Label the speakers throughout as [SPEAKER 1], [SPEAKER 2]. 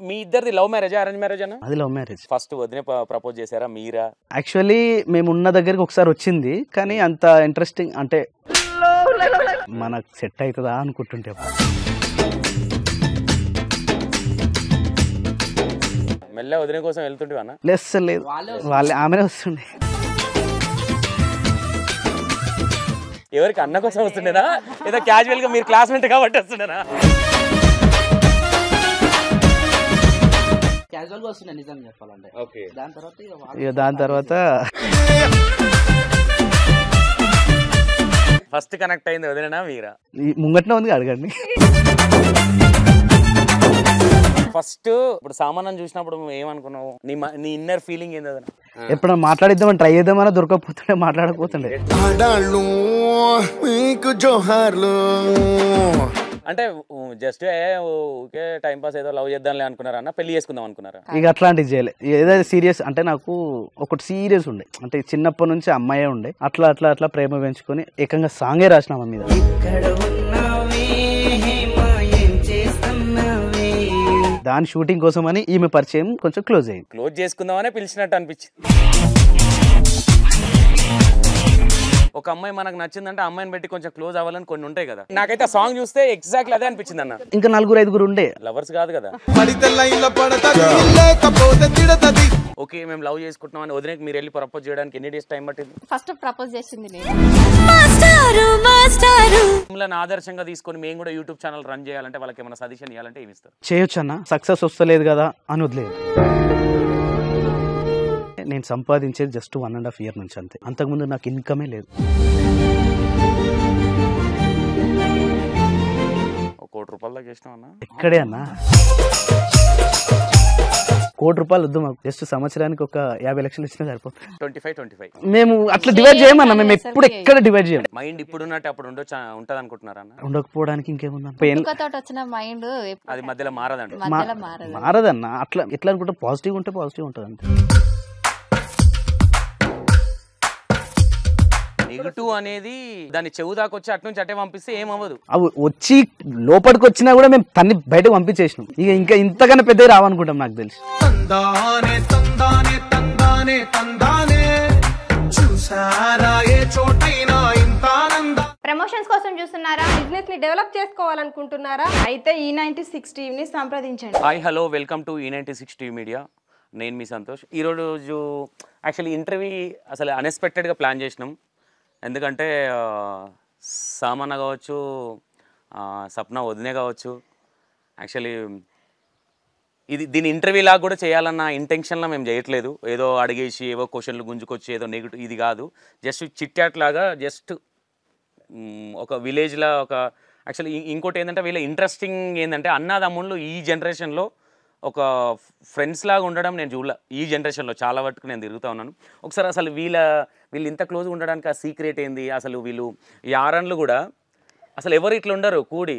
[SPEAKER 1] మీ ఇద్దరిది love marriage arrange marriage అన్న?
[SPEAKER 2] అది లవ్ మ్యారేజ్.
[SPEAKER 1] ఫస్ట్ వదిన ప్రపోజ్ చేశారా మీరా?
[SPEAKER 2] యాక్చువల్లీ మేము ఉన్న దగ్గరికి ఒకసారి వచ్చింది, కానీ అంత ఇంట్రెస్టింగ్ అంటే మనకు సెట్ అవుతుందా అనుకుంటుంటే
[SPEAKER 1] మెల్ల వదిన కోసం వెళ్తుంటే అన్న?
[SPEAKER 2] లేదు వాళ్ళే ఆమెనే వస్తుండే.
[SPEAKER 1] ఎవరికి అన్న కోసం వస్తుండేనా, ఏదో క్యాజువల్ గా మీరు క్లాస్మేట్ కాబట్టి వస్తుండేనా?
[SPEAKER 3] క్యాజువల్ గా వస్తుండే నిజం చెప్పాలంటే.
[SPEAKER 1] ఓకే.
[SPEAKER 2] దాని తర్వాత
[SPEAKER 1] ఫస్ట్ కనెక్ట్ అయింది వదిలేనా మీరా?
[SPEAKER 2] ముంగట్నే ఉంది, అడగండి.
[SPEAKER 1] ఫస్ట్ ఇప్పుడు సామాన్యం చూసినప్పుడు ఏమనుకున్నావు? నీ ఇన్నర్ ఫీలింగ్ ఏంది అదన?
[SPEAKER 2] ఎప్పుడైనా మాట్లాడిద్దామని ట్రై చేద్దామన్నా దొరకకపోతుండే, మాట్లాడకపోతుండే.
[SPEAKER 1] అంటే జస్ట్ ఓకే టైం పాస్ ఏదో లవ్ చేద్దాంలే అనుకున్నారా అన్న? పెళ్లి చేసుకుందాం అనుకున్నారా?
[SPEAKER 2] ఇక అట్లాంటివి చేయలే. ఏదైతే సీరియస్ అంటే నాకు ఒకటి సీరియస్ ఉండే, అంటే చిన్నప్పటి నుంచి అమ్మాయే ఉండే. అట్లా అట్లా అట్లా ప్రేమ పెంచుకొని ఏకంగా సాంగే రాసిన అమ్మ మీద. దాని షూటింగ్ కోసం అని ఈమె పరిచయం కొంచెం క్లోజ్ అయింది.
[SPEAKER 1] క్లోజ్ చేసుకుందామనే పిలిచినట్టు అనిపించింది. ఒక అమ్మాయి మనకు నచ్చిందంటే అమ్మాయిని పెట్టి కొంచెం క్లోజ్ అవ్వాలని కొన్ని ఉంటాయి కదా. నాకైతే ఆ సాంగ్ చూస్తే ఎగ్జాక్ట్లీ అదే అనిపించింది అన్న.
[SPEAKER 2] ఇంకా 4-5 ఉండే.
[SPEAKER 1] లవర్స్ కాదు కదా. ఓకే మేము లవ్ చేసుకుంటున్నాం అని వదిలేకి మీరు వెళ్ళి ప్రపోజ్ చేయడానికి ఎన్ని డేస్ టైం పట్టింది?
[SPEAKER 4] ఫస్ట్ ప్రపోజ్ చేసింది నేను.
[SPEAKER 1] మిమ్మల్ని ఆదర్శంగా తీసుకొని మేము కూడా యూట్యూబ్ ఛానల్ రన్ చేయాలంటే వాళ్ళకి ఏమైనా సజెషన్ ఇవ్వాలంటే ఏమి ఇస్తారు?
[SPEAKER 2] చేయొచ్చు అన్న, సక్సెస్ వస్తలేదు కదా అని వదిలేదు. నేను సంపాదించేది జస్ట్ 1.5 year నుంచి అంతే. అంతకుముందు నాకు ఇన్కమే లేదు.
[SPEAKER 1] ₹1,00,00,000 దాకా చేసినావు అన్న?
[SPEAKER 2] ఎక్కడే అన్న, ₹1,00,00,000 వద్దు మాకు. జస్ట్ సంవత్సరానికి ఒక 50 లక్షలు ఇచ్చినా సరిపోతుంది.
[SPEAKER 1] 25
[SPEAKER 2] మేము అట్లా డివైడ్ చేయమన్నా, మేము ఎప్పుడు ఎక్కడ డివైడ్ చేయం.
[SPEAKER 1] మైండ్ ఇప్పుడున్నట్టు అప్పుడు ఉంటది అనుకుంటున్నారా అన్న?
[SPEAKER 2] ఉండకపోవడానికి ఇంకేముందా?
[SPEAKER 4] వచ్చిన మైండ్
[SPEAKER 1] అది మధ్యలో మారదండి.
[SPEAKER 2] మారదన్న. అట్లా ఎట్లా అనుకుంటే పాజిటివ్ ఉంటే పాజిటివ్ ఉంటుంది అంతే.
[SPEAKER 1] నెగిటివ్ అనేది దాన్ని చెవు దాకా వచ్చి అటు నుంచి అటే పంపిస్తే ఏమవ్వదు.
[SPEAKER 2] అవి వచ్చి లోపలికి వచ్చినా కూడా మేము తన్ని బయటకు పంపించేసినాం. ఇక ఇంకా ఇంతకన్నా పెద్దగా రావనుకుంటాం నాకు తెలిసి.
[SPEAKER 5] ప్రమోషన్స్ కోసం చూస్తున్నారా? బిజినెస్ ని డెవలప్ చేసుకోవాలనుకుంటున్నారా? అయితే E96 టీవీని సంప్రదించండి.
[SPEAKER 1] Hi hello welcome to E96 TV media. నేను మీ సంతోష్. ఈరోజు యాక్చువల్లీ ఇంటర్వ్యూ అసలు అన్ఎక్స్పెక్టెడ్గా ప్లాన్ చేసినాం. ఎందుకంటే సామాన్య కావచ్చు, సప్న వదినే కావచ్చు, యాక్చువల్లీ దీని ఇంటర్వ్యూ లాగా కూడా చేయాలన్న ఇంటెన్షన్లో మేము చేయట్లేదు. ఏదో అడిగేసి ఏవో క్వశ్చన్లు గుంజుకొచ్చి ఏదో నెగిటివ్ ఇది కాదు. జస్ట్ చిట్ చాట్ లాగా, జస్ట్ ఒక విలేజ్లో ఒక యాక్చువల్లీ ఇంకోటి ఏంటంటే వీళ్ళ ఇంట్రెస్టింగ్ ఏంటంటే అన్నదమ్ముళ్ళు ఈ జనరేషన్లో ఒక ఫ్రెండ్స్ లాగా ఉండడం నేను చూడలే. ఈ జనరేషన్లో చాలా వరకు నేను తిరుగుతూ ఉన్నాను. ఒకసారి అసలు వీళ్ళు ఇంత క్లోజ్గా ఉండడానికి ఆ సీక్రెట్ ఏంది? అసలు వీళ్ళు ఈ ఆరన్లు కూడా అసలు ఎవరు ఇట్లా ఉండరు కూడి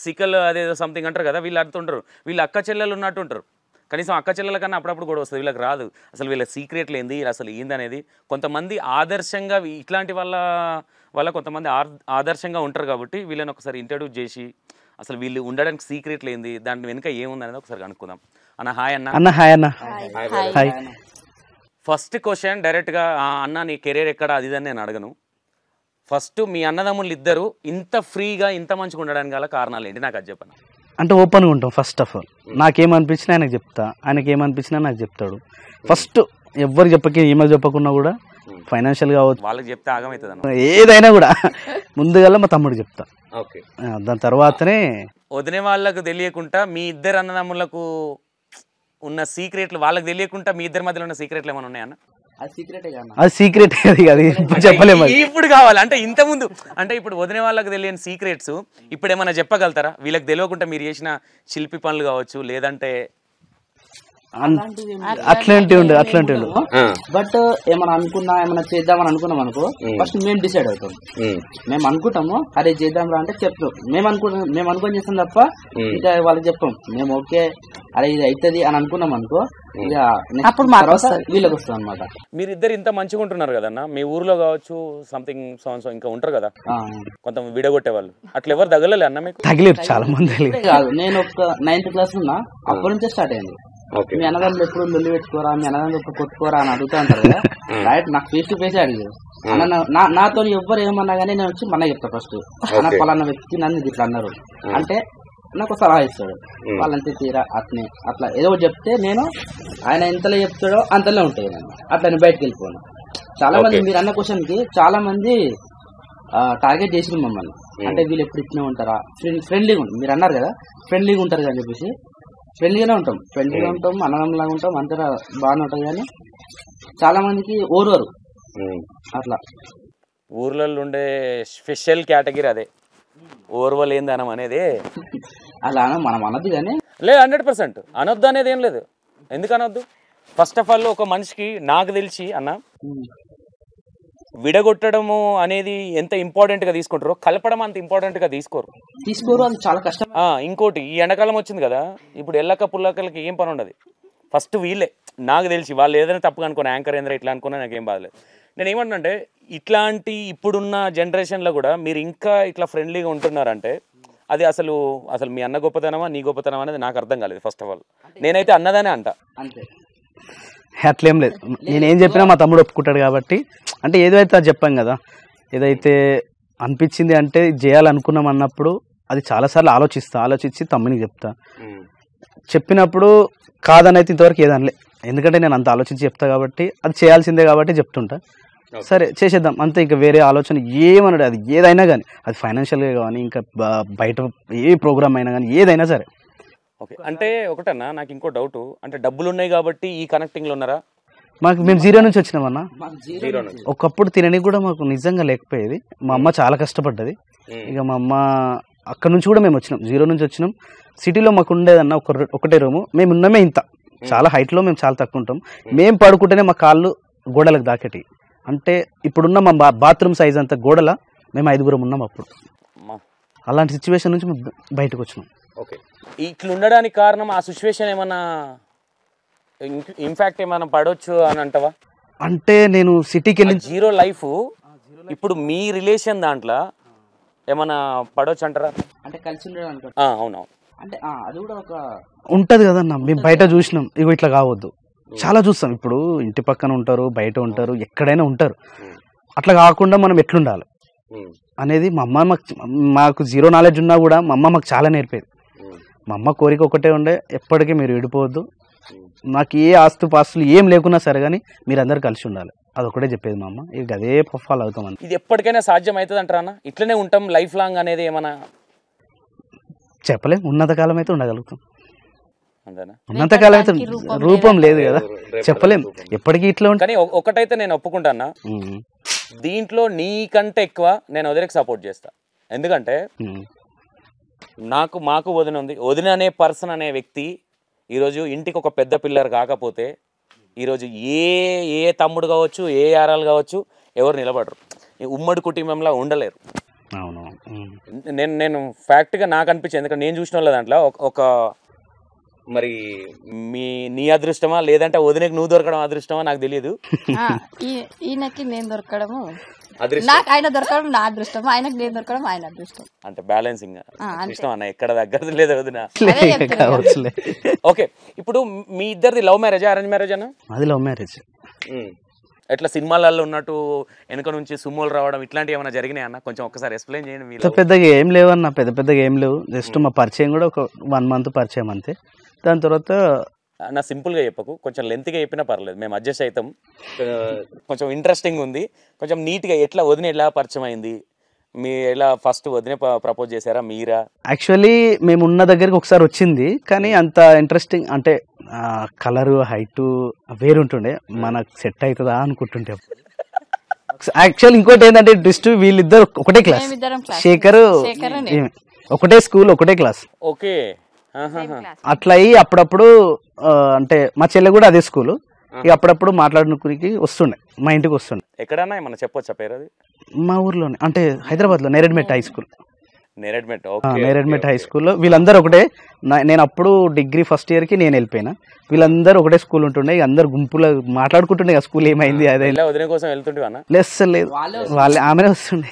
[SPEAKER 1] సికల్ అదేదో సంథింగ్ అంటారు కదా, వీళ్ళు అంటుంటారు. వీళ్ళు అక్క చెల్లెలు ఉన్నట్టు ఉంటారు. కనీసం అక్క చెల్లెల కన్నా అప్పుడప్పుడు కూడా వస్తుంది, వీళ్ళకి రాదు. అసలు వీళ్ళ సీక్రెట్లు ఏంది, అసలు ఏందనేది కొంతమంది ఆదర్శంగా ఇట్లాంటి వాళ్ళ కొంతమంది ఆదర్శంగా ఉంటారు. కాబట్టి వీళ్ళని ఒకసారి ఇంట్రడ్యూస్ చేసి అసలు వీళ్ళు ఉండడానికి సీక్రెట్లు ఏంది, దాని వెనుక ఏముంది అనేది ఒకసారి కనుక్కుందాం. అన్న హాయ్ అన్న.
[SPEAKER 2] అన్న హాయ్ అన్న. హాయ్.
[SPEAKER 1] ఫస్ట్ క్వశ్చన్ డైరెక్ట్గా అన్న నీ కెరీర్ ఎక్కడ అది అని నేను అడగను. ఫస్ట్ మీ అన్నదమ్ములు ఇద్దరు ఇంత ఫ్రీగా ఇంత మంచిగా ఉండడానికి గల కారణాలు ఏంటి నాకు అది చెప్పను.
[SPEAKER 2] అంటే ఓపెన్గా ఉంటాం. ఫస్ట్ ఆఫ్ ఆల్ నాకేమనిపించినా ఆయనకు చెప్తా, ఆయనకి ఏమనిపించినా నాకు చెప్తాడు. ఫస్ట్ ఎవరు ఈమెయిల్ చెప్పకున్నా కూడా ఫైనాన్షియల్ కావచ్చు,
[SPEAKER 1] వాళ్ళకి చెప్తే ఆగమవుతుంది అన్న.
[SPEAKER 2] ఏదైనా కూడా ముందుగా మా తమ్ముడు చెప్తా.
[SPEAKER 1] ఓకే.
[SPEAKER 2] దాని తర్వాతనే
[SPEAKER 1] వదిన వాళ్ళకు తెలియకుండా మీ ఇద్దరు అన్నదమ్ములకు ఉన్న సీక్రెట్లు వాళ్ళకి తెలియకుండా మీ ఇద్దరి మధ్యలో ఉన్న సీక్రెట్లు ఏమైనా ఉన్నాయన్న?
[SPEAKER 2] అది సీక్రెట్ అది చెప్పలేము.
[SPEAKER 1] ఇప్పుడు కావాలి అంటే ఇంతకుముందు అంటే ఇప్పుడు వదిన వాళ్ళకి తెలియని సీక్రెట్స్ ఇప్పుడు ఏమైనా చెప్పగలుగుతారా? వీళ్ళకి తెలియకుండా మీరు చేసిన శిల్పి పనులు కావచ్చు, లేదంటే
[SPEAKER 2] అట్లాంటివి ఉండే
[SPEAKER 3] బట్ ఏమైనా ఏమైనా చేద్దామని అనుకున్నాం అనుకో ఫస్ట్ మేము డిసైడ్ అవుతాం. మేము అనుకుంటాము అరే చేద్దాం రా అంటే చెప్తాం. మేము అనుకుని చేస్తాం తప్ప ఇంకా వాళ్ళకి చెప్పాం. మేము ఓకే అరే ఇది అవుతుంది అని అనుకున్నాం అనుకో ఇక అప్పుడు వీళ్ళకి వస్తాం అనమాట.
[SPEAKER 1] మీరిద్దరు ఇంత మంచిగా ఉంటున్నారు కదన్నా, మీ ఊర్లో కావచ్చు సంథింగ్ సో ఇంకా ఉంటారు కదా కొంత విడగొట్టే వాళ్ళు, అట్లా ఎవరు తగలలే అన్న మీకు?
[SPEAKER 2] తగిలేరు చాలా మంది.
[SPEAKER 3] కాదు నేను ఒక 9th క్లాస్ ఉన్నా అప్పటి నుంచే స్టార్ట్ అయింది. మీ అన్నదాన్ని ఎప్పుడు లొల్లి పెట్టుకోరా, మీ అన్నదాన్ని ఎప్పుడు కొట్టుకోరా అని అడుగుతా ఉంటారు కదా. డైరెక్ట్ నాకు ఫేస్ టు ఫేస్ అడిగారు. నాతో ఎవ్వరు ఏమన్నా గానీ నేను వచ్చి మన చెప్తా ఫస్ట్ అన్న పలానా వ్యక్తి నన్ను ఇట్లా అన్నారు అంటే నాకు సలహా ఇస్తాడు. వాళ్ళంతే తీరా అట్లా ఏదో చెప్తే నేను ఆయన ఎంతలో చెప్తాడో అంతలో ఉంటుంది. నేను అట్లా నేను బయటకు వెళ్ళిపోను. చాలా మంది మీరు అన్న క్వశ్చన్ కి చాలా మంది టార్గెట్ చేసిన మమ్మల్ని. అంటే వీళ్ళు ఎప్పుడు ఇట్నే ఉంటారా, ఫ్రెండ్లీగా ఉంటుంది. మీరు అన్నారు కదా ఫ్రెండ్లీగా ఉంటారు అని చెప్పేసి ఫ్రెండ్లీగానే ఉంటాం, అన్నదమ్ములాగా ఉంటాం, అంతా బాగానే ఉంటుంది. కానీ చాలా మందికి ఓర్వరు అట్లా.
[SPEAKER 1] ఊర్లలో ఉండే స్పెషల్ కేటగిరీ అదే ఓర్వలేందనం అనేది.
[SPEAKER 3] అలా మనం అనొద్దు కానీ
[SPEAKER 1] లేదు 100% అనొద్దు అనేది ఏం లేదు. ఎందుకు అనొద్దు? ఫస్ట్ ఆఫ్ ఆల్ ఒక మనిషికి నాకు తెలిసి అన్న విడగొట్టడము అనేది ఎంత ఇంపార్టెంట్ గా తీసుకుంటారో కలపడం అంత ఇంపార్టెంట్ గా తీసుకోరు.
[SPEAKER 3] అది చాలా కష్టం.
[SPEAKER 1] ఇంకోటి ఈ ఎండాకాలం వచ్చింది కదా, ఇప్పుడు ఎల్లక్క పుల్లక్కలకి ఏం పని ఉండదు. ఫస్ట్ వీళ్ళే నాకు తెలిసి వాళ్ళు ఏదైనా తప్పుగా అనుకున్నా యాంకర్ ఏంద్ర ఇట్లా అనుకున్నా నాకేం బాధలేదు. నేను ఏమంటున్నా ఇట్లాంటి ఇప్పుడున్న జనరేషన్లో కూడా మీరు ఇంకా ఇట్లా ఫ్రెండ్లీగా ఉంటున్నారంటే అది అసలు మీ అన్న గొప్పతనమా నీ గొప్పతనమా అనేది నాకు అర్థం కాలేదు. ఫస్ట్ ఆఫ్ ఆల్ నేనైతే అన్నదానే అంట.
[SPEAKER 3] అంతే,
[SPEAKER 2] అట్లేం లేదు. నేనేం చెప్పినా మా తమ్ముడు ఒప్పుకుంటాడు కాబట్టి అంటే ఏదైతే అది చెప్పాం కదా, ఏదైతే అనిపించింది అంటే చేయాలనుకున్నాం అన్నప్పుడు అది చాలాసార్లు ఆలోచించి తమ్మునికి చెప్పినప్పుడు కాదని అయితే ఇంతవరకు ఏదనలే. ఎందుకంటే నేను అంత ఆలోచించి చెప్తా కాబట్టి అది చేయాల్సిందే కాబట్టి చెప్తుంటా. సరే చేసేద్దాం అంతే, ఇంకా వేరే ఆలోచన ఏమన్నాడు అది ఏదైనా కానీ, అది ఫైనాన్షియల్గా కానీ ఇంకా బయట ఏ ప్రోగ్రామ్ అయినా కానీ ఏదైనా సరే.
[SPEAKER 1] ఓకే, అంటే ఒకటన్నా నాకు ఇంకో డౌట్, అంటే డబ్బులు ఉన్నాయి కాబట్టి ఈ కనెక్టింగ్లో ఉన్నారా?
[SPEAKER 2] మేము 0 నుంచి వచ్చినామన్నా. ఒకప్పుడు తినని కూడా మాకు నిజంగా లేకపోయేది. మా అమ్మ చాలా కష్టపడ్డది. ఇక మా అమ్మ అక్కడ నుంచి కూడా మేము వచ్చినాం, 0 నుంచి వచ్చినాం. సిటీలో మాకు ఉండేదన్న ఒకటే రూము, మేము ఉన్నామే ఇంత చాలా హైట్లో, మేము చాలా తక్కువ ఉంటాం. మేము పడుకుంటేనే మా కాళ్ళు గోడలకు దాకేటి. అంటే ఇప్పుడున్న మా బాత్రూమ్ సైజ్ అంత గోడల మేము 5గురం ఉన్నాం అప్పుడు. అలాంటి సిచ్యువేషన్ నుంచి మేము బయటకు వచ్చినాం.
[SPEAKER 1] ఓకే, ఇట్లా ఉండడానికి కారణం ఆ సిచ్యువేషన్ ఏమన్నా ఇంపాక్ట్ ఏమైనా పడవచ్చు అని అంటావా?
[SPEAKER 2] అంటే నేను సిటీకి వెళ్ళి
[SPEAKER 1] 0 లైఫ్ ఇప్పుడు మీ రిలేషన్ దాంట్లో ఏమన్నా పడవచ్చు అంటారా?
[SPEAKER 3] అంటే కలిసి ఉండడానికి.
[SPEAKER 1] అవునవును,
[SPEAKER 3] అంటే అది కూడా ఒక
[SPEAKER 2] ఉంటది కదన్న. మేము బయట చూసినాం, ఇగో ఇట్లా కావద్దు, చాలా చూస్తాం. ఇప్పుడు ఇంటి పక్కన ఉంటారు, బయట ఉంటారు, ఎక్కడైనా ఉంటారు. అట్లా కాకుండా మనం ఎట్లుండాలి అనేది మా అమ్మ మాకు 0 నాలెడ్జ్ ఉన్నా కూడా మా అమ్మ మాకు చాలా నేర్పేది. మా అమ్మ కోరిక ఒకటే ఉండే, ఎప్పటికీ మీరు విడిపోవద్దు, నాకు ఏ ఆస్తుపాస్తులు ఏం లేకున్నా సరే కానీ మీరు అందరు కలిసి ఉండాలి, అదొకటే చెప్పేది మా అమ్మ. ఇక అదే ఫాలో అవుతామని.
[SPEAKER 1] ఇది ఎప్పటికైనా సాధ్యం అవుతుంది అంటారా అన్న? ఇట్లనే ఉంటాం లైఫ్ లాంగ్ అనేది ఏమన్నా
[SPEAKER 2] చెప్పలేం. ఉన్నత కాలం అయితే ఉండగలుగుతాం,
[SPEAKER 1] అంతేనా?
[SPEAKER 2] ఉన్నంతకాలం అయితే రూపం లేదు కదా, చెప్పలేం ఎప్పటికీ ఇట్లా ఉంటుంది.
[SPEAKER 1] కానీ ఒకటైతే నేను ఒప్పుకుంటానా, దీంట్లో నీకంటే ఎక్కువ నేను వదిలేకి సపోర్ట్ చేస్తా. ఎందుకంటే మాకు వదిన ఉంది. వదిన అనే పర్సన్ అనే వ్యక్తి ఈరోజు ఇంటికి ఒక పెద్ద పిల్లర్ కాకపోతే ఈరోజు ఏ తమ్ముడు కావచ్చు, ఏ యారాలు కావచ్చు, ఎవరు నిలబడరు, ఉమ్మడి కుటుంబంలో ఉండలేరు.
[SPEAKER 2] అవును,
[SPEAKER 1] నేను ఫ్యాక్ట్గా నాకు అనిపించింది. ఎందుకంటే నేను చూసిన వాళ్ళ దాంట్లో ఒక మరి నీ అదృష్టమా లేదంటే వదినకి నువ్వు దొరకడం అదృష్టమా నాకు తెలియదు.
[SPEAKER 4] ఈయనకి నేను దొరకడము
[SPEAKER 1] అదృష్టం,
[SPEAKER 4] నాకు ఆయన దొరకడం నా అదృష్టం, ఆయనకి నేను దొరకడం ఆయన అదృష్టం.
[SPEAKER 1] అంటే బ్యాలెన్సింగ్ ఇష్టం అన్న, ఎక్కడ దగ్గర లేదు వదిన. ఓకే, ఇప్పుడు మీ ఇద్దరిది లవ్ మ్యారేజ్ అరేంజ్ మ్యారేజ్ అన్న?
[SPEAKER 2] అది లవ్ మ్యారేజ్.
[SPEAKER 1] ఎట్లా సినిమాలలో ఉన్నట్టు వెనక నుంచి సుమ్మోలు రావడం ఇట్లాంటివి ఏమైనా జరిగినాయి అన్న? కొంచెం ఒకసారి ఎక్స్ప్లెయిన్ చేయండి.
[SPEAKER 2] పెద్దగా ఏం లేవన్న, పెద్దగా ఏం లేవు. జస్ట్ మా పరిచయం కూడా ఒక 1 month పరిచయం అంతే. దాని తర్వాత
[SPEAKER 1] నా సింపుల్గా చెప్పకు, కొంచెం లెంత్గా చెప్పినా పర్లేదు, మేము అడ్జస్ట్ అవుతాం. కొంచెం ఇంట్రెస్టింగ్ ఉంది, కొంచెం నీట్గా ఎట్లా వదిన ఎలా పరిచయం అయింది, మీ ఎలా ఫస్ట్ వదిన ప్రపోజ్ చేశారా మీరా?
[SPEAKER 2] యాక్చువల్లీ మేము ఉన్న దగ్గరికి ఒకసారి వచ్చింది, కానీ అంత ఇంట్రెస్టింగ్ అంటే కలరు హైటు వేరుంటుండే, మనకు సెట్ అవుతుందా అనుకుంటుంటే. యాక్చువల్ ఇంకోటి ఏంటంటే ట్విస్ట్, వీళ్ళిద్దరు ఒకటే క్లాస్, శేఖర్ ఒకటే స్కూల్ ఒకటే క్లాస్.
[SPEAKER 1] ఓకే,
[SPEAKER 2] అట్లా అయ్యి అప్పుడప్పుడు అంటే మా చెల్లె కూడా అదే స్కూల్. ఇక అప్పుడప్పుడు మాట్లాడుకునికి వస్తుండే, మా ఇంటికి వస్తుండే.
[SPEAKER 1] ఎక్కడన్నా ఏమన్నా చెప్పొచ్చా పేరు అది?
[SPEAKER 2] మా ఊర్లోనే, అంటే హైదరాబాద్లో Neredmet high school.
[SPEAKER 1] Neredmet
[SPEAKER 2] high స్కూల్లో వీళ్ళందరూ ఒకటే. నేను అప్పుడు డిగ్రీ ఫస్ట్ ఇయర్కి నేను వెళ్ళిపోయినా. వీళ్ళందరూ ఒకటే స్కూల్ ఉంటుండే. అందరు గుంపులో మాట్లాడుకుంటుండే స్కూల్ ఏమైంది అదే.
[SPEAKER 1] వదిన కోసం వెళ్తుండేవా?
[SPEAKER 2] లేదు, వాళ్ళే ఆమెనే వస్తుండే.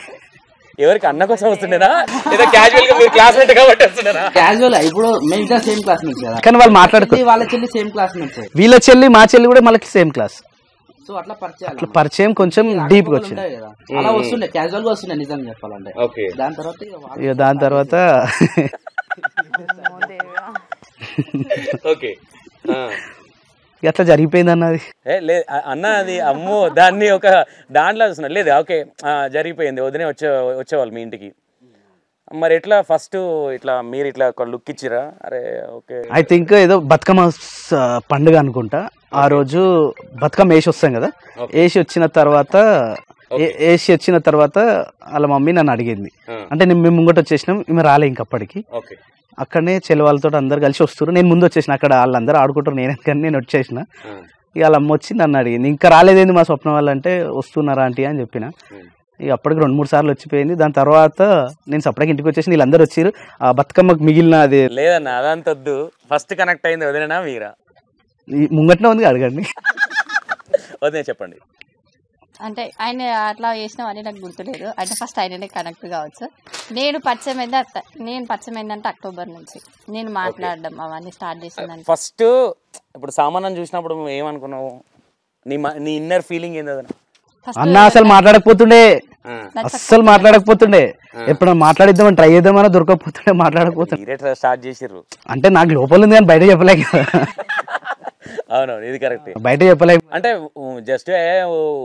[SPEAKER 1] ఎవరికి అన్న కోసం వస్తుండేనా లేదా క్యాజువల్ గా మీరు క్లాస్మేట్ కాబట్టి వస్తుండేనా?
[SPEAKER 3] క్యాజువల్. ఇప్పుడు మేము సేమ్ క్లాస్మేట్స్ కదా,
[SPEAKER 2] కానీ వాళ్ళు మాట్లాడుకో,
[SPEAKER 3] వాళ్ళ చెల్లి సేమ్ క్లాస్మేట్స్,
[SPEAKER 2] వీళ్ళ చెల్లి మా చెల్లి కూడా మనకి సేమ్ క్లాస్.
[SPEAKER 3] సో అట్లా
[SPEAKER 2] పరిచయం కొంచెం డీప్ గా వచ్చింది.
[SPEAKER 3] అలా వస్తుండే, క్యాజువల్ గా వస్తుండే నిజంగా చెప్పాలంటే.
[SPEAKER 2] దాని తర్వాత
[SPEAKER 1] ఓకే
[SPEAKER 2] ఎట్లా జరిగిపోయింది అన్నది.
[SPEAKER 1] లేదు అన్న అది అమ్మో దాన్ని ఒక దాంట్లో చూస్తున్నారు. లేదు ఓకే జరిగిపోయింది. వదినే వచ్చేవాళ్ళు మీ ఇంటికి. మరి ఎట్లా ఫస్ట్ ఇట్లా మీరు ఇట్లా ఒక లుక్ ఇచ్చిరా? అరే ఓకే
[SPEAKER 2] ఐ థింక్ ఏదో బతుకమ్మ పండుగ అనుకుంటా. ఆ రోజు బతుకమ్మ వేసి వస్తాం కదా, వేసి వచ్చిన తర్వాత వాళ్ళ మమ్మీ నన్ను అడిగింది. అంటే మేము ముంగట వచ్చేసినాం, ఈమె రాలే ఇంకప్పటికి. అక్కడనే చెల్లి వాళ్ళతో అందరు కలిసి వస్తారు. నేను ముందు వచ్చేసిన, అక్కడ వాళ్ళందరూ ఆడుకుంటారు, నేను వచ్చేసిన. ఇక వాళ్ళ అమ్మ వచ్చి నన్ను అడిగింది, ఇంకా రాలేదేంది మా స్వప్నం వాళ్ళంటే వస్తున్నారా ఆంటీ అని చెప్పిన. ఇక అప్పటికి 2-3 సార్లు వచ్చిపోయింది. దాని తర్వాత నేను సపరేట్ ఇంటికి వచ్చేసి వీళ్ళందరూ వచ్చారు. ఆ బతుకమ్మకు మిగిలిన అది
[SPEAKER 1] లేదన్న అదంతొద్దు. ఫస్ట్ కనెక్ట్ అయింది వదిలేనా మీరా?
[SPEAKER 2] ముంగట్నే ఉంది, అడగండి.
[SPEAKER 1] వదిలే చెప్పండి.
[SPEAKER 4] అంటే ఆయన అట్లా చేసినామని నాకు గుర్తులేదు. అంటే ఫస్ట్ ఆయననే కనెక్ట్ కావచ్చు. నేను పరిచయం అయిందంటే అక్టోబర్ నుంచి నేను మాట్లాడడం అవన్నీ స్టార్ట్ చేసిందంటే.
[SPEAKER 1] ఫస్ట్ ఇప్పుడు సామాన్యం చూసినప్పుడు ఏమనుకున్నావు? నీ ఇన్నర్ ఫీలింగ్ ఏంది?
[SPEAKER 2] అన్న అసలు మాట్లాడకపోతుండే, ఎప్పుడైనా మాట్లాడిద్దామని ట్రై చేద్దామని దొరకకపోతుండే, మాట్లాడకపోతుండే.
[SPEAKER 1] స్టార్ట్ చేసిర్రు
[SPEAKER 2] అంటే నాకు లోపల ఉంది కానీ బయట చెప్పలే కదా.
[SPEAKER 1] అవునవును, ఇది కరెక్ట్.
[SPEAKER 2] బయట చెప్పలే
[SPEAKER 1] అంటే జస్ట్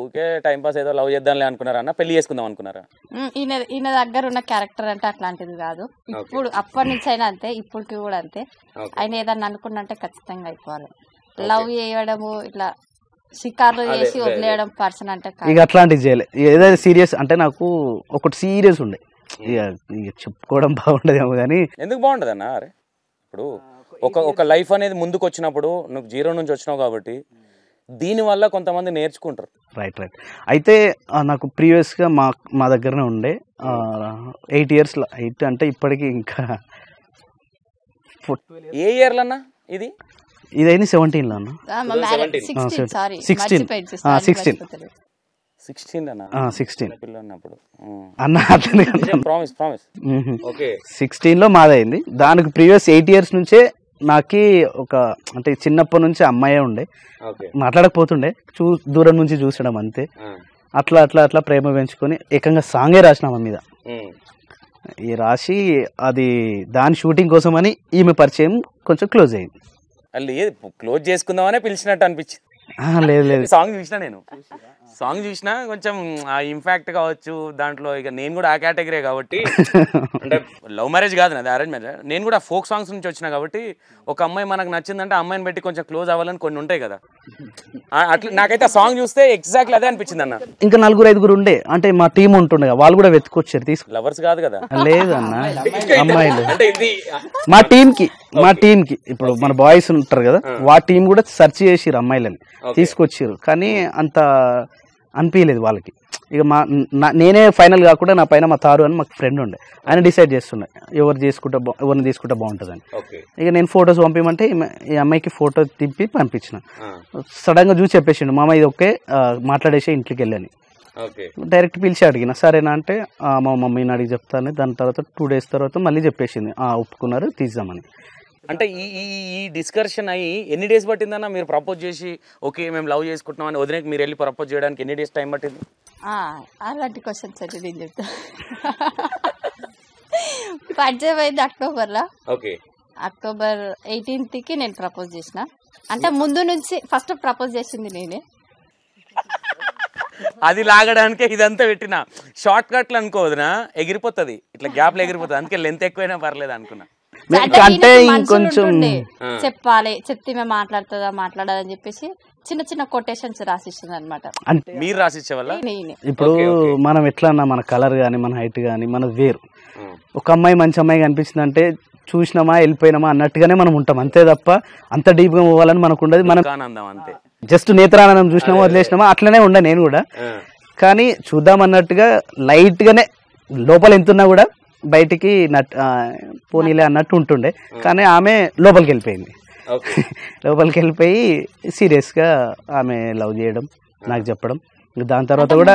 [SPEAKER 1] ఓకే టైం పాస్ ఏదో లవ్ చేద్దాంలే అనుకున్నారా అన్న? పెళ్లి చేసుకుందాం అనుకున్నారా?
[SPEAKER 4] ఈయన దగ్గర ఉన్న క్యారెక్టర్ అంటే అట్లాంటిది కాదు. ఇప్పుడు అప్పటి నుంచి అయినా అంతే, ఇప్పటికి కూడా అంతే. ఆయన ఏదన్నా అనుకున్నంటే ఖచ్చితంగా అయిపోవాలి. లవ్ చేయడము ఇట్లా షికార్లు చేసి వదిలేయడం పర్సన్ అంటే
[SPEAKER 2] ఇక అట్లాంటివి చేయలే. ఏదైతే సీరియస్ అంటే నాకు ఒకటి సీరియస్ ఉండే, ఇక చెప్పుకోవడం బాగుండదేమో కానీ.
[SPEAKER 1] ఎందుకు బాగుంటది అన్న? అరే ఇప్పుడు ఒక లైఫ్ అనేది ముందుకు వచ్చినప్పుడు నువ్వు 0 నుంచి వచ్చినావు కాబట్టి దీనివల్ల కొంతమంది నేర్చుకుంటారు.
[SPEAKER 2] రైట్. అయితే నాకు ప్రీవియస్గా మా దగ్గరనే ఉండే 8 years. 8 అంటే ఇప్పటికి ఇంకా
[SPEAKER 1] ఏ ఇయర్లో అన్న?
[SPEAKER 2] ఇదైంది 17లో అన్న. 16 అన్న. 16లో మాదైంది. దానికి ప్రీవియస్ 8 years నుంచే నాకు ఒక అంటే చిన్నప్పటి నుంచి అమ్మాయే ఉండే, మాట్లాడకపోతుండే, దూరం నుంచి చూసడం అంతే. అట్లా ప్రేమ పెంచుకొని ఏకంగా సాంగే రాసిన ఆమె మీద. ఈ రాసి అది దాని షూటింగ్ కోసం అని ఈమె పరిచయం కొంచెం క్లోజ్ అయింది.
[SPEAKER 1] క్లోజ్ చేసుకుందామనే పిలిచినట్టు అనిపించింది.
[SPEAKER 2] లేదు,
[SPEAKER 1] సాంగ్ చూసినా కొంచెం ఇంపాక్ట్ కావచ్చు దాంట్లో. ఇక నేను కూడా ఆ కేటగిరీ కాబట్టి, అంటే లవ్ మ్యారేజ్ కాదు నాది, అరేంజ్ మ్యారేజ్. నేను కూడా ఫోక్ సాంగ్స్ నుంచి వచ్చినా కాబట్టి ఒక అమ్మాయి మనకు నచ్చిందంటే అమ్మాయిని పెట్టి కొంచెం క్లోజ్ అవ్వాలని కొన్ని ఉంటాయి కదా. అట్లా నాకైతే ఆ సాంగ్ చూస్తే ఎగ్జాక్ట్లీ అదే అనిపించింది అన్న.
[SPEAKER 2] ఇంకా 4-5 ఉండే, అంటే మా టీం ఉంటుండే, వాళ్ళు కూడా వెతుకొచ్చారు.
[SPEAKER 1] లవర్స్ కాదు కదా?
[SPEAKER 2] లేదు అన్న, అమ్మాయిలు. మా టీం కి ఇప్పుడు మన బాయ్స్ ఉంటారు కదా, వా టీం కూడా సెర్చ్ చేసిరు, అమ్మాయిలని తీసుకొచ్చిరు. కానీ అంత అనిపించలేదు వాళ్ళకి. ఇక నేనే ఫైనల్ కాకుండా నా పైన మా తారు అని మాకు ఫ్రెండ్ ఉండే, ఆయన డిసైడ్ చేస్తుండే ఎవరిని తీసుకుంటే బాగుంటుందని. ఇక నేను ఫొటోస్ పంపించమంటే ఈ అమ్మాయికి ఫోటో తిప్పి పంపించిన. సడన్ గా చూసి చెప్పేసిండు, మామ ఇది ఓకే మాట్లాడేసి ఇంట్లోకి వెళ్ళని. డైరెక్ట్ పిలిచి అడిగిన, సరేనా అంటే మా మమ్మీని అడిగి చెప్తాను. దాని తర్వాత 2 days తర్వాత మళ్ళీ చెప్పేసింది ఒప్పుకున్నారు తీద్దామని.
[SPEAKER 1] అంటే ఈ డిస్కషన్ అయ్యి ఎన్ని డేస్ పట్టిందన్న? మీరు ప్రపోజ్ చేసి ఓకే మేము లవ్ చేసుకుంటున్నాం అని వదిలేకి మీరు వెళ్ళి ప్రపోజ్ చేయడానికి ఎన్ని డేస్ టైం పట్టింది?
[SPEAKER 4] అలాంటి క్వశ్చన్స్ అయితే నేను చెప్తా. పరిచయం అయింది అక్టోబర్లో. అక్టోబర్ 18th నేను ప్రపోజ్ చేసిన. అంటే ముందు నుంచి ఫస్ట్ ప్రపోజ్ చేసింది నేనే.
[SPEAKER 1] అది లాగడానికే ఇదంతా పెట్టిన షార్ట్ కట్లు అనుకోవద్దునా, ఎగిరిపోతుంది ఇట్లా గ్యాప్లో ఎగిరిపోతుంది. అందుకే లెంత్ ఎక్కువైనా పర్లేదు అనుకున్నా.
[SPEAKER 2] అంటే ఇంకొంచెం
[SPEAKER 4] చెప్పాలి, చెప్తే మేము మాట్లాడదని చెప్పేసి చిన్న చిన్న కొటేషన్స్ రాసిస్తుంది అనమాట.
[SPEAKER 1] మీరు రాసిచ్చే వల్ల
[SPEAKER 2] ఇప్పుడు మనం ఎట్లా అన్నా మన కలర్ గానీ మన హైట్ గానీ మనది వేరు. ఒక అమ్మాయి మంచి అమ్మాయి కనిపించింది అంటే చూసినామా వెళ్ళిపోయినామా అన్నట్టుగానే మనం ఉంటాం, అంతే తప్ప అంత డీప్గా పోవాలని మనకు ఉండదు. మనం
[SPEAKER 1] ఆనందం అంతే.
[SPEAKER 2] జస్ట్ నేత్రానందం చూసినామా వదిలేసినామా అట్లనే ఉండ నేను కూడా. కానీ చూద్దాం అన్నట్టుగా లైట్గానే లోపల ఎంతున్నా కూడా బయటికి పోనీలే అన్నట్టు ఉంటుండే. కానీ ఆమె లోపలికి వెళ్ళిపోయింది. లోపలికి వెళ్ళిపోయి సీరియస్గా ఆమె లవ్ చేయడం నాకు చెప్పడం. దాని తర్వాత కూడా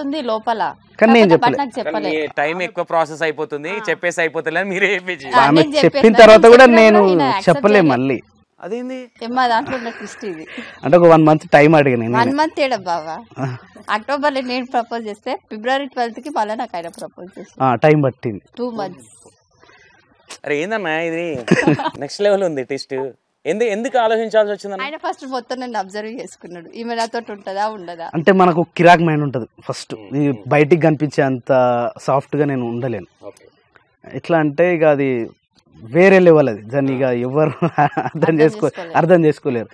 [SPEAKER 4] ఉంది లోపల,
[SPEAKER 2] కానీ నేను చెప్పలేదు.
[SPEAKER 1] టైం ఎక్కువ ప్రాసెస్ అయిపోతుంది, చెప్పేసి అయిపోతుంది మీరే చెప్పేసి.
[SPEAKER 2] ఆమె చెప్పిన తర్వాత కూడా నేను చెప్పలే మళ్ళీ.
[SPEAKER 1] అదేంది
[SPEAKER 4] దాంట్లో ట్విస్ట్ ఇది.
[SPEAKER 2] అంటే ఒక 1 month టైం అడిగాను.
[SPEAKER 4] 1 month ఏడా బావా? అక్టోబర్ లో నేను ప్రపోజ్ చేస్తే ఫిబ్రవరి 12th కి మళ్ళీ నాకు ఆయన ప్రపోజ్ చేసి
[SPEAKER 2] టైం పట్టింది
[SPEAKER 4] 2 months.
[SPEAKER 1] అరే ఏందన్నా ఇది నెక్స్ట్ లెవెల్ ఉంది టెస్ట్. ఎందుకు ఆలోచించాల్సి వచ్చింది?
[SPEAKER 4] ఆయన ఫస్ట్ మొత్తం నన్ను అబ్జర్వ్ చేసుకున్నాడు, ఈమె నాతో ఉంటుందా ఉండదా.
[SPEAKER 2] అంటే మనకు కిరాక్ మైండ్ ఉంటుంది ఫస్ట్, బయటికి కనిపించే అంత సాఫ్ట్ గా నేను ఉండలేను. ఎట్లా అంటే ఇక అది వేరే లెవెల్, అది దాన్ని ఇక ఎవరు అర్థం చేసుకోలేరు.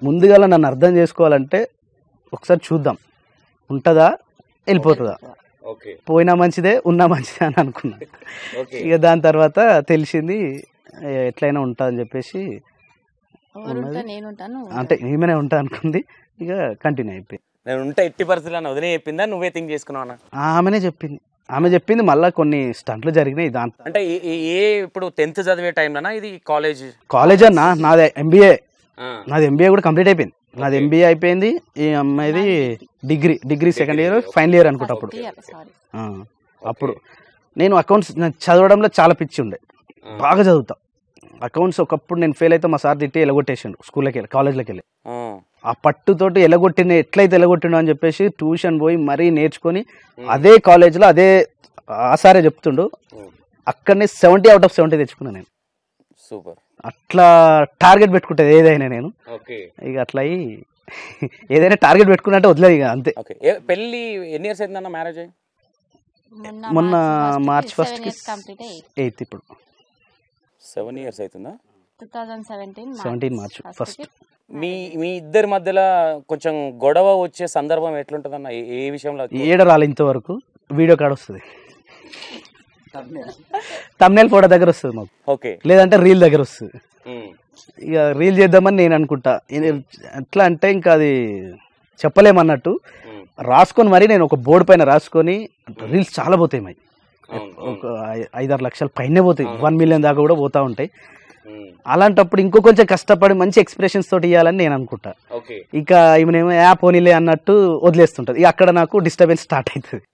[SPEAKER 2] ముందుగా నన్ను అర్థం చేసుకోవాలంటే ఒకసారి చూద్దాం, ఉంటుందా వెళ్ళిపోతుందా, పోయినా మంచిదే ఉన్నా మంచిదే అని అనుకున్నా. ఇక దాని తర్వాత తెలిసింది ఎట్లయినా ఉంటా అని చెప్పేసి, అంటే ఈమెనే ఉంటా అనుకుంది. ఇక కంటిన్యూ అయిపోయింది.
[SPEAKER 1] నేను ఉంటే ఎట్టి పరిస్థితుల్లో వదిలే చెప్పిందా నువ్వే థింక్ చేసుకున్నావా?
[SPEAKER 2] ఆమెనే చెప్పింది. ఆమె చెప్పింది మళ్ళీ కొన్ని స్టంట్లు జరిగినాయి దాంట్లో.
[SPEAKER 1] అంటే ఇప్పుడు 10th చదివే టైంలోనా ఇది?
[SPEAKER 2] కాలేజ్ అన్నా నాది ఎంబీఏ కూడా కంప్లీట్ అయిపోయింది. నాది ఎంబీఏ అయిపోయింది. ఈ అమ్మాయిది degree 2nd year final year అనుకుంటా. అప్పుడు నేను అకౌంట్స్ చదవడంలో చాలా పిచ్చి ఉండే, బాగా చదువుతా అకౌంట్స్. ఒకప్పుడు నేను ఫెయిల్ అయితే మా సార్ తిట్టి ఎలగొట్టేసిండు స్కూల్లోకి వెళ్ళి, కాలేజ్లోకి వెళ్ళి. ఆ పట్టుతోటి ఎట్లయితే ఎలగొట్టిండో అని చెప్పేసి ట్యూషన్ పోయి మరీ నేర్చుకొని అదే కాలేజ్లో అదే ఆ సారే చెప్తుండు, అక్కడనే 70 out of 70 తెచ్చుకున్నాను నేను.
[SPEAKER 1] సూపర్.
[SPEAKER 2] అట్లా టార్గెట్ పెట్టుకుంటుంది ఏదైనా నేను. ఇక అట్లా అయ్యి ఏదైనా టార్గెట్ పెట్టుకున్నట్టే వదిలేదు ఇక అంతే.
[SPEAKER 1] పెళ్లి ఎన్ని ఇయర్స్ అయిందన్న మ్యారేజ్?
[SPEAKER 2] మొన్న March 1st కి 8th. ఇప్పుడు
[SPEAKER 1] 7 years అవుతుందా?
[SPEAKER 4] 2017
[SPEAKER 2] March 1st.
[SPEAKER 1] మీ ఇద్దరి మధ్యలో కొంచెం గొడవ వచ్చే సందర్భం ఎట్లుంటదన్న? ఏ విషయంలో?
[SPEAKER 2] ఏడ రాలే ఇంతవరకు. వీడియో కార్డ్ వస్తుంది, తమ్నెయిల్ ఫోటో దగ్గర వస్తుంది మాకు. ఓకే. లేదంటే రీల్ దగ్గర వస్తుంది. ఇక రీల్ చేద్దామని నేను అనుకుంటా. ఎట్లా అంటే ఇంకా అది చెప్పలేమన్నట్టు రాసుకొని మరి నేను ఒక బోర్డు పైన రాసుకొని, రీల్స్ చాలా పోతాయి మరి, ఒక 5-6 లక్షల పైనే పోతాయి, 1 million దాకా కూడా పోతా ఉంటాయి. అలాంటప్పుడు ఇంకో కొంచెం కష్టపడి మంచి ఎక్స్ప్రెషన్స్ తోటి ఇవ్వాలని నేను అనుకుంటా. ఇక ఈమెనేమో పోనీలే అన్నట్టు వదిలేస్తుంటది. ఇక అక్కడ నాకు డిస్టర్బెన్స్ స్టార్ట్ అవుతుంది.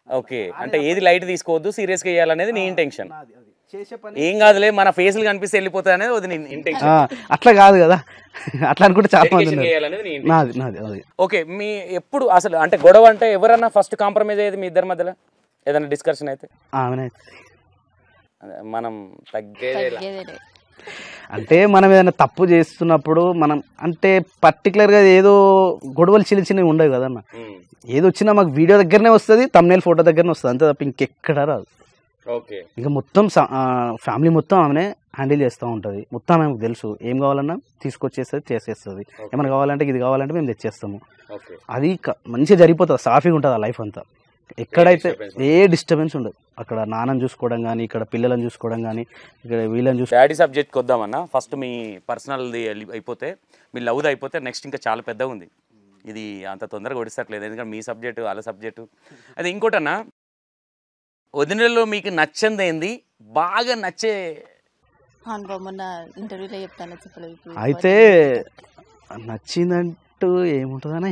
[SPEAKER 1] ఓకే. అంటే ఏది లైట్ తీసుకోవద్దు, సీరియస్ గా ఇవ్వాలనేది నీ ఇంటెన్షన్. ఏం కాదులే మన ఫేస్లు కనిపిస్తే వెళ్ళిపోతుంది అనేది అది నీ ఇంటెన్షన్.
[SPEAKER 2] అట్లా కాదు కదా, అట్లా అనుకుంటే చాలా మంది.
[SPEAKER 1] ఓకే. మీ ఎప్పుడు అసలు అంటే గొడవ అంటే ఎవరన్నా ఫస్ట్ కాంప్రమైజ్ అయ్యేది మీ ఇద్దరి మధ్యలో? ఏదైనా డిస్కషన్ అయితే మనం తగ్గేదే.
[SPEAKER 2] అంటే మనం ఏదైనా తప్పు చేస్తున్నప్పుడు మనం అంటే పర్టికులర్గా ఏదో గొడవలు చిన్నవి ఉండవు కదన్న. ఏది వచ్చినా మాకు వీడియో దగ్గరనే వస్తుంది, తమ్నెయిల్ ఫోటో దగ్గరనే వస్తుంది, అంతే తప్ప ఇంకెక్కడ రాదు. ఇంకా మొత్తం ఫ్యామిలీ మొత్తం ఆమెనే హ్యాండిల్ చేస్తూ ఉంటుంది. మొత్తం ఆమెకు తెలుసు, ఏం కావాలన్నా తీసుకొచ్చేస్తుంది, చేసేస్తుంది. ఏమైనా కావాలంటే ఇది కావాలంటే మేము తెచ్చేస్తాము. అది మంచిగా జరిగిపోతుంది, సాఫీగా ఉంటుంది ఆ లైఫ్ అంతా. ఎక్కడైతే ఏ డిస్టర్బెన్స్ ఉండదు. అక్కడ నాన్నని చూసుకోవడం కానీ, ఇక్కడ పిల్లలను చూసుకోవడం కానీ, ఇక్కడ వీళ్ళని చూసి.
[SPEAKER 1] డాడీ సబ్జెక్ట్కి వద్దామన్నా. ఫస్ట్ మీ పర్సనల్ది అయిపోతే, మీ లవ్ది అయిపోతే నెక్స్ట్ ఇంకా చాలా పెద్దగా ఉంది. ఇది అంత తొందరగా ఒడిస్తట్లేదు, ఎందుకంటే మీ సబ్జెక్టు వాళ్ళ సబ్జెక్టు. అది ఇంకోటన్నా, వదినలో మీకు నచ్చింది ఏంది, బాగా నచ్చే
[SPEAKER 2] అయితే? నచ్చిందంటూ ఏముంటుందన్నా,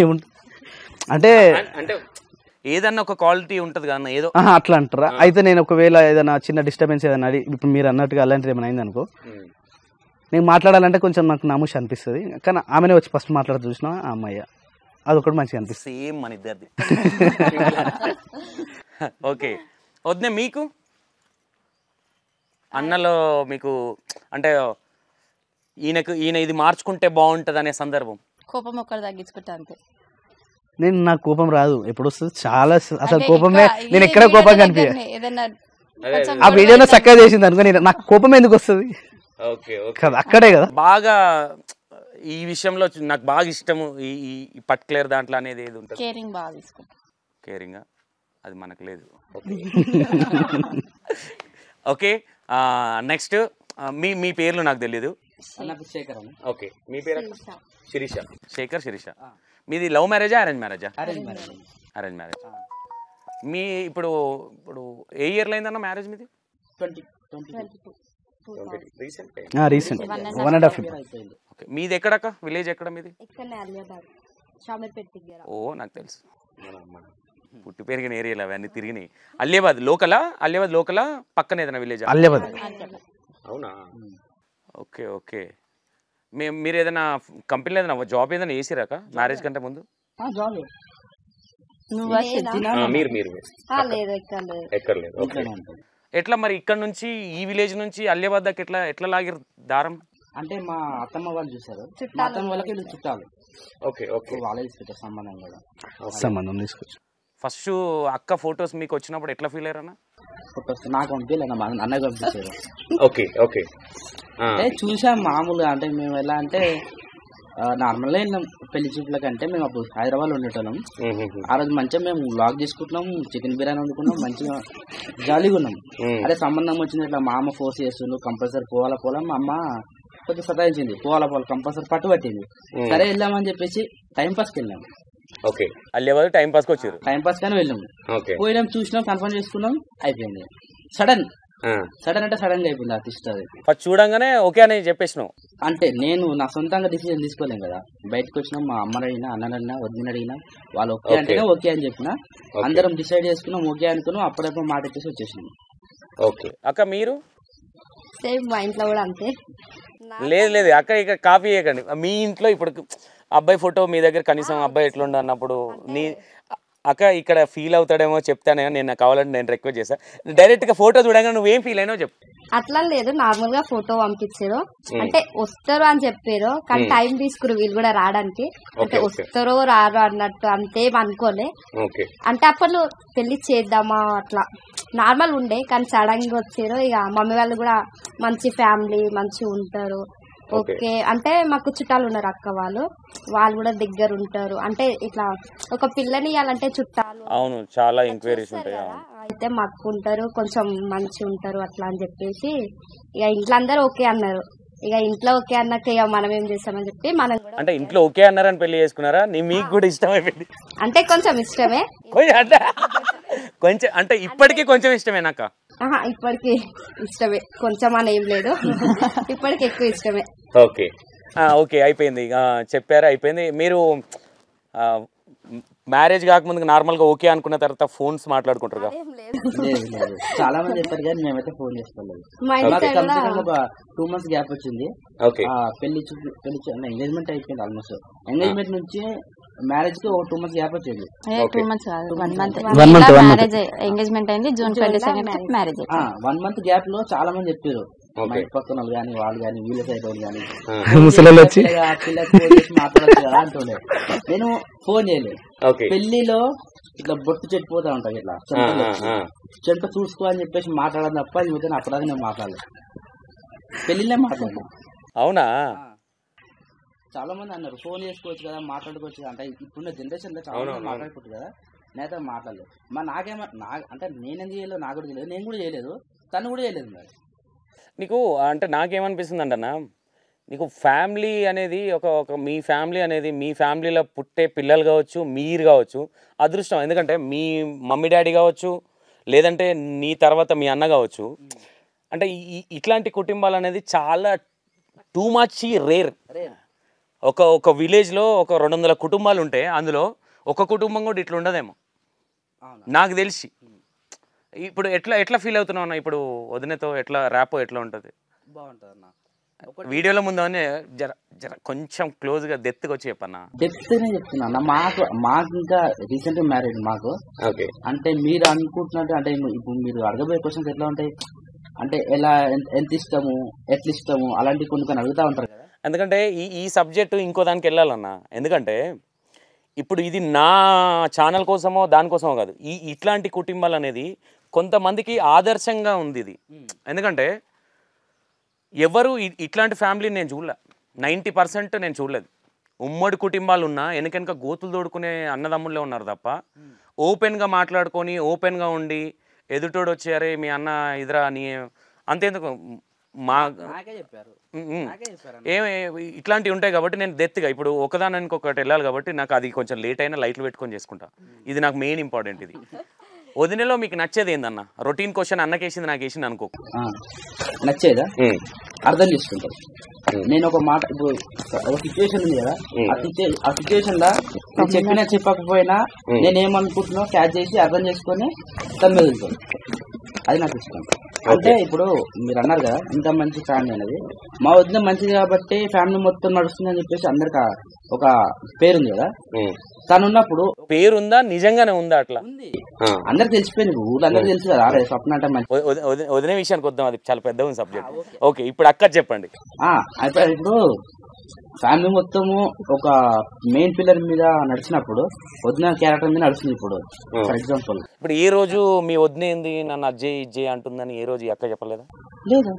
[SPEAKER 2] ఏముంటుంది అంటే
[SPEAKER 1] ఏదన్నా ఒక క్వాలిటీ ఉంటుంది కదా ఏదో
[SPEAKER 2] అట్లా అంటారా? అయితే నేను ఒకవేళ ఏదైనా చిన్న డిస్టర్బెన్స్ ఏదైనా ఇప్పుడు మీరు అన్నట్టుగా అలాంటిది ఏమైనా అయింది అనుకో, నేను మాట్లాడాలంటే కొంచెం నాకు నామూషి అనిపిస్తుంది. కానీ ఆమెనే వచ్చి ఫస్ట్ మాట్లాడుతూ చూసినా ఆ అమ్మాయి, అదొకటి మంచిగా అనిపిస్తుంది.
[SPEAKER 1] సేమ్ మన ఇద్దరిది. ఓకే. వద్దే మీకు అన్నలో మీకు అంటే ఈయన ఇది మార్చుకుంటే బాగుంటుంది అనే సందర్భం?
[SPEAKER 4] కోపం ఒక్కడు తగ్గించుకుంటా అంతే.
[SPEAKER 2] నాకు కోపం రాదు, ఎప్పుడు వస్తుంది చాలా అసలు కోపమే. నేను ఎక్కడ కోపం కనిపించ, ఆ వీడియోలో చక్కగా చేసింది అనుకో, నాకు కోపం ఎందుకు వస్తుంది కదా, అక్కడే కదా.
[SPEAKER 1] బాగా ఈ విషయంలో నాకు బాగా ఇష్టము ఈ పర్టికులర్ దాంట్లో అనేది ఏది ఉంటుంది?
[SPEAKER 4] కేరింగ్ బాగా తీసుకుంటా.
[SPEAKER 1] కేరింగ్ అది మనకు లేదు. ఓకే, నెక్స్ట్ మీ మీ పేర్లు నాకు తెలీదు.
[SPEAKER 3] నాకు శేఖర్ అని.
[SPEAKER 1] ఓకే, మీ పేరు శిరీష. శేఖర్, శిరీష. మీది లవ్ మ్యారేజా అరేంజ్ మ్యారేజా?
[SPEAKER 3] Arrange marriage.
[SPEAKER 1] Arrange marriage. మీ ఇప్పుడు ఇప్పుడు ఏ ఇయర్లో అయిందన్న మ్యారేజ్ మీది?
[SPEAKER 3] 2022
[SPEAKER 1] రీసెంట్.
[SPEAKER 2] రీసెంట్ 1.5 years
[SPEAKER 3] అయిపోయింది.
[SPEAKER 1] ఓకే, మీది ఎక్కడక్క? విలేజ్ ఎక్కడ మీది?
[SPEAKER 4] ఇక్కడనే అలియాబాద్ షామీర్పేట దగ్గర.
[SPEAKER 1] ఓ నాకు తెలుసు, మన పుట్టి పెరిగిన ఏరియాలో అవన్నీ తిరిగినాయి. అలియాబాద్ లోకలా? అలియాబాద్ లోకలా పక్కన ఏదైనా విలేజ్?
[SPEAKER 2] అలియాబాద్.
[SPEAKER 1] అవునా? Okay okay. మీరు ఏదైనా కంపెనీలో ఏదైనా జాబ్ ఏదైనా చేసిరాక మ్యారేజ్ కంటే ముందు?
[SPEAKER 3] జాబ్
[SPEAKER 1] మీరు మీరు
[SPEAKER 4] లేదు
[SPEAKER 1] ఎక్కర్లేదు. ఓకే, ఎట్లా మరి ఇక్కడ నుంచి ఈ విలేజ్ నుంచి అలియాబాద్ దాకా ఎట్లా ఎట్లా లాగిరు దారం?
[SPEAKER 3] అంటే మా అత్తమ్మ వాళ్ళు చూసారు, మా అత్తమ్మ వాళ్ళకి వీళ్ళు చుట్టాలు.
[SPEAKER 1] ఓకే ఓకే,
[SPEAKER 3] వాళ్ళే తీసుకొచ్చారు సంబంధం కూడా.
[SPEAKER 2] సంబంధం తీసుకొచ్చి
[SPEAKER 1] ఫస్ట్ అక్క ఫొటోస్ మీకు వచ్చినప్పుడు ఎట్లా ఫీల్ అయ్యారన్నా?
[SPEAKER 3] ఫొటోస్ నాకు పంపించారు, అన్నయ్య పంపించారు.
[SPEAKER 1] Okay okay.
[SPEAKER 3] అంటే చూసాం మామూలుగా. అంటే మేము ఎలా అంటే నార్మల్గా వెళ్ళాం పెళ్లి చూపుల కంటే. మేము అప్పుడు హైదరాబాద్ లో ఉండేటోళ్ళం. ఆ రోజు మంచిగా మేము వ్లాగ్ చేసుకుంటున్నాం, చికెన్ బిర్యానీ వండుకున్నాం, మంచిగా జాలీగా ఉన్నాం. అదే సంబంధం వచ్చింది ఇట్లా మా అమ్మ ఫోర్స్ చేస్తుండ్రు, కంపల్సరీ పోవాలా. మా అమ్మ కొంచెం సతాయించింది, పోవాలా కంపల్సరీ పట్టుబట్టింది. సరే వెళ్దామని చెప్పేసి టైం పాస్కి వెళ్ళాము.
[SPEAKER 1] ఓకే, అలియాబాద్ టైం పాస్కి వచ్చారు.
[SPEAKER 3] టైం పాస్ కానీ వెళ్ళాము, పోయినాం, చూసినాం, కన్ఫర్మ్ చేసుకున్నాం, అయిపోయింది. సడన్ అంటే సడన్ గా అయిపోయింది. ఆర్టిస్ట్ అది
[SPEAKER 1] ఫస్ట్ చూడంగానే ఓకే అని చెప్పేసినావు.
[SPEAKER 3] అంటే నేను నా సొంతంగా డిసిజన్ తీసుకోలేం కదా. బయటకు వచ్చినాం, మా అమ్మని అడిగినా, అన్నని అడిగినా, వదిన అడిగినా, వాళ్ళు ఓకే అంటేనే ఓకే అని చెప్పిన. అందరం డిసైడ్ చేసుకున్నాం, ఓకే అనుకున్నాం. అప్పుడప్పుడు మాట ఇచ్చేసి వచ్చేసినాం.
[SPEAKER 1] ఓకే అక్క, మీరు?
[SPEAKER 4] సేమ్ మా ఇంట్లో కూడా అంతే.
[SPEAKER 1] లేదు లేదు అక్క, ఇక కాపీ చేయకండి. మీ ఇంట్లో ఇప్పుడు అబ్బాయి ఫోటో మీ దగ్గర కనీసం అబ్బాయి ఎట్లుండ అన్నప్పుడు నీ అక్క ఇక్కడ ఫీల్ అవుతాడేమో చెప్తానే, నేను కావాలంటే నేను రిక్వెస్ట్ చేస్తాను. డైరెక్ట్ గా ఫోటో చూడగా నువ్వేం ఫీల్ అయినావు చెప్పు.
[SPEAKER 4] అట్లా లేదు, నార్మల్ గా ఫోటో పంపించారు. అంటే వస్తారు అని చెప్పారు, కానీ టైం తీసుకురు వీళ్ళు కూడా రావడానికి. అంటే వస్తారో రారు అన్నట్టు అంతేం అనుకోలే. అంటే అప్పుడు పెళ్లి చేద్దామా అట్లా నార్మల్ ఉండే, కానీ సడన్ గా వచ్చారు. ఇక మమ్మీ వాళ్ళు కూడా మంచి ఫ్యామిలీ, మంచిగా ఉంటారు. ఓకే అంటే మాకు చుట్టాలు ఉన్నారు, అక్క వాళ్ళు కూడా దగ్గర ఉంటారు. అంటే ఇట్లా ఒక పిల్లని ఇవ్వాలంటే చుట్టాలు,
[SPEAKER 1] అవును, చాలా ఎంక్వైరీస్ ఉంటాయి.
[SPEAKER 4] అయితే మాకు ఉంటారు, కొంచెం మంచి ఉంటారు అట్లా అని చెప్పేసి ఇక ఇంట్లో అందరూ ఓకే అన్నారు. ఇక ఇంట్లో ఓకే అన్నాక ఇక మనం ఏం చేస్తామని చెప్పి మనం కూడా.
[SPEAKER 1] అంటే ఇంట్లో ఓకే అన్నారని పెళ్లి చేసుకున్నారా? మీకు కూడా ఇష్టమైపోయింది?
[SPEAKER 4] అంటే కొంచెం ఇష్టమే,
[SPEAKER 1] కొంచెం అంటే ఇప్పటికీ కొంచెం ఇష్టమేనాక?
[SPEAKER 4] ఇప్పటికి ఇష్టమే, కొంచెం అని ఏం లేదు, ఇప్పటికి ఎక్కువ ఇష్టమే.
[SPEAKER 1] ఓకే ఓకే, అయిపోయింది, చెప్పారా, అయిపోయింది. మీరు మ్యారేజ్ కాకముందు నార్మల్ గా ఓకే అనుకున్న తర్వాత ఫోన్స్ మాట్లాడుకుంటారు?
[SPEAKER 3] చాలా మంది చెప్పారు కానీ మేమైతే ఫోన్ చేసుకోలేదు. ఒక 2 months గ్యాప్ వచ్చింది. పెళ్లి ఎంగేజ్మెంట్ అయిపోయింది ఆల్మోస్ట్. ఎంగేజ్మెంట్ నుంచి మ్యారేజ్ కి ఒక 2 months గ్యాప్ వచ్చింది.
[SPEAKER 4] 2 months కాదు, 1 month మ్యారేజ్ ఎంగేజ్మెంట్ అయింది. June 22 marriage. 1
[SPEAKER 3] month గ్యాప్ లో చాలా మంది చెప్పారు, పక్కన కానీ వాళ్ళు కానీ వీళ్ళ సైడ్ వాళ్ళు కానీ మాట్లాడచ్చు కదా అంటుండే. నేను ఫోన్ చేయలేదు. పెళ్లిలో ఇట్లా బొట్టు చెట్టిపోతా ఉంటాయి, ఇట్లా చెంట చూసుకో అని చెప్పేసి మాట్లాడడం తప్ప మిగతా అప్పటిదాకా నేను మాట్లాడలేదు, పెళ్లిలో మాట్లాడలేదు.
[SPEAKER 1] అవునా?
[SPEAKER 3] చాలా మంది అన్నారు ఫోన్ చేసుకోవచ్చు కదా, మాట్లాడుకోవచ్చు కదా. అంటే ఇప్పుడున్న జనరేషన్ లో చాలా మంది మాట్లాడుకోవచ్చు కదా, నేనైతే మాట్లాడలేదు. అంటే నేనేం చేయలేదు, నాకు కూడా చేయలేదు, నేను కూడా చేయలేదు, తను కూడా చేయలేదు. మరి
[SPEAKER 1] నీకు అంటే నాకేమనిపిస్తుంది అంటన్నా, నీకు ఫ్యామిలీ అనేది ఒక మీ ఫ్యామిలీ అనేది, మీ ఫ్యామిలీలో పుట్టే పిల్లలు కావచ్చు, మీరు కావచ్చు, అదృష్టం. ఎందుకంటే మీ మమ్మీ డాడీ కావచ్చు, లేదంటే నీ తర్వాత మీ అన్న కావచ్చు. అంటే ఇట్లాంటి కుటుంబాలు అనేది చాలా టూ మచ్ రేర్. ఒక విలేజ్లో ఒక 200 కుటుంబాలు ఉంటే అందులో ఒక కుటుంబం కూడా ఇట్లా ఉండదేమో నాకు తెలిసి. ఇప్పుడు ఎట్లా ఫీల్ అవుతున్నావు అన్న? ఇప్పుడు వదినతో ఎట్లా ర్యాపో ఎట్లా ఉంటుంది?
[SPEAKER 3] బాగుంటుంది అన్న.
[SPEAKER 1] వీడియోలో ముందు జర కొంచెం క్లోజ్గా డెప్త్గా వచ్చి చెప్పన్నా.
[SPEAKER 3] డెప్త్నే చెప్తున్నా. మాకు ఇంకా రీసెంట్ మ్యారేజ్ మాకు. అంటే మీరు అనుకుంటున్నట్టు అంటే ఇప్పుడు మీరు అడగబోయే క్వశ్చన్స్ ఎట్లా ఉంటాయి అంటే ఎలా, ఎంత ఇష్టము, ఎట్లా ఇష్టము, అలాంటి కొన్ని అడుగుతా ఉంటారు కదా.
[SPEAKER 1] ఎందుకంటే ఈ సబ్జెక్టు ఇంకో దానికి వెళ్ళాలన్నా. ఎందుకంటే ఇప్పుడు ఇది నా ఛానల్ కోసమో దానికోసమో కాదు, ఇట్లాంటి కుటుంబాలు అనేది కొంతమందికి ఆదర్శంగా ఉంది ఇది. ఎందుకంటే ఎవరు ఇట్లాంటి ఫ్యామిలీని నేను చూడలే, 90% నేను చూడలేదు. ఉమ్మడి కుటుంబాలు ఉన్నా వెనక గోతులు తోడుకునే అన్నదమ్ముళ్ళే ఉన్నారు తప్ప ఓపెన్గా మాట్లాడుకొని ఓపెన్గా ఉండి ఎదుటోడు వచ్చారే మీ అన్న ఇదిరా నీ అంతేందుకు మా
[SPEAKER 3] నాకే చెప్పారు
[SPEAKER 1] ఏమి ఇట్లాంటివి ఉంటాయి కాబట్టి నేను డెత్గా ఇప్పుడు ఒకదానికి ఒకటి వెళ్ళాలి కాబట్టి నాకు అది కొంచెం లేట్ అయినా లైట్లు పెట్టుకొని చేసుకుంటా. ఇది నాకు మెయిన్ ఇంపార్టెంట్. ఇది వదినలో మీకు నచ్చేది ఏందన్న? రొటీన్ క్వశ్చన్ అన్నకేసింది నాకు వేసింది అనుకో,
[SPEAKER 3] నచ్చేదా అర్థం చేసుకుంటారు. నేను ఒక మాట ఇప్పుడు ఒక సిచ్యువేషన్ ఉంది కదా, ఆ సిచ్యువేషన్ లా నేను చెప్పినా చెప్పకపోయినా నేనేమనుకుంటున్నా క్యాచ్ చేసి అర్థం చేసుకొని తను వెళ్తాను. అది నాకు ఇష్టం. అంటే ఇప్పుడు మీరు అన్నారు కదా ఇంత మంచి ఫ్యామిలీ అనేది, మా వద్ద మంచిది కాబట్టి ఫ్యామిలీ మొత్తం నడుస్తుంది అని చెప్పేసి అందరికి ఒక పేరుంది కదా. తను ఉన్నప్పుడు
[SPEAKER 1] పేరుందా నిజంగానే ఉందా? అట్లా
[SPEAKER 3] ఉంది, అందరికి తెలిసిపోయింది, ఊళ్ళో అందరికి తెలుసు కదా. అరే స్వప్న అంటే మంచి
[SPEAKER 1] వదిలే విషయానికి వద్దాం, అది చాలా పెద్ద ఉంది సబ్జెక్ట్. ఓకే, ఇప్పుడు అక్క చెప్పండి.
[SPEAKER 3] ఇప్పుడు ఫ్యామిలీ మొత్తము ఒక మెయిన్ పిల్లర్ మీద నడిచినప్పుడు వదిన క్యారెక్టర్ మీద నడుస్తుంది. ఇప్పుడు ఫర్ ఎగ్జాంపుల్
[SPEAKER 1] ఇప్పుడు ఏ రోజు మీ వదిన ఏంది నన్ను అజ్జయ్ ఇజ్జయ్ అంటుందని ఏ రోజు ఈ అక్క చెప్పలేదా?
[SPEAKER 3] లేదు,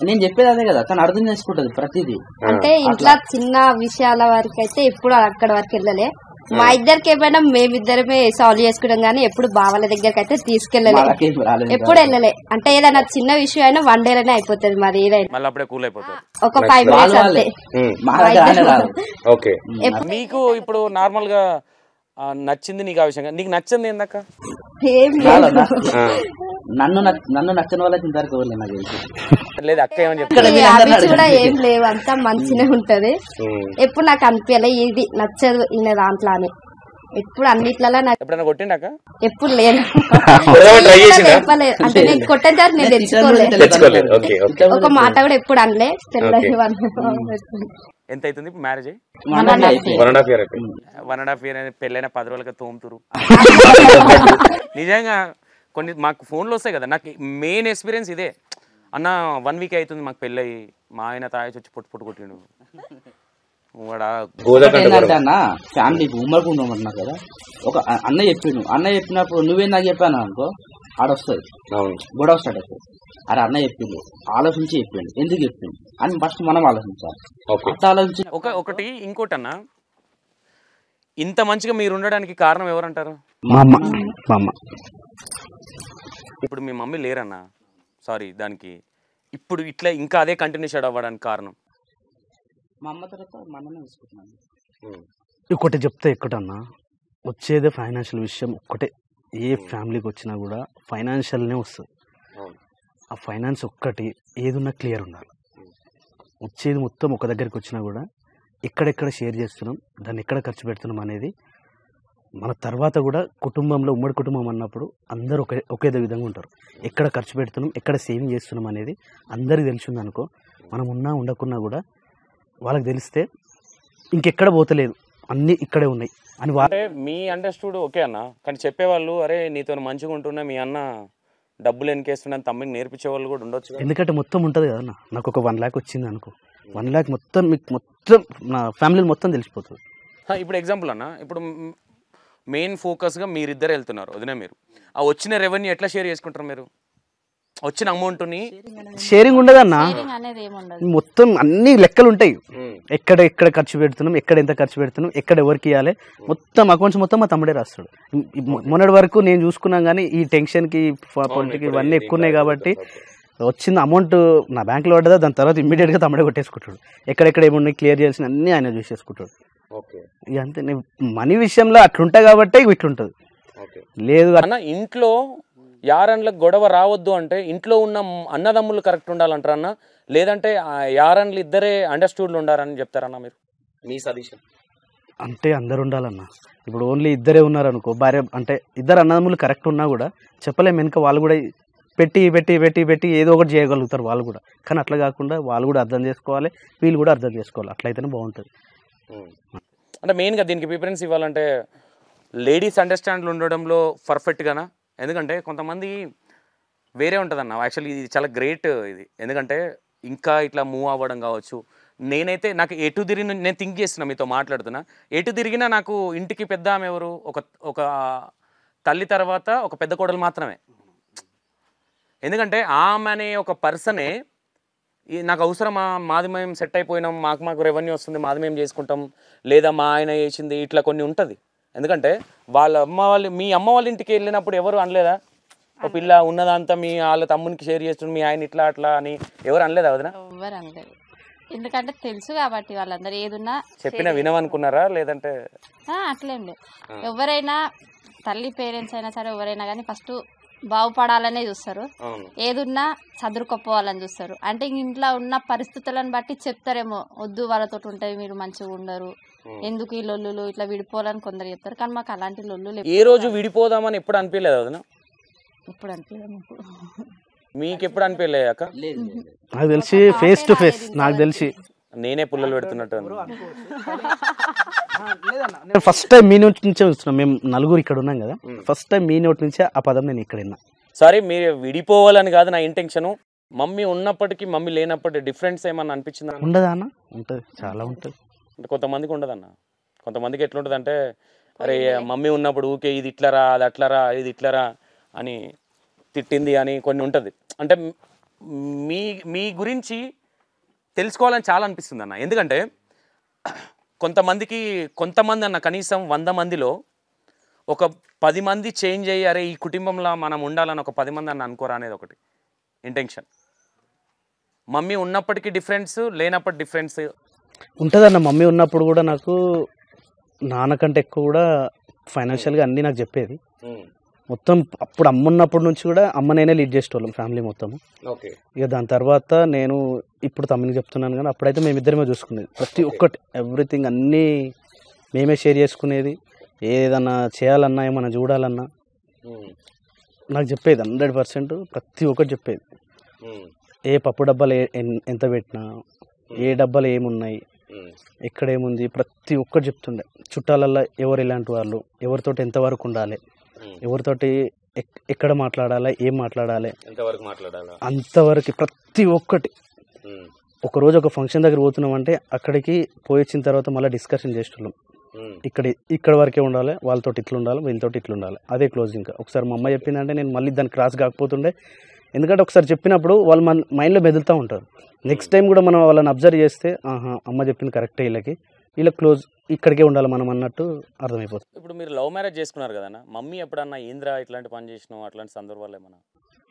[SPEAKER 3] నేను చెప్పేది అదే కదా, తను అర్థం చేసుకుంటది ప్రతిదీ.
[SPEAKER 4] అంటే ఇంట్లో చిన్న విషయాల వరకు అయితే ఎప్పుడు అక్కడ వరకు వెళ్ళలే. మా ఇద్దరికి ఏమైనా మేమిద్దరమే సాల్వ్ చేసుకుంటాం కానీ ఎప్పుడు బావల దగ్గరికి అయితే తీసుకెళ్ళలే, ఎప్పుడు వెళ్ళలే. అంటే ఏదైనా చిన్న విషయం అయినా 1 day లోనే అయిపోతుంది. మరి ఏదైనా
[SPEAKER 1] మళ్ళీ అప్పుడే కూల్ అయిపోతుంది.
[SPEAKER 4] ఒక 5 minutes అంతే.
[SPEAKER 1] ఓకే, నీకు ఇప్పుడు నార్మల్ గా నచ్చింది నీకు ఆ విషయంగా, నీకు నచ్చింది ఏందక్క?
[SPEAKER 4] ఏం లేదు.
[SPEAKER 3] నన్ను నచ్చని వాళ్ళకి ఇంతవరకు నాకు
[SPEAKER 1] లేదు అక్క ఏమని చెప్తారు?
[SPEAKER 4] హ్యాబిట్స్ కూడా ఏం లేవు, అంతా మంచిగా ఉంటది. ఎప్పుడు నాకు అనిపించలే ఇది నచ్చదు ఈయన దాంట్లో అని. ఎప్పుడు అన్నిట్లలో నాకు
[SPEAKER 1] ఎప్పుడైనా కొట్టిండాక
[SPEAKER 4] ఎప్పుడు లేదు.
[SPEAKER 1] చెప్పలేదు
[SPEAKER 4] అంటే నేను కొట్టని సార్ నేను తెచ్చుకోలేదు. ఒక మాట కూడా ఎప్పుడు అనలే.
[SPEAKER 1] ఎంత అవుతుంది ఇప్పుడు మ్యారేజ్ అయ్యి? 1.5 year. 1.5 year పెళ్ళైన 10 రోజులకి తోముతురు. నిజంగా కొన్ని మాకు ఫోన్లు వస్తాయి కదా, నాకు మెయిన్ ఎక్స్పీరియన్స్ ఇదే అన్న. 1 week అవుతుంది మాకు పెళ్ళయి, మా ఆయన తాగేసి వచ్చి పొట్టు కొట్టిండు.
[SPEAKER 3] అన్న ఫ్యామిలీ ఉమ్మడికి ఉండమన్నారు కదా, ఒక అన్న చెప్పిండు. అన్న చెప్పినప్పుడు నువ్వేం నాకు చెప్పాను అనుకో, ఆడొస్తుంది గొడవ స్టార్ట్ అవుతుంది. అరే అన్న చెప్పిండు, ఆలోచించి చెప్పిండు, ఎందుకు చెప్పిండు అని ఫస్ట్ మనం ఆలోచించాలి. ఆలోచించి
[SPEAKER 1] ఒకటి ఇంకోటి అన్న, ఇంత మంచిగా మీరు ఉండడానికి కారణం ఎవరంటారు?
[SPEAKER 2] మా అమ్మ.
[SPEAKER 1] ఇప్పుడు మీ మమ్మీ లేరన్నా, సారీ దానికి ఇప్పుడు ఇట్లా ఇంకా అదే కంటిన్యూషన్ అవ్వడానికి కారణం?
[SPEAKER 3] మా అమ్మ తర్వాత మా అన్ననే తీసుకుంటున్నాను.
[SPEAKER 2] ఒకటి చెప్తే ఎక్కడన్నా వచ్చేదే ఫైనాన్షియల్ విషయం ఒక్కటే. ఏ ఫ్యామిలీకి వచ్చినా కూడా ఫైనాన్షియల్నే వస్తుంది. ఆ ఫైనాన్స్ ఒక్కటి ఏదున్నా క్లియర్ ఉండాలి. వచ్చేది మొత్తం ఒక దగ్గరికి వచ్చినా కూడా ఎక్కడెక్కడ షేర్ చేస్తున్నాం, దాన్ని ఎక్కడ ఖర్చు పెడుతున్నాం అనేది మన తర్వాత కూడా కుటుంబంలో ఉమ్మడి కుటుంబం అన్నప్పుడు అందరూ ఒకే విధంగా ఉంటారు. ఎక్కడ ఖర్చు పెడుతున్నాం, ఎక్కడ సేవింగ్ చేస్తున్నాం అనేది అందరికీ తెలిసింది అనుకో, మనం ఉన్నా ఉండకున్నా కూడా వాళ్ళకి తెలిస్తే ఇంకెక్కడ పోతలేదు, అన్నీ ఇక్కడే ఉన్నాయి అని.
[SPEAKER 1] అంటే మీ అండర్స్టూడ్ ఓకే అన్న, కానీ చెప్పేవాళ్ళు అరే నీతో మంచిగా ఉంటున్నా మీ అన్న డబ్బులు ఎన్కేస్తున్నాను తమ్మికి నేర్పించే వాళ్ళు కూడా ఉండొచ్చు.
[SPEAKER 2] ఎందుకంటే మొత్తం ఉంటుంది కదా, నాకు ఒక 1 lakh వచ్చింది అనుకో, 1 lakh మొత్తం మీకు మొత్తం నా ఫ్యామిలీ మొత్తం తెలిసిపోతుంది.
[SPEAKER 1] ఇప్పుడు ఎగ్జాంపుల్ అన్న, ఇప్పుడు మెయిన్ ఫోకస్గా మీరిద్దరు వెళ్తున్నారు వదిన, మీరు ఆ వచ్చిన రెవెన్యూ ఎట్లా షేర్ చేసుకుంటారు? మీరు వచ్చిన అమౌంట్ని
[SPEAKER 2] షేరింగ్ ఉండదన్నా, మొత్తం అన్ని లెక్కలు ఉంటాయి. ఎక్కడ ఖర్చు పెడుతున్నాం, ఎక్కడ ఎంత ఖర్చు పెడుతున్నాం, ఎక్కడ ఎవరికి ఇవ్వాలి, మొత్తం అకౌంట్స్ మొత్తం మా తమ్ముడే రాస్తాడు. మొన్నటి వరకు నేను చూసుకున్నాం కానీ ఈ టెన్షన్కి పొలిటికి ఇవన్నీ ఎక్కువ ఉన్నాయి కాబట్టి వచ్చిన అమౌంట్ నా బ్యాంకులో పడ్డదా, దాని తర్వాత ఇమ్మీడియట్గా తమ్ముడే కొట్టేసుకుంటాడు. ఎక్కడెక్కడ ఏమున్నాయి క్లియర్ చేయాల్సిన అన్నీ ఆయన చూసేసుకుంటాడు. ఇక అంతే, మనీ విషయంలో అట్లుంటాయి కాబట్టి ఇట్లుంటుంది. లేదు
[SPEAKER 1] అన్న ఇంట్లో యారన్లకు గొడవ రావద్దు అంటే ఇంట్లో ఉన్న అన్నదమ్ములు కరెక్ట్ ఉండాలంటారా అన్న, లేదంటే యారన్లు ఇద్దరే అండర్స్టూడ్లు ఉండాలని చెప్తారన్న మీరు? మీ సజెషన్
[SPEAKER 2] అంటే అందరు ఉండాలన్న. ఇప్పుడు ఓన్లీ ఇద్దరే ఉన్నారనుకో, భార్య అంటే ఇద్దరు అన్నదమ్ములు కరెక్ట్ ఉన్నా కూడా చెప్పలేము, వెనుక వాళ్ళు కూడా పెట్టి పెట్టి పెట్టి పెట్టి ఏదో ఒకటి చేయగలుగుతారు వాళ్ళు కూడా. కానీ అట్లా కాకుండా వాళ్ళు కూడా అర్థం చేసుకోవాలి, వీళ్ళు కూడా అర్థం చేసుకోవాలి, అట్లయితేనే బాగుంటుంది.
[SPEAKER 1] అంటే మెయిన్గా దీనికి ప్రిఫరెన్స్ ఇవ్వాలంటే లేడీస్ అండర్స్టాండ్లు ఉండడంలో పర్ఫెక్ట్గానా? ఎందుకంటే కొంతమంది వేరే ఉంటుందన్న. యాక్చువల్లీ ఇది చాలా గ్రేట్ ఇది, ఎందుకంటే ఇంకా ఇట్లా మూవ్ అవ్వడం కావచ్చు. నేనైతే నాకు ఎటు తిరిగిన నేను థింక్ చేస్తున్నా, మీతో మాట్లాడుతున్నా, ఎటు తిరిగినా నాకు ఇంటికి పెద్ద ఆమె ఎవరు, ఒక తల్లి తర్వాత ఒక పెద్ద కోడలు మాత్రమే. ఎందుకంటే ఆమె అనే ఒక పర్సనే నాకు అవసరమా, మాది మేము సెట్ అయిపోయినాం, మాకు రెవెన్యూ వస్తుంది, మాది మేము చేసుకుంటాం, లేదా మా ఆయన చేసింది, ఇట్లా కొన్ని ఉంటుంది. ఎందుకంటే వాళ్ళ మీ అమ్మ వాళ్ళ ఇంటికి వెళ్ళినప్పుడు ఎవరు అనలేదా ఒక పిల్ల ఉన్నదంతా మీ వాళ్ళ తమ్మునికి షేర్ చేస్తుంది మీ ఆయన ఇట్లా అట్లా అని ఎవరు అనలేదా వదిన?
[SPEAKER 4] ఎవ్వరు అనలేదు, ఎందుకంటే తెలుసు కాబట్టి వాళ్ళందరూ ఏదున్నా
[SPEAKER 1] చెప్పినా వినవనుకున్నారా లేదంటే?
[SPEAKER 4] అట్లేం లేదు. ఎవరైనా తల్లి పేరెంట్స్ అయినా సరే ఎవరైనా కానీ ఫస్ట్ బాగుపడాలనే చూస్తారు, ఏదున్నా చదువుకోపోవాలని చూస్తారు. అంటే ఇంట్లో ఉన్న పరిస్థితులను బట్టి చెప్తారేమో, వద్దు వాళ్ళతో ఉంటే మీరు మంచిగా ఉండరు, ఎందుకు ఈ లొల్లులు ఇట్లా విడిపోవాలని కొందరు చెప్తారు. కానీ మాకు అలాంటి లొల్లు
[SPEAKER 1] ఏ రోజు విడిపోదామని ఎప్పుడు అనిపించలేదు వదిన?
[SPEAKER 4] ఇప్పుడు అనిపించదు.
[SPEAKER 1] మీకు ఎప్పుడు అనిపించలేదు అక్క?
[SPEAKER 2] నాకు తెలిసి ఫేస్ టు ఫేస్, నాకు తెలిసి
[SPEAKER 1] నేనే పుల్లలు పెడుతున్నట్టు.
[SPEAKER 2] నేను ఫస్ట్ టైం మీ నోటి నుంచే చూస్తున్నాం, మేము నలుగురు ఇక్కడ ఉన్నాం కదా, ఫస్ట్ టైం మీ నోటి నుంచే ఆ పదం నేను ఇక్కడ విన్నా.
[SPEAKER 1] సారీ, మీరు విడిపోవాలని కాదు నా ఇంటెన్షన్. మమ్మీ ఉన్నప్పటికీ మమ్మీ లేనప్పటి డిఫరెన్స్ ఏమన్నా అనిపించిందా?
[SPEAKER 2] ఉండదా అన్న? ఉంటుంది, చాలా ఉంటుంది.
[SPEAKER 1] అంటే కొంతమందికి ఉండదన్న, కొంతమందికి ఎట్లుంటుంది అంటే అరే మమ్మీ ఉన్నప్పుడు ఊకే ఇది ఇట్లరా అది అట్లరా ఇది ఇట్లరా అని తిట్టింది అని కొన్ని ఉంటుంది. అంటే మీ మీ గురించి తెలుసుకోవాలని చాలా అనిపిస్తుంది అన్న. ఎందుకంటే కొంతమంది అన్న కనీసం 100 మందిలో ఒక 10 మంది చేంజ్ అయ్యి అరే ఈ కుటుంబంలో మనం ఉండాలని ఒక 10 మంది అన్న అనుకోరా అనేది ఒకటి ఇంటెన్షన్. మమ్మీ ఉన్నప్పటికీ డిఫరెన్స్, లేనప్పటి డిఫరెన్స్
[SPEAKER 2] ఉంటుందన్న. మమ్మీ ఉన్నప్పుడు కూడా నాకు నాన్నకంటే ఎక్కువ కూడా ఫైనాన్షియల్గా అన్నీ నాకు చెప్పేది మొత్తం. అప్పుడు అమ్మ ఉన్నప్పటి నుంచి కూడా అమ్మ నేనే లీడ్ చేసేటోళ్ళం ఫ్యామిలీ మొత్తము. ఇక దాని తర్వాత నేను ఇప్పుడు తమ్మునికి చెప్తున్నాను కానీ అప్పుడైతే మేమిద్దరమే చూసుకునేది ప్రతి ఒక్కటి, ఎవ్రీథింగ్ అన్నీ మేమే షేర్ చేసుకునేది. ఏదన్నా చేయాలన్నా ఏమన్నా చూడాలన్నా నాకు చెప్పేది 100%, ప్రతి ఒక్కటి చెప్పేది. ఏ పప్పు డబ్బాలు ఎంత పెట్టినా, ఏ డబ్బాలు ఏమున్నాయి, ఎక్కడేముంది, ప్రతి ఒక్కటి చెప్తుండే. చుట్టాలల్లో ఎవరు ఎలాంటి వాళ్ళు, ఎవరితోటి ఎంతవరకు ఉండాలి, ఎవరితోటి ఎక్కడ మాట్లాడాలి, ఏం మాట్లాడాలి, అంతవరకు ప్రతి ఒక్కటి. ఒకరోజు ఒక ఫంక్షన్ దగ్గర పోతున్నామంటే అక్కడికి పోయి వచ్చిన తర్వాత మళ్ళీ డిస్కషన్ చేస్తున్నాం. ఇక్కడ వరకే ఉండాలి, వాళ్ళతో ఇట్లా ఉండాలి, వీళ్ళతో ఇట్లా ఉండాలి, అదే క్లోజ్. ఇంకా ఒకసారి మా అమ్మ చెప్పిందంటే నేను మళ్ళీ దాన్ని క్రాస్ కాకపోతుండే. ఎందుకంటే ఒకసారి చెప్పినప్పుడు వాళ్ళు మన మైండ్లో మెదులుతూ ఉంటారు. నెక్స్ట్ టైం కూడా మనం వాళ్ళని అబ్జర్వ్ చేస్తే అమ్మ చెప్పింది కరెక్టే, వీళ్ళకి క్లోజ్ ఇక్కడికే ఉండాలి మనం అన్నట్టు అర్థమైపోతుంది.
[SPEAKER 1] ఇప్పుడు మీరు లవ్ మ్యారేజ్ చేసుకున్నారు కదన్నా, మమ్మీ ఎప్పుడన్నా ఏంద్రా ఇట్లాంటి పని చేసినావు అట్లాంటి సందర్భాలు ఏమన్నా?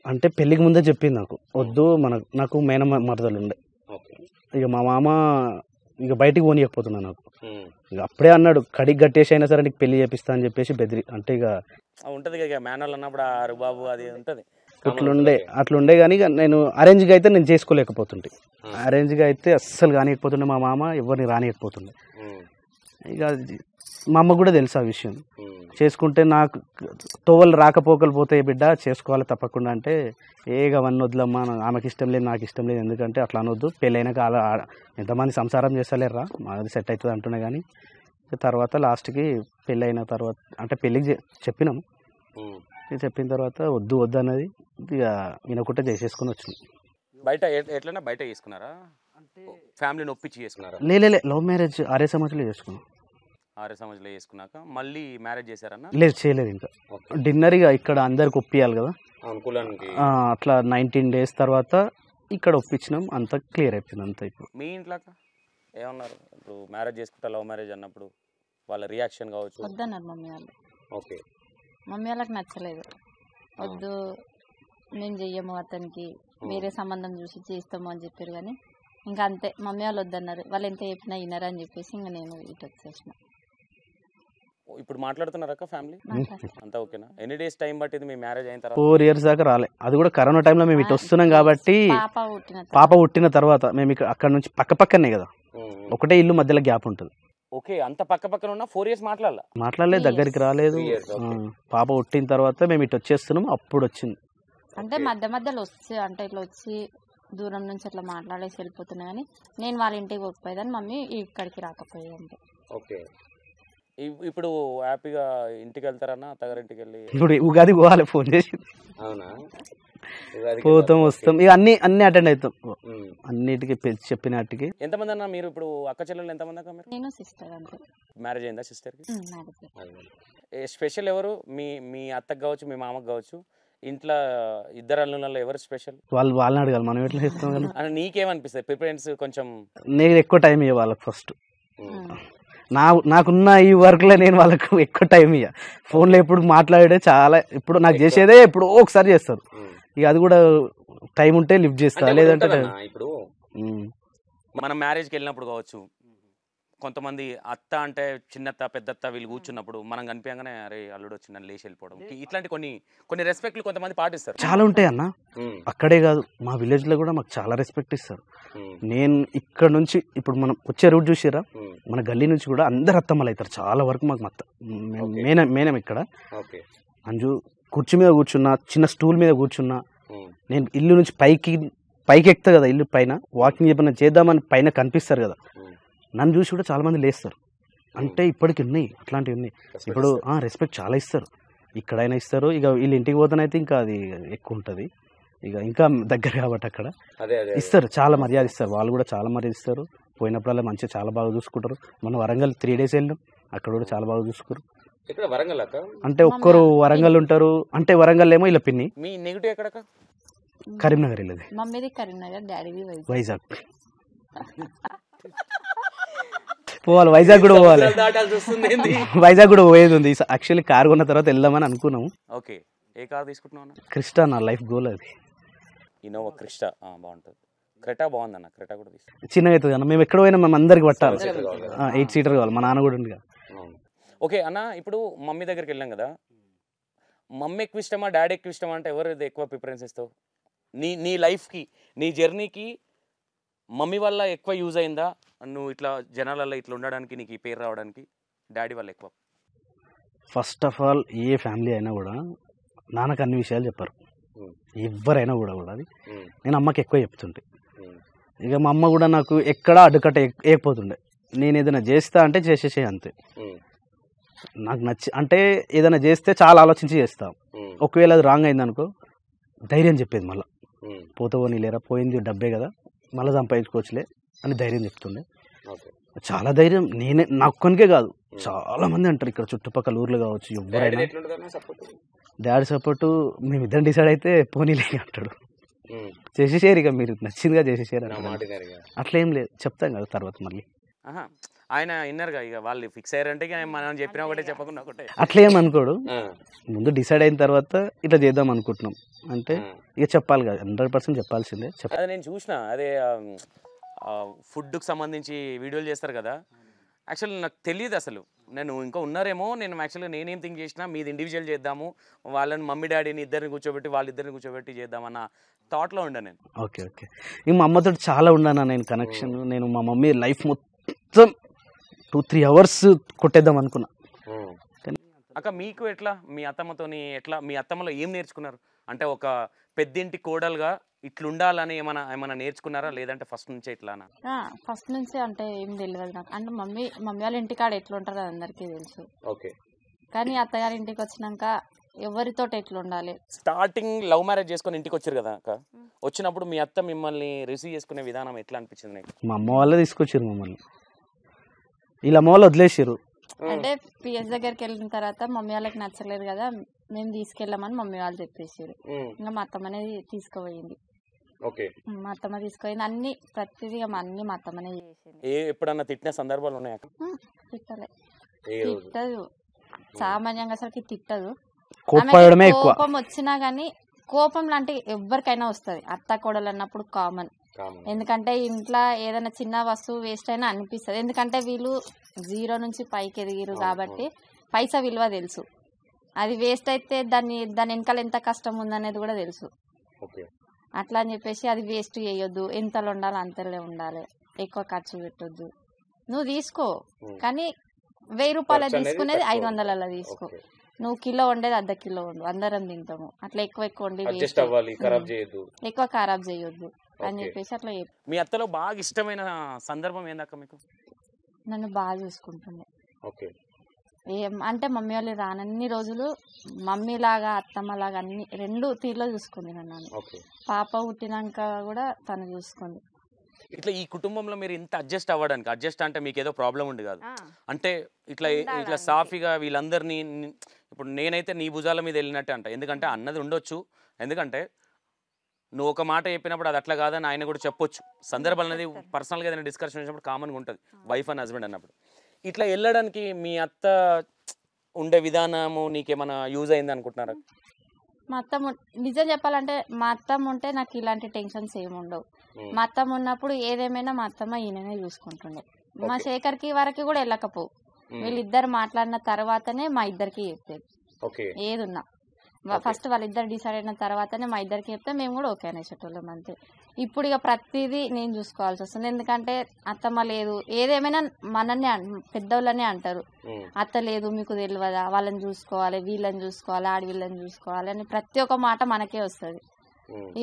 [SPEAKER 2] అంటే పెళ్ళికి ముందే చెప్పింది నాకు, వద్దు నాకు మేనమ్మ మరదలు ఉండే. ఇక మా మామ ఇక బయటికి పోనీయకపోతున్నా నాకు. ఇక అప్పుడే అన్నాడు కడిగి కట్టేసి అయినా సరే నీకు పెళ్లి చేపిస్తా అని చెప్పేసి బెదిరి. అంటే ఇక
[SPEAKER 1] ఉంటుంది ఇక మేనల్ అన్నప్పుడు ఆరు బాబు అది ఉంటుంది
[SPEAKER 2] అట్లుండే కానీ ఇక నేను అరేంజ్గా అయితే నేను చేసుకోలేకపోతుంటే, అరేంజ్గా అయితే అస్సలు కానియకపోతుండే. మా మామ ఎవరిని రానియకపోతుండే. ఇక మా అమ్మ కూడా తెలుసు ఆ విషయం. చేసుకుంటే నాకు తోవలు రాకపోకలు పోతాయి బిడ్డ, చేసుకోవాలి తప్పకుండా అంటే ఏగా అవన్నీ వద్దులమ్మా, ఆమెకి ఇష్టం లేదు నాకు ఇష్టం లేదు, ఎందుకంటే అట్లా అనొద్దు, పెళ్ళైనాక ఎంతమంది సంసారం చేస్తలేరా, మాది సెట్ అవుతుంది అంటున్నా. కానీ తర్వాత లాస్ట్కి పెళ్ళి అయిన తర్వాత అంటే పెళ్ళికి చెప్పినాము, చెప్పిన తర్వాత వద్దు అన్నది ఇక వినకుంటే చేసేసుకుని వచ్చినాం.
[SPEAKER 1] బయట ఎట్లన్నా బయట చేసుకున్నారా? ఫ్యామిలీని ఒప్పించి చేసుకున్నారా?
[SPEAKER 2] లే లవ్ మ్యారేజ్ 6 సంవత్సరాలు చేసుకున్నాం.
[SPEAKER 1] 6 సంవత్సరాలు చేసుకున్నాక మళ్ళీ మ్యారేజ్ చేశారన్నా?
[SPEAKER 2] లేదు, చేయలేదు. ఇంకా డిన్నర్ ఇక ఇక్కడ అందరికి ఒప్పియాలి కదా, అట్లా 19 days తర్వాత ఇక్కడ ఒప్పించినాం, అంతా క్లియర్ అయిపోయింది అంతా. ఇప్పుడు
[SPEAKER 1] మీ ఇంట్లో ఏమన్నారు ఇప్పుడు మ్యారేజ్ చేసుకుంటా లవ్ మ్యారేజ్ అన్నప్పుడు వాళ్ళ రియాక్షన్ కావచ్చు?
[SPEAKER 4] వద్దన్నారు మమ్మీ వాళ్ళు.
[SPEAKER 1] ఓకే,
[SPEAKER 4] మమ్మీ వాళ్ళకి నచ్చలేదు, వద్దు మేము చెయ్యము, అతనికి వేరే సంబంధం చూసి చేస్తాము అని చెప్పారు. కానీ ఇంకా అంతే, మమ్మీ వాళ్ళు వద్దన్నారు. వాళ్ళు ఎంత చెప్పినా వినరు అని చెప్పేసి ఇంకా నేను ఇటు వచ్చేసిన.
[SPEAKER 1] ఇప్పుడు మాట్లాడుతున్నారా ఫ్యామిలీ అంతా ఓకేనా? ఎన్ని డేస్ టైం పట్టింది మీ మ్యారేజ్ అయిన తర్వాత?
[SPEAKER 2] 4 years దాకా రాలే. అది కూడా కరోనా టైంలో మేము ఇటు వస్తున్నాం కాబట్టి, పాప పుట్టిన తర్వాత మేము ఇక్కడ అక్కడ నుంచి పక్కనే కదా, ఒకటే ఇల్లు మధ్యలో గ్యాప్ ఉంటుంది.
[SPEAKER 1] ఓకే, అంత పక్కన ఉన్న 4 years
[SPEAKER 2] మాట్లాడలేదు, దగ్గరికి రాలేదు. పాప పుట్టిన తర్వాత మేము ఇటు వచ్చేస్తున్నాం, అప్పుడు వచ్చింది.
[SPEAKER 4] అంటే మధ్యలో వచ్చి అంటే ఇట్లా వచ్చి దూరం నుంచి అట్లా మాట్లాడేసి వెళ్ళిపోతున్నా. కానీ నేను వాళ్ళ ఇంటికి పోకపోయేదాన్ని, మమ్మీ ఇక్కడికి రాకపోయేది.
[SPEAKER 1] ఓకే, ఇప్పుడు హ్యాపీగా ఇంటికి వెళ్తారన్నా అత్తగారింటికి వెళ్ళి?
[SPEAKER 2] ఇప్పుడు ఉగాది పోవాలి, ఫోన్ చేసి.
[SPEAKER 1] అవునా?
[SPEAKER 2] పోతాం వస్తాం, ఇక అన్ని అటెండ్ అవుతాం, అన్నిటికి చెప్పినట్టుకి.
[SPEAKER 1] ఎంతమంది అన్న మీరు ఇప్పుడు? అక్క చెల్లెలు ఎంతమంది అక్క మీరు?
[SPEAKER 4] నేను సిస్టర్ అంతే.
[SPEAKER 1] మ్యారేజ్ అయిందా సిస్టర్కి? స్పెషల్ ఎవరు? మీ అత్తకు కావచ్చు, మీ మామకు కావచ్చు, ఇంట్లో ఇద్దరు అల్లుళ్ళలో ఎవరు స్పెషల్?
[SPEAKER 2] వాళ్ళని అడగాలి, మనం ఎట్లా చేస్తాం కదా.
[SPEAKER 1] అని నీకేమనిపిస్తుంది? ప్రిఫరెన్స్ కొంచెం
[SPEAKER 2] నేను ఎక్కువ టైం ఇవ్వాలి వాళ్ళకి ఫస్ట్. నాకున్న ఈ వర్క్లో నేను వాళ్ళకు ఎక్కువ టైం ఇయ్య. ఫోన్లో ఎప్పుడు మాట్లాడే చాలా ఇప్పుడు నాకు చేసేదే ఎప్పుడు ఒకసారి చేస్తారు. ఇక అది కూడా టైం ఉంటే లిఫ్ట్ చేస్తా, లేదంటే
[SPEAKER 1] ఇప్పుడు మనం మ్యారేజ్కి వెళ్ళినప్పుడు కావచ్చు, కొంతమంది అత్త అంటే చిన్నత్త పెద్దత్త వీళ్ళు కూర్చున్నప్పుడు మనం కనిపించగానే అరే అల్లుడు వచ్చి నన్ను లేచి వెళ్ళిపోవడం, ఇట్లాంటి కొన్ని రెస్పెక్ట్లు కొంతమంది పాటిస్తారు.
[SPEAKER 2] చాలా ఉంటాయి అన్న. అక్కడే కాదు, మా విలేజ్ లో కూడా మాకు చాలా రెస్పెక్ట్ ఇస్తారు. నేను ఇక్కడ నుంచి ఇప్పుడు మనం వచ్చే రూట్ చూసిరా, మన గల్లీ నుంచి కూడా అందరు అత్తమ్మలు అవుతారు చాలా వరకు. మాకు మేనం ఇక్కడ అంజు కుర్చీ మీద కూర్చున్నా, చిన్న స్టూల్ మీద కూర్చున్నా, నేను ఇల్లు నుంచి పైకి ఎక్కుతా కదా, ఇల్లు పైన వాకింగ్ చెప్పిన చేద్దామని పైన కనిపిస్తారు కదా, నన్ను చూసి కూడా చాలా మంది లేస్తారు. అంటే ఇప్పటికి ఉన్నాయి అట్లాంటివి ఉన్నాయి. ఇప్పుడు రెస్పెక్ట్ చాలా ఇస్తారు, ఇక్కడైనా ఇస్తారు. ఇక వీళ్ళు ఇంటికి పోతానైతే ఇంకా అది ఎక్కువ ఉంటుంది, ఇక ఇంకా దగ్గర కాబట్టి అక్కడ ఇస్తారు, చాలా మర్యాద ఇస్తారు. వాళ్ళు కూడా చాలా మర్యాద ఇస్తారు. పోయినప్పుడల్లా మంచిగా చాలా బాగా చూసుకుంటారు. మనం వరంగల్ 3 days వెళ్ళాం, అక్కడ కూడా చాలా బాగా చూసుకున్నారు. అంటే ఒక్కరు వరంగల్ ఉంటారు, అంటే వరంగల్ ఏమో ఇలా పిన్ని.
[SPEAKER 1] మీ నెగిటివ్ ఎక్కడ?
[SPEAKER 2] కరీంనగర్ వెళ్ళేది.
[SPEAKER 4] మమ్మీది కరీంనగర్, డాడీది
[SPEAKER 2] వైజాగ్. పోవాలి వైజాగ్ కూడా పోవాలి, వైజాగ్ కూడా పోయేది ఉంది. యాక్చువల్లీ కార్ కొన్న తర్వాత వెళ్దామని అనుకున్నాము.
[SPEAKER 1] ఓకే, ఏ కార్ తీసుకుంటున్నావు?
[SPEAKER 2] క్రిస్టా నా లైఫ్ గోల్ అది.
[SPEAKER 1] ఇన్నోవా క్రిస్టా బాగుంటుంది. క్రెటా బాగుందన్న, క్రెటా కూడా తీసుకుంటాం.
[SPEAKER 2] చిన్నగా అవుతుంది అన్న, మేము ఎక్కడ పోయినా మేము అందరికి పట్టాలి. 8 seater కావాలి, మా నాన్న కూడా ఉంది.
[SPEAKER 1] ఓకే అన్న, ఇప్పుడు మమ్మీ దగ్గరికి వెళ్ళాం కదా, మమ్మీ ఎక్కువ ఇష్టమా డాడీ ఎక్కువ ఇష్టమా అంటే ఎవరు ఎక్కువ ప్రిఫరెన్స్ ఇస్తావు? నీ లైఫ్కి, నీ జర్నీకి మమ్మీ వల్ల ఎక్కువ యూజ్ అయిందా, నువ్వు ఇట్లా జనాలలో ఇట్లా ఉండడానికి, నీకు ఈ పేరు రావడానికి డాడీ వల్ల ఎక్కువ?
[SPEAKER 2] First of all A family అయినా కూడా నాన్నకు అన్ని విషయాలు చెప్పారు, ఎవరైనా కూడా అది నేను అమ్మకి ఎక్కువ చెప్తుంటే. ఇక మా అమ్మ కూడా నాకు ఎక్కడ అడ్డుకట్ట ఏకపోతుండే. నేను ఏదైనా చేస్తా అంటే చేసేసే అంతే. నాకు అంటే ఏదైనా చేస్తే చాలా ఆలోచించి చేస్తాం. ఒకవేళ అది రాంగ్ అయింది అనుకో ధైర్యం చెప్పేది, మళ్ళీ పోతావని లేరా, పోయింది డబ్బే కదా మళ్ళీ సంపాదించుకోవచ్చులే అని ధైర్యం చెప్తుండే. చాలా ధైర్యం. నేనే నాకొనికే కాదు, చాలా మంది అంటారు ఇక్కడ చుట్టుపక్కల ఊర్లు కావచ్చు ఎవరైనా. డాడీ సపోర్టు మేమిద్దరం డిసైడ్ అయితే పోనీలే అంటాడు, చేసేసారు ఇక మీరు నచ్చిందిగా చేసేసారు. అట్లేం లేదు, చెప్తాం కదా తర్వాత మళ్ళీ.
[SPEAKER 1] ఆయన విన్నారుగా, ఇక వాళ్ళు ఫిక్స్ అయ్యారంటే మనం చెప్పినా ఒకటే చెప్పకుండా ఒకటే.
[SPEAKER 2] అట్లేం అనుకోడు, ముందు డిసైడ్ అయిన తర్వాత ఇట్లా చేద్దాం అనుకుంటున్నాం అంటే ఇక చెప్పాలి కదా, 100% చెప్పాల్సిందే.
[SPEAKER 1] అదే నేను చూసిన, అదే ఫుడ్కి సంబంధించి వీడియోలు చేస్తారు కదా, యాక్చువల్లీ నాకు తెలియదు అసలు. నేను ఇంకా ఉన్నారేమో, నేను యాక్చువల్గా నేనేం థింక్ చేసినా మీది ఇండివిజువల్ చేద్దాము, వాళ్ళని మమ్మీ డాడీని ఇద్దరిని కూర్చోబెట్టి వాళ్ళిద్దరిని కూర్చోబెట్టి చేద్దామన్న థాట్లో ఉండే నేను.
[SPEAKER 2] ఓకే ఓకే, ఇంక మా అమ్మతో చాలా ఉన్నాను నేను కనెక్షన్. నేను మా మమ్మీ లైఫ్ మొత్తం 2-3 hours కొట్టేద్దాం అనుకున్నా.
[SPEAKER 1] అక్క మీకు ఎట్లా, మీ అత్తమ్మతోని ఎట్లా, మీ అత్తమ్మలో ఏం నేర్చుకున్నారు? అంటే ఒక పెద్దింటి కోడలుగా ఇట్లుండాలని ఏమైనా నేర్చుకున్నారా, లేదంటే ఫస్ట్ నుంచే ఇట్లానా?
[SPEAKER 4] ఫస్ట్ నుంచి అంటే ఏం తెలియదు నాకు. అంటే మమ్మీ వాళ్ళ ఇంటికాడ ఎట్లుంటారో అది అందరికీ తెలుసు.
[SPEAKER 1] ఓకే,
[SPEAKER 4] కానీ అత్తగారి ఇంటికి వచ్చినాక ఎవరితో ఎట్లా ఉండాలి.
[SPEAKER 1] స్టార్టింగ్ లవ్ మ్యారేజ్ చేసుకొని ఇంటికి వచ్చారు కదా అక్క, వచ్చినప్పుడు మీ అత్త మిమ్మల్ని రిసీవ్ చేసుకునే విధానం ఎట్లా అనిపించింది నీకు?
[SPEAKER 2] మా అమ్మ వాళ్ళే తీసుకొచ్చారు మమ్మల్ని, వీళ్ళ అమ్మ వాళ్ళు వదిలేసారు.
[SPEAKER 4] అంటే పిఎస్ దగ్గరికి వెళ్ళిన తర్వాత మమ్మీ వాళ్ళకి నచ్చలేదు కదా, మేము తీసుకెళ్ళామని మమ్మీ వాళ్ళు చెప్పేసారు. ఇంకా మా అత్తమ్మనే తీసుకుపోయింది. మా అత్తమ్మ తీసుకుపోయింది, అన్ని ప్రతిదీ అన్ని మా అత్తమ్మనే చేసింది.
[SPEAKER 1] ఎప్పుడన్నా తిట్టిన సందర్భాలు ఉన్నాయా?
[SPEAKER 4] తిట్టలే, తిట్టదు సామాన్యంగా, అసలుకి తిట్టదు. కోపం వచ్చినా గానీ, కోపం లాంటి ఎవరికైనా వస్తుంది, అత్త కోడలు అన్నప్పుడు కామన్. ఎందుకంటే ఇంట్లో ఏదైనా చిన్న వస్తువు వేస్ట్ అయినా అనిపిస్తుంది, ఎందుకంటే వీళ్ళు 0 నుంచి పైకి ఎదిగిరు కాబట్టి పైసా విలువ తెలుసు. అది వేస్ట్ అయితే దాని వెనకాల ఎంత కష్టం ఉందనేది కూడా తెలుసు. అట్లా అని చెప్పేసి అది వేస్ట్ చేయొద్దు, ఎంతలో ఉండాలి అంతలో ఉండాలి, ఎక్కువ ఖర్చు పెట్టొద్దు. నువ్వు తీసుకో కానీ 1000 రూపాయలు తీసుకునేది 500 తీసుకో. నువ్వు కిలో వండేది ½ కిలో వండు, అందరం తింటాము. అట్లా ఎక్కువ వండి ఎక్కువ ఖరాబ్ చేయొద్దు అని చెప్పేసి అట్లా.
[SPEAKER 1] మీ అత్తలో బాగా ఇష్టమైన సందర్భం ఏందక్క మీకు?
[SPEAKER 4] నన్ను బాగా చూసుకుంటుండే. అంటే మమ్మీ వాళ్ళు రానన్ని రోజులు మమ్మీ లాగా అత్తమ్మ లాగా అన్ని 2 తీరులో చూసుకుంది నన్ను. పాప పుట్టినాక కూడా తను చూసుకుంది.
[SPEAKER 1] ఇట్లా ఈ కుటుంబంలో మీరు ఇంత అడ్జస్ట్ అవ్వడానికి, అడ్జస్ట్ అంటే మీకు ఏదో ప్రాబ్లం ఉంది కాదు, అంటే ఇట్లా సాఫీగా వీళ్ళందరినీ, ఇప్పుడు నేనైతే నీ భుజాల మీద వెళ్ళినట్టే అంట. ఎందుకంటే అన్నది ఉండొచ్చు, ఎందుకంటే నువ్వు ఒక మాట చెప్పినప్పుడు అది అట్లా కాదని ఆయన కూడా చెప్పొచ్చు. సందర్భాలు అనేది పర్సనల్గా ఏదైనా డిస్కషన్ వచ్చినప్పుడు కామన్గా ఉంటుంది, వైఫ్ అండ్ హస్బెండ్ అన్నప్పుడు. ఇట్లా వెళ్ళడానికి మీ అత్త ఉండే విధానము నీకేమైనా యూజ్ అయింది అనుకుంటున్నారా?
[SPEAKER 4] మా అత్తమ్మ నిజం చెప్పాలంటే మా అత్తమ్మ ఉంటే నాకు ఇలాంటి టెన్షన్స్ ఏమి ఉండవు. మా అత్తమ్మ ఉన్నప్పుడు ఏదేమైనా మా అత్తమ్మ ఈయననే చూసుకుంటుండే. మా శేఖర్కి వరకు కూడా వెళ్ళకపోవు. వీళ్ళిద్దరు మాట్లాడిన తర్వాతనే మా ఇద్దరికి చెప్పేది ఏదున్నా. ఫస్ట్ వాళ్ళిద్దరు డిసైడ్ అయిన తర్వాతనే మా ఇద్దరికి చెప్తే మేము కూడా ఓకే అనేసేటోళ్ళం అంతే. ఇప్పుడు ఇక ప్రతిదీ నేను చూసుకోవాల్సి వస్తుంది. ఎందుకంటే అత్తమ్మ లేదు, ఏదేమైనా మనల్ని పెద్దోళ్ళనే అంటారు, అత్త లేదు మీకు తెలియదా, వాళ్ళని చూసుకోవాలి, వీళ్ళని చూసుకోవాలి, ఆడవిళ్ళని చూసుకోవాలి అని ప్రతి ఒక్క మాట మనకే వస్తుంది.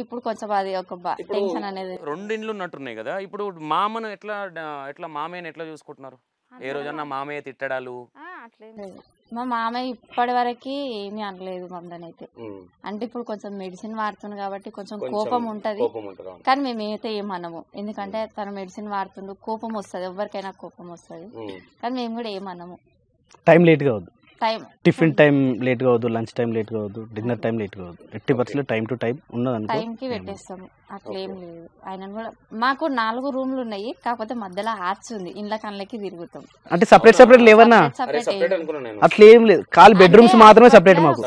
[SPEAKER 4] ఇప్పుడు కొంచెం అది ఒక టెన్షన్ అనేది.
[SPEAKER 1] రెండు ఇండ్లు ఉన్నట్టున్నాయి కదా, ఇప్పుడు మామను ఎట్లా మామయ్యని ఎట్లా చూసుకుంటున్నారు? ఏ రోజన్నా మామయ్య తిట్టడాలు?
[SPEAKER 4] మా మామయ్య ఇప్పటి వరకు ఏమీ అనలేదు మమ్మల్ని అయితే. అంటే ఇప్పుడు కొంచెం మెడిసిన్ వాడుతుంది కాబట్టి కొంచెం కోపం ఉంటది, కానీ మేమైతే ఏమనము. ఎందుకంటే తన మెడిసిన్ వాడుతుండు, కోపం వస్తుంది, ఎవరికైనా కోపం వస్తుంది, కానీ మేము కూడా ఏమనము.
[SPEAKER 2] టైం లేట్ కావద్దు,
[SPEAKER 4] టైం
[SPEAKER 2] టిఫిన్ టైం లేట్ కావద్దు, లంచ్ టైం లేట్ కావద్దు, డిన్నర్ టైం లేట్ కావద్దు. 80% టైం టు టైం ఉన్నది,
[SPEAKER 4] టైంకి పెట్టేస్తాము. అట్లేం లేదు. ఆయన కూడా మాకు 4 రూమ్లు ఉన్నాయి, కాకపోతే మధ్యలో ఆర్చ్ ఉంది, ఇండ్ల కళ్ళకి తిరుగుతాం.
[SPEAKER 2] అంటే సపరేట్ లేవన్నా? అట్లా ఏం లేదు, కాల్ బెడ్రూమ్స్ మాత్రమే సపరేట్ మాకు.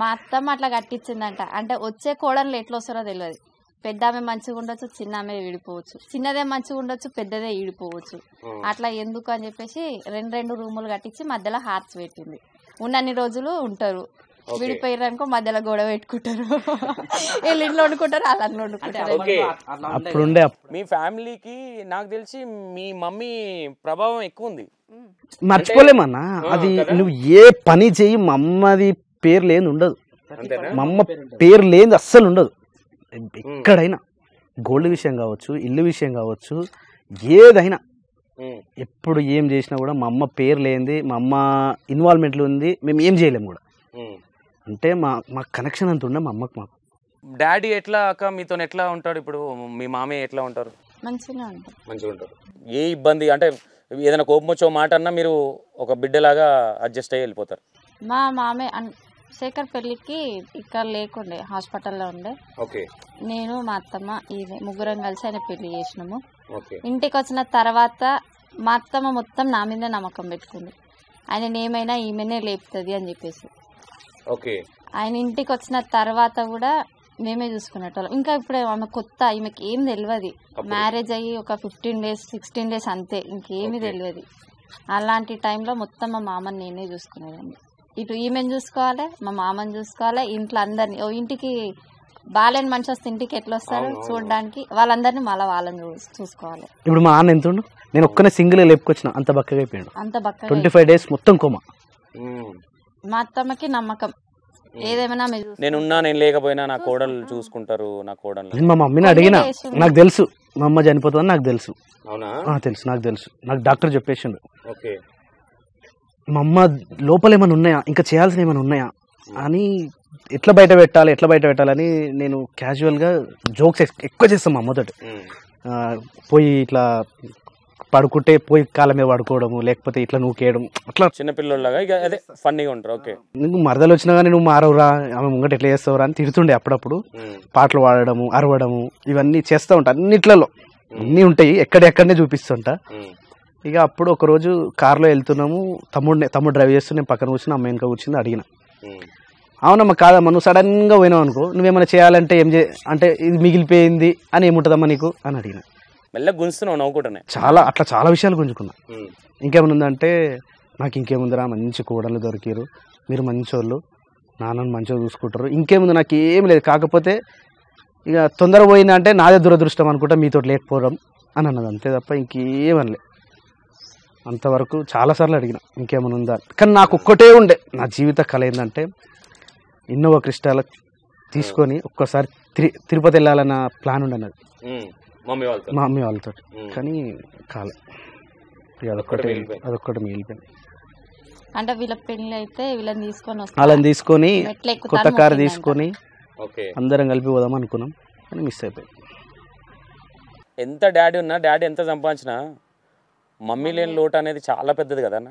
[SPEAKER 4] మా అత్తమ్మ అట్లా కట్టించిందంట. అంటే వచ్చే కోడలు ఎట్లా వస్తారో తెలియదు. పెద్ద ఆమె మంచిగా ఉండొచ్చు, చిన్న ఆమె విడిపోవచ్చు, చిన్నదే మంచిగా ఉండొచ్చు, పెద్దదే ఈడిపోవచ్చు. అట్లా ఎందుకు అని చెప్పేసి 2 రూములు కట్టించి మధ్యలో హార్ట్స్ పెట్టింది. ఉన్నన్ని రోజులు ఉంటారు, విడిపోయారనుకో మధ్యలో గొడవ పెట్టుకుంటారు, వీళ్ళు ఇంట్లో వండుకుంటారు, వాళ్ళ వండుకుంటారు.
[SPEAKER 2] అప్పుడుండే
[SPEAKER 1] మీ ఫ్యామిలీకి నాకు తెలిసి మీ మమ్మీ ప్రభావం ఎక్కువ ఉంది.
[SPEAKER 2] మర్చిపోలేమన్నా, అది నువ్వు ఏ పని చెయ్యి మా అమ్మది పేరు లేని ఉండదు, మా అమ్మ పేరు లేని అస్సలు ఉండదు. ఎక్కడైనా గోల్డ్ విషయం కావచ్చు, ఇల్లు విషయం కావచ్చు, ఏదైనా ఎప్పుడు ఏం చేసినా కూడా మా అమ్మ పేరు లేనిది, మా అమ్మ ఇన్వాల్వ్మెంట్లో ఉంది, మేము ఏం చేయలేము కూడా. అంటే మా కనెక్షన్ అంత ఉండే మా అమ్మకు మాకు.
[SPEAKER 1] డాడీ ఎట్లా అక్క మీతో ఎట్లా ఉంటాడు? ఇప్పుడు మీ మామయ్య ఎట్లా ఉంటారు?
[SPEAKER 4] మంచిగా
[SPEAKER 1] ఉంటారు. ఏ ఇబ్బంది అంటే ఏదైనా కోపం వచ్చో మాట అన్నా మీరు ఒక బిడ్డలాగా అడ్జస్ట్ అయ్యి వెళ్ళిపోతారు?
[SPEAKER 4] మా మామయ్య శేఖర్ పెళ్లికి ఇక్కడ లేకుండే, హాస్పిటల్లో ఉండే. నేను మా అత్తమ్మ ముగ్గురం కలిసి ఆయన పెళ్లి చేసినాము. ఇంటికి వచ్చిన తర్వాత మా అత్తమ్మ మొత్తం నా మీద నమ్మకం పెట్టుకుంది, ఆయన ఏమైనా ఈమెనే లేపుతుంది అని చెప్పేసి. ఆయన ఇంటికి వచ్చిన తర్వాత కూడా మేమే చూసుకునేటోళ్ళం. ఇంకా ఇప్పుడు ఆమె కొత్త, ఈమెకి ఏం తెలియదు, మ్యారేజ్ అయ్యి ఒక 15 days 16 days అంతే, ఇంకేమీ తెలియదు. అలాంటి టైంలో మొత్తం మా మామని నేనే చూసుకునేదాన్ని. ఇటు ఈమెను చూసుకోవాలి, మా మామని చూసుకోవాలి, ఇంట్లో అందరినీ. ఇంటికి బాలేని మనిషి వస్తే ఇంటికి ఎట్లా వస్తారు చూడడానికి, వాళ్ళందరినీ మళ్ళీ వాళ్ళని చూసుకోవాలి.
[SPEAKER 2] ఇప్పుడు మా అన్న ఎంత ఉండు, నేను ఒక్కనే సింగిల్ లేపుకొచ్చిన, అంత బక్కగా అయిపోయాడు,
[SPEAKER 4] అంత బక్కగా.
[SPEAKER 2] 25 days మొత్తం కోమా.
[SPEAKER 4] మా అత్తమ్మకి నమ్మకం, ఏదేమైనా
[SPEAKER 1] నేను లేకపోయినా నా కోడలు చూసుకుంటారు. నా కోడలు
[SPEAKER 2] మా మమ్మీని అడిగినా, నాకు తెలుసు మా అమ్మ చనిపోతుందని నాకు తెలుసు, నాకు తెలుసు, నాకు డాక్టర్ చెప్పేసిండు. మా అమ్మ లోపల ఏమైనా ఉన్నాయా, ఇంకా చేయాల్సిన ఏమైనా ఉన్నాయా అని ఎట్లా బయట పెట్టాలని నేను క్యాజువల్గా జోక్స్ ఎక్కువ చేస్తాను మా అమ్మతోటి. పోయి ఇట్లా పడుకుంటే పోయి కాళ్ళ మీద పడుకోవడము, లేకపోతే ఇట్లా నూకేయడం, అట్లా
[SPEAKER 1] చిన్నపిల్లలాగా అదే ఫన్నీగా ఉంటారు.
[SPEAKER 2] నీకు మరదలు వచ్చినా కానీ నువ్వు మారవురా, ఆమె ముంగట ఎట్లా చేస్తావురా అని తిడుతుండే. అప్పుడప్పుడు పాటలు పాడడము, అరవడము, ఇవన్నీ చేస్తూ ఉంటా. అన్నిట్లలో అన్నీ ఉంటాయి, ఎక్కడెక్కడనే చూపిస్తుంటా. ఇక అప్పుడు ఒకరోజు కార్లో వెళ్తున్నాము, తమ్ముడు డ్రైవ్ చేస్తూ నేను పక్కన కూర్చుని, అమ్మ వెనక కూర్చుని అడిగిన, అవునమ్మా కాదమ్మా నువ్వు సడన్గా పోయినావు అనుకో, నువ్వేమైనా చేయాలంటే అంటే ఇది మిగిలిపోయింది అని ఏముంటుందమ్మా నీకు అని అడిగిన. చాలా విషయాలు గుంజుకున్నా. ఇంకేమైనా ఉందంటే, నాకు ఇంకేముందిరా, మంచి కోడలు దొరికారు, మీరు మంచోళ్ళు, నాన్నని మంచిగా చూసుకుంటారు, ఇంకేముంది నాకు ఏం లేదు, కాకపోతే ఇక తొందర పోయిందంటే నాదే దురదృష్టం అనుకుంటా, మీతో లేకపోవడం అని అన్నది, అంతే తప్ప ఇంకేమనలే. అంతవరకు చాలాసార్లు అడిగిన ఇంకేమైనా ఉందా, కానీ నాకు ఒక్కటే ఉండే, నా జీవిత కళ ఏంటంటే ఇన్నోవా క్రిస్టాల తీసుకొని ఒక్కసారి తిరుపతి వెళ్ళాలన్న ప్లాన్ ఉండే నాది మా మమ్మీ వాళ్ళతో, కానీ కాలే. అదొక్కటి మిగిలిపోయింది.
[SPEAKER 4] అంటే వీళ్ళ పెళ్లి అయితే
[SPEAKER 2] వాళ్ళని తీసుకొని కొత్త కారు తీసుకొని అందరం కలిపి పోదాం అనుకున్నాం, కానీ మిస్ అయిపోయింది.
[SPEAKER 1] ఎంత డాడీ ఉన్నా, డాడీ ఎంత సంపాదించినా మమ్మీ లేని లోటు అనేది చాలా పెద్దది కదా అన్న.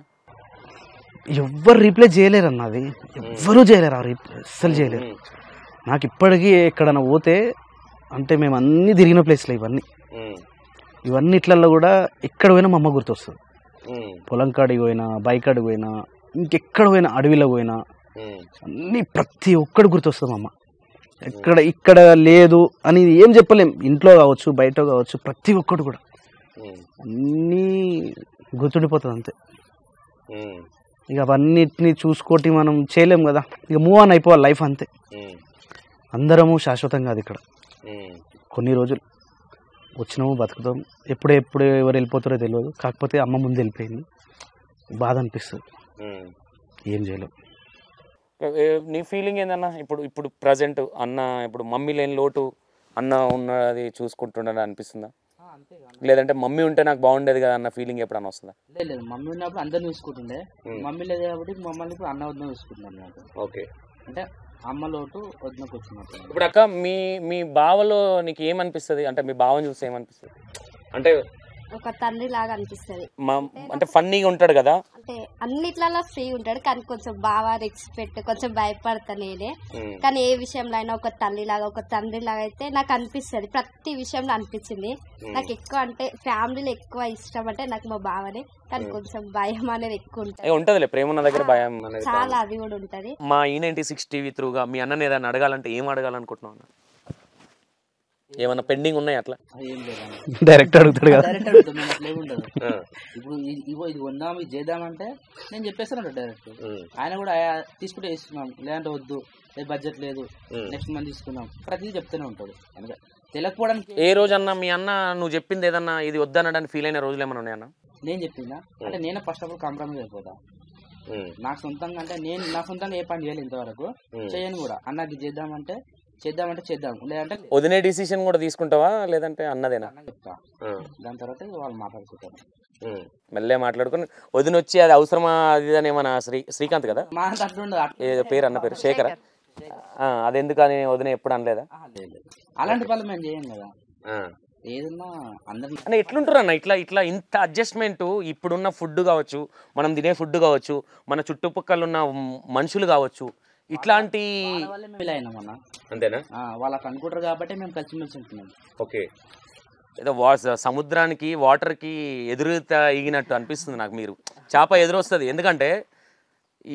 [SPEAKER 2] ఎవ్వరు రీప్లేస్ చేయలేరు అన్న, అది ఎవ్వరూ చేయలేరు, అస్సలు చేయలేరు. నాకు ఇప్పటికీ ఎక్కడన్నా పోతే, అంటే మేము అన్ని తిరిగిన ప్లేస్లో ఇవన్నీ ఇట్లలో కూడా ఎక్కడ పోయినా మా అమ్మ గుర్తొస్తుంది. పొలం కాడికి పోయినా, బైక్ కాడికి పోయినా, ఇంకెక్కడ పోయినా, అడవిలో పోయినా అన్నీ ప్రతి ఒక్కడు గుర్తొస్తుంది అమ్మ. ఇక్కడ లేదు అని ఏం చెప్పలేం. ఇంట్లో కావచ్చు, బయట కావచ్చు, ప్రతి ఒక్కడు కూడా అన్నీ గుర్తుండిపోతుంది అంతే. ఇక అవన్నిటిని చూసుకోటి మనం చేయలేం కదా, ఇక మూవ్ ఆన్ అయిపోవాలి లైఫ్ అంతే. అందరము శాశ్వతం కాదు ఇక్కడ, కొన్ని రోజులు వచ్చినాము బతుకుతాం. ఎప్పుడు ఎవరు వెళ్ళిపోతారో తెలియదు. కాకపోతే అమ్మ ముందు వెళ్ళిపోయింది, బాధ అనిపిస్తుంది, ఏం చేయలేం.
[SPEAKER 1] నీ ఫీలింగ్ ఏందన్నా? ఇప్పుడు ప్రజెంట్ అన్న, ఇప్పుడు మమ్మీ లేని లోటు అన్న ఉన్నది చూసుకుంటుండని అనిపిస్తుందా? లేదంటే మమ్మీ ఉంటే నాకు బాగుండేది కదా అన్న ఫీలింగ్ ఎప్పుడన్నా వస్తుందా?
[SPEAKER 3] లేదు, మమ్మీ ఉన్నప్పుడు అందరు చూసుకుంటుండే, మమ్మీ లేదు కాబట్టి మమ్మల్ని ఇప్పుడు అన్న వద్ద చూసుకుంటున్నాను.
[SPEAKER 1] ఓకే,
[SPEAKER 3] అంటే అమ్మ లోటు వద్దకు వచ్చినట్టు.
[SPEAKER 1] ఇప్పుడు అక్క మీ బావలో నీకు ఏమనిపిస్తుంది? అంటే మీ బావని చూస్తే ఏమనిపిస్తుంది? అంటే
[SPEAKER 4] ఒక తండ్రి లాగా అనిపిస్తుంది.
[SPEAKER 1] అంటే ఫన్నీగా ఉంటాడు కదా,
[SPEAKER 4] అంటే అన్నిట్లలో ఫ్రీ ఉంటాడు, కానీ కొంచెం బాగా రెస్పెక్ట్, కొంచెం భయపడతా నేనే. కానీ ఏ విషయంలో అయినా ఒక తండ్రి లాగా అయితే నాకు అనిపిస్తుంది. ప్రతి విషయంలో అనిపించింది. నాకు ఎక్కువ అంటే ఫ్యామిలీలో ఎక్కువ ఇష్టం అంటే నాకు మా బావనే, కానీ కొంచెం భయం అనేది ఎక్కువ ఉంటుంది.
[SPEAKER 1] ఉంటదిలే, ప్రేమ ఉన్న దగ్గర భయం అనేది
[SPEAKER 4] చాలా అది కూడా ఉంటది.
[SPEAKER 1] మా E96 టీవీ త్రూగా మీ అన్నని ఏదైనా అడగాలంటే ఏం అడగాలనుకుంటున్నావు? ఏమన్నా పెండింగ్ ఉన్నాయి అట్లా?
[SPEAKER 3] ఏం లేదు,
[SPEAKER 2] డైరెక్ట్ అడుగుతాడు కదా.
[SPEAKER 3] డైరెక్ట్ అడుగుతాం, మేము అట్లా ఏముండదు. ఇప్పుడు ఇది కొందాం, ఇది చేద్దామంటే నేను చెప్పేస్తాను డైరెక్ట్. ఆయన కూడా తీసుకుంటే ఇస్తున్నాం, లేదంటే వద్దు, బడ్జెట్ లేదు, నెక్స్ట్ మంత్ తీసుకుందాం, ప్రతిదీ చెప్తూనే ఉంటాడు. అందుకే తెలియకపోవడానికి.
[SPEAKER 1] ఏ రోజన్నా మీ అన్న నువ్వు చెప్పింది ఏదన్నా ఇది వద్దనడానికి ఫీల్ అయిన రోజులు ఏమన్నా ఉన్నాయన్నా?
[SPEAKER 3] నేను చెప్పిందా అంటే నేనే ఫస్ట్ ఆఫ్ ఆల్ కాంప్రమైజ్ అయిపోతా. నాకు సొంతంగా అంటే నేను నా సొంతంగా ఏ పని చేయాలి ఇంతవరకు చేయను కూడా. అన్నకి చేద్దామంటే చేద్దాం, లేదంటే
[SPEAKER 1] వదిలే డిసిషన్ కూడా తీసుకుంటావా లేదంటే అన్నదేనా?
[SPEAKER 3] చెప్తా, దాని తర్వాత వాళ్ళు మాట్లాడుకుంటారు.
[SPEAKER 1] మెల్లే మాట్లాడుకుని వదిన వచ్చి అది అవసరమా అది అని ఏమన్నా శ్రీకాంత్ కదా
[SPEAKER 3] మా అట్లా
[SPEAKER 1] ఏదో పేరు, అన్న పేరు శేఖర్, అది ఎందుకని వదిన ఎప్పుడు అనలేదా?
[SPEAKER 3] లేదు, అలాంటి పనులు మేము చేయం కదా. ఏదన్నా అందరి
[SPEAKER 1] అంటే ఎట్లుంటారు అన్న ఇట్లా ఇంత అడ్జస్ట్మెంట్? ఇప్పుడున్న ఫుడ్ కావచ్చు, మనం తినే ఫుడ్ కావచ్చు, మన చుట్టుపక్కల ఉన్న మనుషులు కావచ్చు, ఇట్లాంటి
[SPEAKER 3] అయినామన్నా.
[SPEAKER 1] అంతేనా?
[SPEAKER 3] వాళ్ళకి అనుకుంటారు కాబట్టి మేము కలిసిమెలిసి ఉంటున్నాం.
[SPEAKER 1] ఓకే, ఏదో సముద్రానికి వాటర్కి ఎదురుతా ఎగినట్టు అనిపిస్తుంది నాకు. మీరు చేప ఎదురొస్తుంది, ఎందుకంటే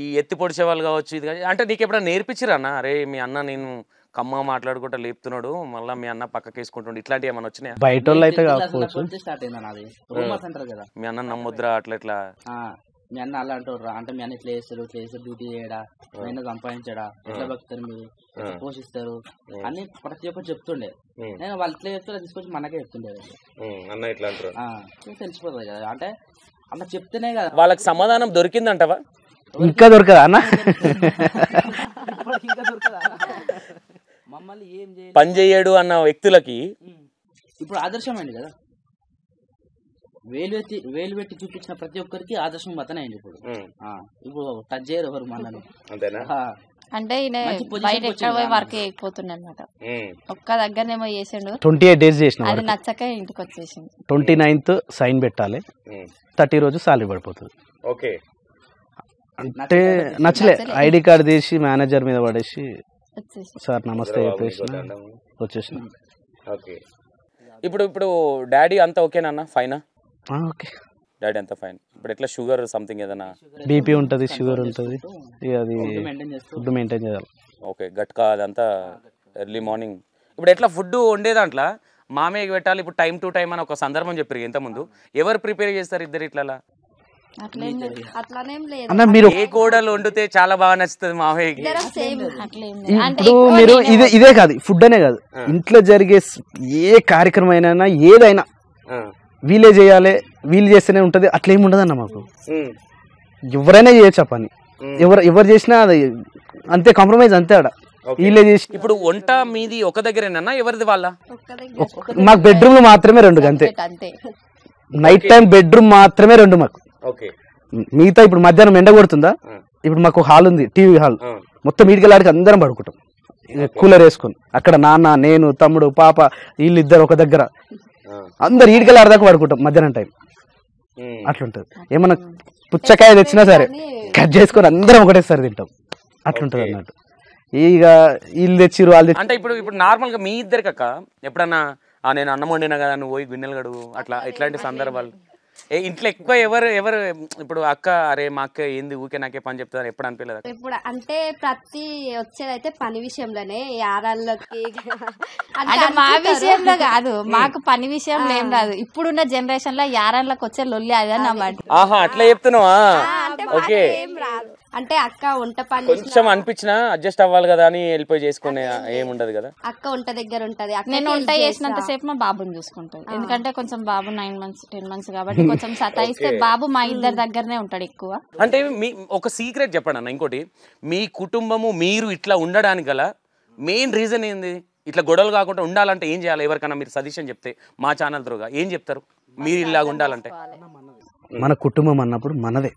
[SPEAKER 1] ఈ ఎత్తి పొడిచే వాళ్ళు కావచ్చు, ఇది అంటే నీకు ఎప్పుడైనా నేర్పించిరా అన్న? అరే మీ అన్న నేను కమ్మ మాట్లాడుకుంటా లేపుతున్నాడు, మళ్ళీ మీ అన్న పక్కకి వేసుకుంటుండే, ఇట్లాంటివి ఏమైనా వచ్చినాయి?
[SPEAKER 2] బయట వాళ్ళు అయితే కాకపోవచ్చు,
[SPEAKER 3] స్టార్ట్ అయిందా నాది రూమర్స్ అంటారు కదా,
[SPEAKER 1] మీ అన్న నమ్ముద్రా అట్లా ఇట్లా,
[SPEAKER 3] మీ అన్న అలా అంటారు అంటే మీ అన్న ఇట్లా చేస్తారు డ్యూటీ చేయడా, మీ సంపాదించడా, ఎట్లా బతుకుతారు మీరు, ఎట్లా పోషిస్తారు అని ప్రతి ఒక్కరు చెప్తుండే. నేను వాళ్ళు ఇట్లా చెప్తారో తీసుకొచ్చి మనకే చెప్తుండే
[SPEAKER 1] అన్న ఇట్లా అంటారు.
[SPEAKER 3] తెలిసిపోతుంది కదా, అంటే అట్లా చెప్తేనే కదా
[SPEAKER 1] వాళ్ళకి సమాధానం దొరికిందంటవా?
[SPEAKER 2] ఇంకా దొరకదా అన్న?
[SPEAKER 3] ఇంకా దొరకదా? మమ్మల్ని ఏం చేయాలి
[SPEAKER 1] పని చేయడు అన్న వ్యక్తులకి
[SPEAKER 3] ఇప్పుడు ఆదర్శమైంది కదా. వేలు పెట్టి చూపించిన ప్రతి ఒక్కరికి ఆదర్శం అతనైంది. ఇప్పుడు టచ్ చేయరు ఎవరు మనల్ని.
[SPEAKER 4] అంటే ఈయన బయట ఎక్కడ పోయి వర్క్ చేయకపోతుండే అనమాట. ఒక్క దగ్గరనేమో చేసిండు,
[SPEAKER 2] 28 days చేసిన,
[SPEAKER 4] అది నచ్చక ఇంటికి వచ్చేసింది.
[SPEAKER 2] 29th సైన్ పెట్టాలి, 30 రోజు సాలరీ పడిపోతుంది.
[SPEAKER 1] ఓకే,
[SPEAKER 2] అంటే నచ్చలే, ఐడి కార్డు తీసి మేనేజర్ మీద పడేసి సార్ నమస్తే చెప్పేసి వచ్చేసిన.
[SPEAKER 1] ఓకే, ఇప్పుడు డాడీ అంతా ఓకేనా? ఫైనా?
[SPEAKER 2] ఓకే,
[SPEAKER 1] డాడీ అంతా ఫైన్. ఇప్పుడు ఎట్లా షుగర్ సంథింగ్ ఏదైనా
[SPEAKER 2] బీపీ ఉంటుంది, షుగర్ ఉంటుంది, అది ఫుడ్ మెయింటైన్ చేయాలి.
[SPEAKER 1] ఓకే, గట్కా అదంతా ఎర్లీ మార్నింగ్. ఇప్పుడు ఎట్లా ఫుడ్ వండే దాంట్లో మామయ్యకి పెట్టాలి, ఇప్పుడు టైం టు టైం అని ఒక సందర్భం చెప్పారు ఇంతకుముందు. ఎవరు ప్రిపేర్ చేస్తారు ఇద్దరు ఇట్లా?
[SPEAKER 4] అట్లానేం లేదు,
[SPEAKER 2] అన్న మీరు
[SPEAKER 1] ఏ కోడలు వండితే చాలా బాగా నచ్చుతుంది మామయ్యకి?
[SPEAKER 2] ఇప్పుడు మీరు ఇదే కాదు, ఫుడ్ అనే కాదు, ఇంట్లో జరిగే ఏ కార్యక్రమం అయినా ఏదైనా వీళ్ళే చేయాలి, వీళ్ళు చేస్తేనే ఉంటది, అట్లేమి ఉండదన్న మాకు. ఎవరైనా చేయొచ్చు ఆ పని, ఎవరు చేసినా అది అంతే, కాంప్రమైజ్ అంతే. ఆడ వీళ్ళే చేసి
[SPEAKER 1] ఇప్పుడు వంట మీది ఒక దగ్గరేనా ఎవరిది వాళ్ళ?
[SPEAKER 2] మాకు బెడ్రూమ్ మాత్రమే 2 అంతే, నైట్ టైం బెడ్రూమ్ మాత్రమే 2 మాకు. మిగతా ఇప్పుడు మధ్యాహ్నం ఎండ కొడుతుందా, ఇప్పుడు మాకు హాల్ ఉంది, టీవీ హాల్, మొత్తం ఈడికెళ్ళాడికి అందరం పడుకుంటాం కూలర్ వేసుకొని. అక్కడ నాన్న, నేను, తమ్ముడు, పాప, వీళ్ళిద్దరు ఒక దగ్గర, అందరు ఈడికెళ్ళాడదాకా పడుకుంటాం మధ్యాహ్నం టైం. అట్లుంటది. ఏమన్నా పుచ్చకాయ తెచ్చినా సరే కట్ చేసుకొని అందరం ఒకటేసారి తింటాం, అట్లుంటది అన్నట్టు. ఇక వీళ్ళు తెచ్చిరు వాళ్ళు
[SPEAKER 1] అంటే ఇప్పుడు నార్మల్ గా మీ ఇద్దరికి అక్క ఎప్పుడన్నా నేను అన్నం వండినా కదా నువ్వు పోయి గిన్నెలు గడువు అట్లా ఇట్లాంటి సందర్భాలు ఇంట్లో ఎక్కువ ఎవరు ఎవరు ఇప్పుడు అక్క అరే మా అక్క ఏంది ఊకే నాకే పని చెప్తారు ఎప్పుడు అనిపించలేదు?
[SPEAKER 6] ఇప్పుడు అంటే ప్రతి వచ్చేదైతే పని విషయంలోనే యారాళ్ళకి
[SPEAKER 4] అంటే మా విషయంలో కాదు, మాకు పని విషయంలో ఏం రాదు. ఇప్పుడున్న జనరేషన్ లో యారాళ్ళకి వచ్చే లొల్లి అదే అన్నమాట.
[SPEAKER 1] ఆహా అట్లా చెప్తున్నావా? ఓకే,
[SPEAKER 6] ఏం రాదు. అంటే అక్క వంట పని
[SPEAKER 1] కొంచెం అనిపించినా అడ్జస్ట్ అవ్వాలి కదా అని వెళ్ళిపోయి చేసుకునే ఏముండదు కదా.
[SPEAKER 6] అక్క వంట దగ్గర ఉంటది.
[SPEAKER 4] నేను వంట చేసినంత సేపు మా బాబుని చూసుకుంటాను. ఎందుకంటే కొంచెం బాబు 9 months 10 months కాబట్టి కొంచెం సతాయిస్తే బాబు మా ఇద్దరి దగ్గరనే ఉంటాడు ఎక్కువ.
[SPEAKER 1] అంటే మీ ఒక సీక్రెట్ చెప్పండి అన్న. ఇంకోటి, మీ కుటుంబము మీరు ఇట్లా ఉండడానికి గల మెయిన్ రీజన్ ఏంది? ఇట్లా గొడవలు కాకుండా ఉండాలంటే ఏం చేయాలి? ఎవరికైనా మీరు సజెషన్ చెప్తే మా ఛానల్ త్రూగా ఏం చెప్తారు? మీరు ఇలాగ ఉండాలంటే
[SPEAKER 2] మన కుటుంబం అన్నప్పుడు మనదే.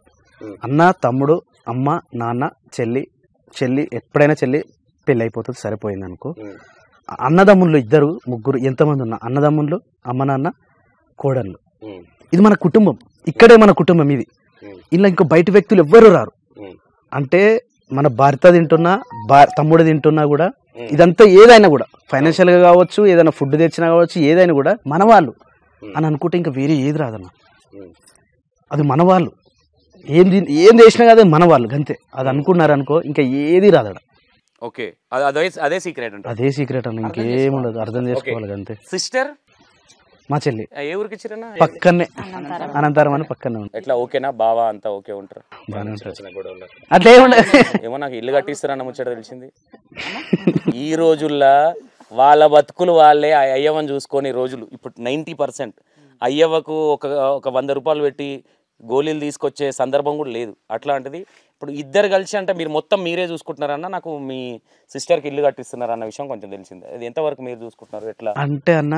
[SPEAKER 2] అన్న, తమ్ముడు, అమ్మ, నాన్న, చెల్లి ఎప్పుడైనా చెల్లి పెళ్ళి అయిపోతుంది, సరిపోయింది అనుకో. అన్నదమ్ముళ్ళు 2 3 ఎంతమంది ఉన్నా అన్నదమ్ముళ్ళు, అమ్మ, నాన్న, కోడళ్ళు, ఇది మన కుటుంబం. ఇక్కడే మన కుటుంబం ఇది. ఇలా ఇంకో బయట వ్యక్తులు ఎవ్వరు రారు. అంటే మన భర్త తింటున్నా, తమ్ముడు తింటున్నా కూడా ఇదంతా ఏదైనా కూడా ఫైనాన్షియల్ గా కావచ్చు, ఏదైనా ఫుడ్ తెచ్చినా కావచ్చు, ఏదైనా కూడా మన వాళ్ళు అని అనుకుంటే ఇంకా వేరే ఏది రాదన్న. అది మన వాళ్ళు. ఏం చేసినా కదా మన వాళ్ళు అంతే. అది అనుకున్నారనుకో ఇంకా ఏది రాదడ.
[SPEAKER 1] ఓకే, అదే సీక్రెట్ అంటే
[SPEAKER 2] అదే సీక్రెట్ అన్న, ఇంకేముండదు. అర్థం చేసుకోవాలి అంతే.
[SPEAKER 1] సిస్టర్
[SPEAKER 2] మా చెల్లి
[SPEAKER 1] ఏ ఊరికి ఇచ్చిరన్నా?
[SPEAKER 2] పక్కనే అనంతరం అని పక్కనే ఉంటుంది.
[SPEAKER 1] ఎట్లా ఓకేనా? బావా అంతా ఓకే ఉంటారు?
[SPEAKER 2] బాగానే ఉంటారు. అట్లా ఏముండదు.
[SPEAKER 1] ఏమో నాకు ఇల్లు కట్టిస్తారన్న ముచ్చట తెలిసింది. ఈ రోజుల్లో వాళ్ళ బతుకులు వాళ్ళే అయ్యవని చూసుకొని రోజులు ఇప్పుడు 90% అయ్యవకు ఒక 100 రూపాయలు పెట్టి గోళీలు తీసుకొచ్చే సందర్భం కూడా లేదు. అట్లాంటిది ఇప్పుడు ఇద్దరు కలిసి అంటే మీరు మొత్తం మీరే చూసుకుంటున్నారన్న. నాకు మీ సిస్టర్కి ఇల్లు కట్టిస్తున్నారు అన్న విషయం కొంచెం తెలిసింది. అది ఎంతవరకు మీరు చూసుకుంటున్నారు? ఎట్లా
[SPEAKER 2] అంటే అన్న,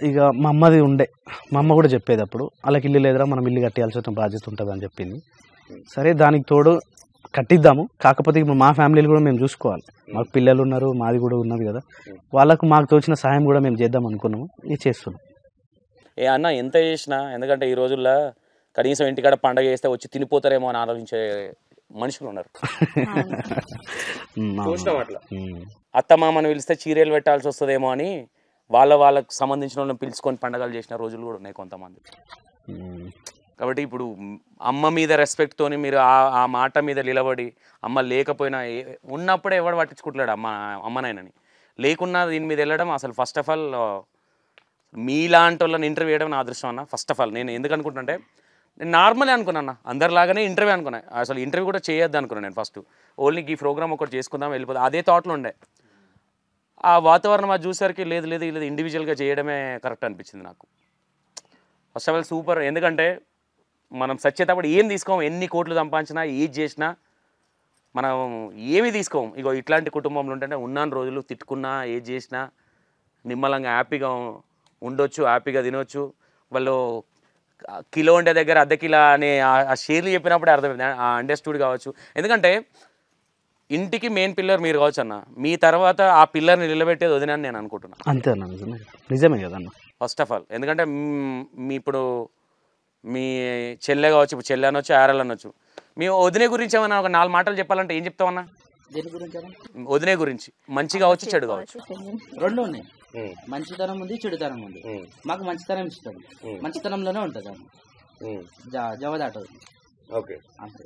[SPEAKER 2] ఇక మా అమ్మది ఉండే, మా అమ్మ కూడా చెప్పేది అప్పుడు, వాళ్ళకి ఇల్లు లేదురా మనం ఇల్లు కట్టియాల్సిన బాధ్యత ఉంటుంది అని చెప్పింది. సరే దానికి తోడు కట్టిద్దాము. కాకపోతే ఇప్పుడు మా ఫ్యామిలీలు కూడా మేము చూసుకోవాలి. మాకు పిల్లలు ఉన్నారు, మాది కూడా ఉన్నది కదా. వాళ్ళకు మాకు తోచిన సాయం కూడా మేము చేద్దాం అనుకున్నాము. ఇది చేస్తున్నాం.
[SPEAKER 1] ఏ అన్న ఎంత చేసినా, ఎందుకంటే ఈ రోజుల్లో కనీసం ఇంటికాడ పండగ చేస్తే వచ్చి తినిపోతారేమో అని ఆలోచించే మనుషులు ఉన్నారు. చూసినాం అట్లా. అత్తమామని పిలిస్తే చీరలు పెట్టాల్సి వస్తుందేమో అని వాళ్ళకు సంబంధించిన వాళ్ళని పిలుచుకొని పండగలు చేసిన రోజులు కూడా ఉన్నాయి కొంతమంది. కాబట్టి ఇప్పుడు అమ్మ మీద రెస్పెక్ట్తోని మీరు ఆ మాట మీద నిలబడి, అమ్మ లేకపోయినా ఉన్నప్పుడే ఎవడు పట్టించుకుంటున్నాడు అమ్మనైనని, లేకున్నా దీని మీద వెళ్ళడం అసలు ఫస్ట్ ఆఫ్ ఆల్ మీలాంటి వాళ్ళని ఇంటర్వ్యూ చేయడం నా అదృష్టం అన్న. ఫస్ట్ ఆఫ్ ఆల్ నేను ఎందుకు అనుకుంటుంటే, నేను నార్మలే అనుకున్నా, అందరిలాగానే ఇంటర్వ్యూ అనుకున్నా. అసలు ఇంటర్వ్యూ కూడా చేయొద్దు అనుకున్నాను నేను. ఫస్ట్ ఓన్లీ ఈ ప్రోగ్రామ్ ఒకటి చేసుకుందాం వెళ్ళిపోతాం అదే థాట్లో ఉండే. ఆ వాతావరణం అది చూసరికి లేదు ఇండివిజువల్గా చేయడమే కరెక్ట్ అనిపించింది నాకు. First of all super. ఎందుకంటే మనం సచ్చేటప్పుడు ఏం తీసుకోము, ఎన్ని కోట్లు సంపాదించినా ఏది చేసినా మనం ఏమి తీసుకోము. ఇగో ఇట్లాంటి కుటుంబంలో ఉంటే ఉన్నాను రోజులు తిట్టుకున్నా ఏది చేసినా నిమ్మలంగా హ్యాపీగా ఉండొచ్చు, హ్యాపీగా తినొచ్చు. వాళ్ళు కిలో ఉండే దగ్గర అర్ధ కిలో అనే ఆ షేర్లు చెప్పినప్పుడే అర్థమైంది, అండర్స్టూడ్ కావచ్చు. ఎందుకంటే ఇంటికి మెయిన్ పిల్లర్ మీరు కావచ్చు అన్న, మీ తర్వాత ఆ పిల్లర్ని నిలబెట్టేది వదినని నేను అనుకుంటున్నాను.
[SPEAKER 2] అంతే అన్న, నిజమే కదన్న
[SPEAKER 1] ఫస్ట్ ఆఫ్ ఆల్. ఎందుకంటే ఇప్పుడు మీ చెల్లె కావచ్చు, ఇప్పుడు చెల్లె అనొచ్చు, ఆరల్ అనొచ్చు. మీ వదినే గురించి ఏమన్నా ఒక 4 మాటలు చెప్పాలంటే ఏం చెప్తామన్నా? వదినే గురించి మంచి కావచ్చు, చెడు కావచ్చు,
[SPEAKER 3] 2 ఉన్నాయి. మంచితనం ఉంది, చెడుతనం ఉంది. మాకు మంచితనం ఇష్టం, మంచితనంలోనే ఉంటుంది అది, జవదాటదు.
[SPEAKER 1] ఓకే, అంతే.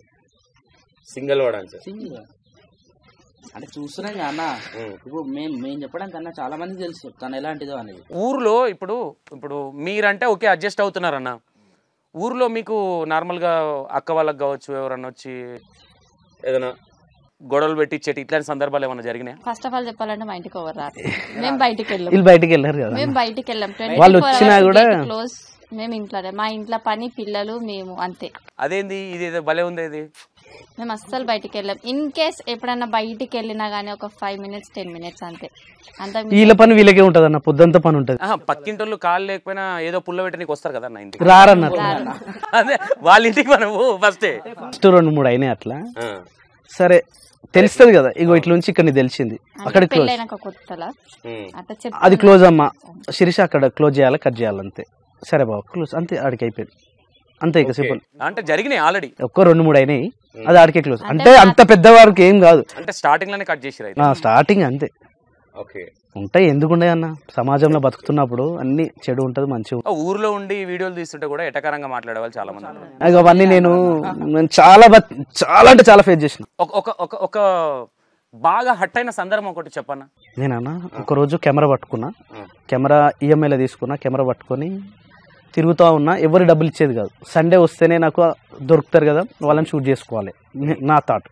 [SPEAKER 1] సింగిల్ వర్డ్ అంటే
[SPEAKER 3] సింగిల్ అంటే చూస్తున్నాం అన్న. ఇప్పుడు మేము చెప్పడం కన్నా చాలా మంది తెలుసు తను ఎలాంటిదో అనేది.
[SPEAKER 1] ఊర్లో ఇప్పుడు మీరంటే ఓకే అడ్జస్ట్ అవుతున్నారన్న. ఊర్లో మీకు నార్మల్గా అక్క వాళ్ళకి కావచ్చు ఎవరన్నా వచ్చి ఏదైనా గొడవలు పెట్టించేటి ఇట్లాంటి సందర్భాలు ఏమైనా జరిగినాయి?
[SPEAKER 4] ఫస్ట్ ఆఫ్ ఆల్ చెప్పాలంటే మా ఇంటికి ఎవరు రారు. మేము బయటికి వెళ్ళాం.
[SPEAKER 2] వీళ్ళు బయటికి వెళ్ళారు కదా.
[SPEAKER 4] మేము బయటికి వెళ్ళాం.
[SPEAKER 2] వాళ్ళు వచ్చినా కూడా
[SPEAKER 4] క్లోజ్. మేము ఇంట్లోనే, మా ఇంట్లో పని, పిల్లలు, మేము అంతే.
[SPEAKER 1] అదేంది ఇది భలే ఉంది ఇది.
[SPEAKER 4] మేము అస్సలు బయటికి వెళ్ళాం. ఇన్ కేస్ ఎప్పుడన్నా బయటికి వెళ్ళినా గానీ ఒక 5 minutes 10 minutes అంతే. అంత
[SPEAKER 2] వీళ్ళ పని వీళ్ళకే ఉంటది అన్న, పొద్దుంతా పని ఉంటది.
[SPEAKER 1] పక్కింటోళ్ళు కాళ్ళు లేకపోయినా ఏదో పుల్ల పెట్టడానికి వస్తారు కదా అన్న ఇంటికి.
[SPEAKER 2] రారన్నారు.
[SPEAKER 1] అదే వాళ్ళ ఇంటికి మనం ఫస్ట్
[SPEAKER 2] 2-3 అయినాయి అట్లా. సరే తెలుస్తుంది కదా, ఇగో ఇట్లా నుంచి ఇక్కడ తెలిసింది అక్కడ క్లోజ్, అది క్లోజ్ అమ్మా శిరీష అక్కడ క్లోజ్ చేయాలి, కట్ చేయాలి అంతే. సరే బాబు క్లోజ్ అంతే, ఆడికి అయిపోయింది అంతే. ఇక సింపుల్.
[SPEAKER 1] అంటే జరిగినాయి ఆల్రెడీ,
[SPEAKER 2] ఒక్క 2-3 అయినాయి, అది ఆడికే క్లోజ్. అంటే అంత పెద్దవారికి ఏం కాదు,
[SPEAKER 1] అంటే స్టార్టింగ్ లోనే కట్ చేసి
[SPEAKER 2] స్టార్టింగ్ అంతే.
[SPEAKER 1] ఓకే.
[SPEAKER 2] ఉంటాయి, ఎందుకుండే అన్న, సమాజంలో బతుకుతున్నప్పుడు అన్ని చెడు ఉంటుంది, మంచి
[SPEAKER 1] ఊర్లో ఉండి వీడియోలు తీస్తుంటే కూడా ఎటకారంగా మాట్లాడే వాళ్ళు చాలా మంది ఉన్నారు.
[SPEAKER 2] అవన్నీ నేను చాలా చాలా అంటే చాలా ఫేస్ చేసిన.
[SPEAKER 1] ఒక బాగా హట్ అయిన సందర్భం ఒకటి చెప్పన్నా.
[SPEAKER 2] నేనన్నా ఒకరోజు కెమెరా పట్టుకున్నా, కెమెరా ఈఎంఐలో తీసుకున్నా, కెమెరా పట్టుకొని తిరుగుతూ ఉన్నా, ఎవరు డబ్బులు ఇచ్చేది కాదు. సండే వస్తేనే నాకు దొరుకుతారు కదా, వాళ్ళని షూట్ చేసుకోవాలి నా థాట్.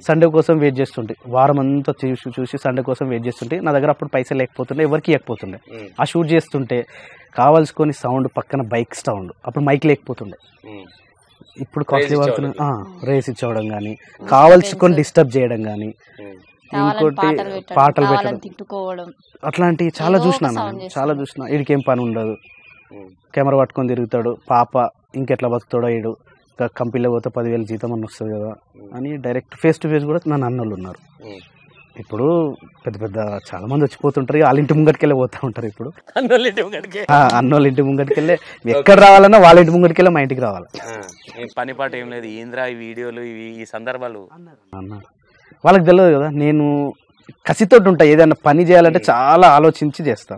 [SPEAKER 2] సండే కోసం వెయిట్ చేస్తుంటే, వారం అంతా చూసి సండే కోసం వెయిట్ చేస్తుంటే, నా దగ్గర అప్పుడు పైసలు లేకపోతుండే, ఎవరికి ఇవ్వకపోతుండే. ఆ షూట్ చేస్తుంటే కావాల్సుకొని సౌండ్ పక్కన బైక్ సౌండ్, అప్పుడు మైక్ లేకపోతుండే. ఇప్పుడు కాస్ట్లీ వర్క్ రేస్ ఇచ్చేవడం కానీ, కావాల్సుకొని డిస్టర్బ్ చేయడం కానీ, ఇంకోటి పాటలు పెట్టడం, అట్లాంటివి చాలా చూసినా. చాలా చూసినా. వీడికేం పని ఉండదు, కెమెరా పట్టుకొని తిరుగుతాడు, పాప ఇంకెట్లా బతుకుతాడో, వీడు కంపెనీలో పోతే 10,000 జీతం అని వస్తుంది కదా అని డైరెక్ట్ ఫేస్ టు ఫేస్ కూడా నన్ను అన్నోళ్ళు ఉన్నారు. ఇప్పుడు పెద్ద పెద్ద చాలా మంది వచ్చిపోతుంటారు, వాళ్ళ ఇంటి ముంగటికెళ్ళి పోతూ ఉంటారు. ఇప్పుడు అన్నోళ్ళ ఇంటి ముంగటికెళ్ళి ఎక్కడ రావాలన్నా వాళ్ళ ఇంటి ముంగటికెళ్ళి మా ఇంటికి రావాలి.
[SPEAKER 1] పని పాట ఏం లేదు, ఏంద్రా ఈ వీడియోలు ఇవి ఈ సందర్భాలు
[SPEAKER 2] అన్న వాళ్ళకి తెలియదు కదా, నేను కసితోటి ఉంటా. ఏదైనా పని చేయాలంటే చాలా ఆలోచించి చేస్తా.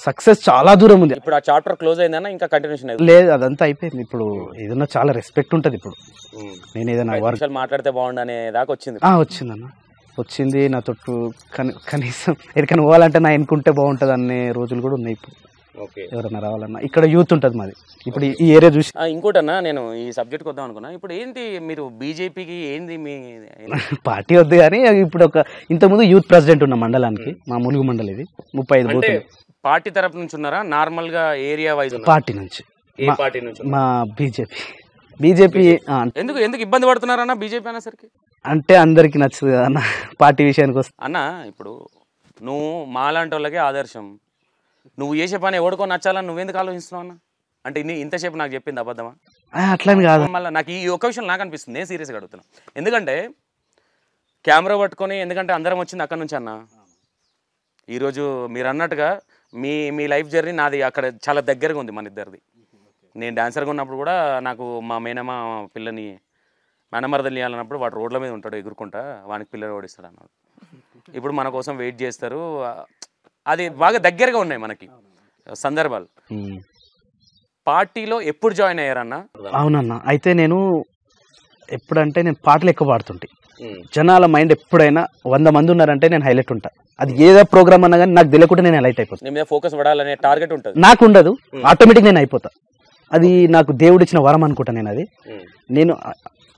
[SPEAKER 2] సక్సెస్ చాలా దూరం ఉంది.
[SPEAKER 1] ఇప్పుడు ఆ చాప్టర్ క్లోజ్ అయిందన్నా ఇంకా కంటిన్యూషన్
[SPEAKER 2] లేదు, అదంతా అయిపోయింది. ఇప్పుడు ఏదన్నా చాలా రెస్పెక్ట్ ఉంటుంది. ఇప్పుడు నేను ఏదైనా
[SPEAKER 1] వర్షాలు మాట్లాడితే బాగుండు అనే దాకా వచ్చింది.
[SPEAKER 2] వచ్చిందన్న, వచ్చింది. నా తోటి కనీసం ఎక్కడికైనా పోవాలంటే నా ఎన్నుకుంటే బాగుంటుంది అనే రోజులు కూడా ఉన్నాయి. ఇప్పుడు ఎవరైనా రావాలన్నా ఇక్కడ యూత్ ఉంటుంది మాది. ఇప్పుడు ఈ ఏరియా చూసి
[SPEAKER 1] ఇంకోటన్నా, నేను ఈ సబ్జెక్ట్కి వద్దాం అనుకున్నా. ఇప్పుడు ఏంటి మీరు బీజేపీకి ఏంది మీ
[SPEAKER 2] పార్టీ వద్దు కానీ, ఇప్పుడు ఇంతకుముందు యూత్ ప్రెసిడెంట్ ఉన్న మండలానికి, మా ములుగు మండలి, ఇది 35 బూతులు.
[SPEAKER 1] పార్టీ తరపు నుంచి ఉన్నారా నార్మల్ గా ఏరియా వైజ్?
[SPEAKER 2] పార్టీ నుంచి.
[SPEAKER 1] ఏ పార్టీ నుంచి?
[SPEAKER 2] మా బీజేపీ.
[SPEAKER 1] ఎందుకు ఇబ్బంది పడుతున్నారన్న బీజేపీ అనేసరికి?
[SPEAKER 2] అంటే అందరికి నచ్చదు కదా అన్న పార్టీ విషయానికి వస్తే.
[SPEAKER 1] అన్న ఇప్పుడు నువ్వు మాలాంటి వాళ్ళకి ఆదర్శం, నువ్వు చేసే పని ఎవడికో నచ్చాలని నువ్వెందుకు ఆలోచిస్తున్నావు అన్న? అంటే ఇంతసేపు నాకు చెప్పింది అబద్ధమా?
[SPEAKER 2] అట్లని కాదు,
[SPEAKER 1] మళ్ళీ నాకు ఈ ఒక్క విషయం నాకు అనిపిస్తుంది. నేను సీరియస్గా అడుగుతున్నా, ఎందుకంటే కెమెరా ఎందుకంటే అందరం వచ్చింది అక్కడ నుంచి అన్న. ఈరోజు మీరు అన్నట్టుగా మీ లైఫ్ జర్నీ నాది అక్కడ చాలా దగ్గరగా ఉంది మన ఇద్దరిది. నేను డాన్సర్గా ఉన్నప్పుడు కూడా నాకు మా మేనమ్మ పిల్లని మేనమరదలు ఇవ్వాలన్నప్పుడు వాడు రోడ్ల మీద ఉంటాడు ఎగురుకుంటా, వానికి పిల్లలు ఓడిస్తాడు అన్నాడు. ఇప్పుడు మన కోసం వెయిట్ చేస్తారు, అది బాగా దగ్గరగా ఉన్నాయి మనకి సందర్భాలు. పార్టీలో ఎప్పుడు జాయిన్ అయ్యారన్న?
[SPEAKER 2] అవునన్నా, అయితే నేను ఎప్పుడంటే నేను పాటలు ఎక్కువ పాడుతుంటే జనాల మైండ్ ఎప్పుడైనా 100 మంది ఉన్నారంటే నేను హైలైట్ ఉంటా. అది ఏదో ప్రోగ్రామ్ అన్నా కానీ నాకు తెలియకుండా నేను హైలైట్ అయిపోతాను.
[SPEAKER 1] నీ మీద ఫోకస్ పడాలనే టార్గెట్ ఉంటుంది
[SPEAKER 2] నాకు, ఉండదు, ఆటోమేటిక్ నేను అయిపోతా. అది నాకు దేవుడు ఇచ్చిన వరం అనుకుంటా. నేను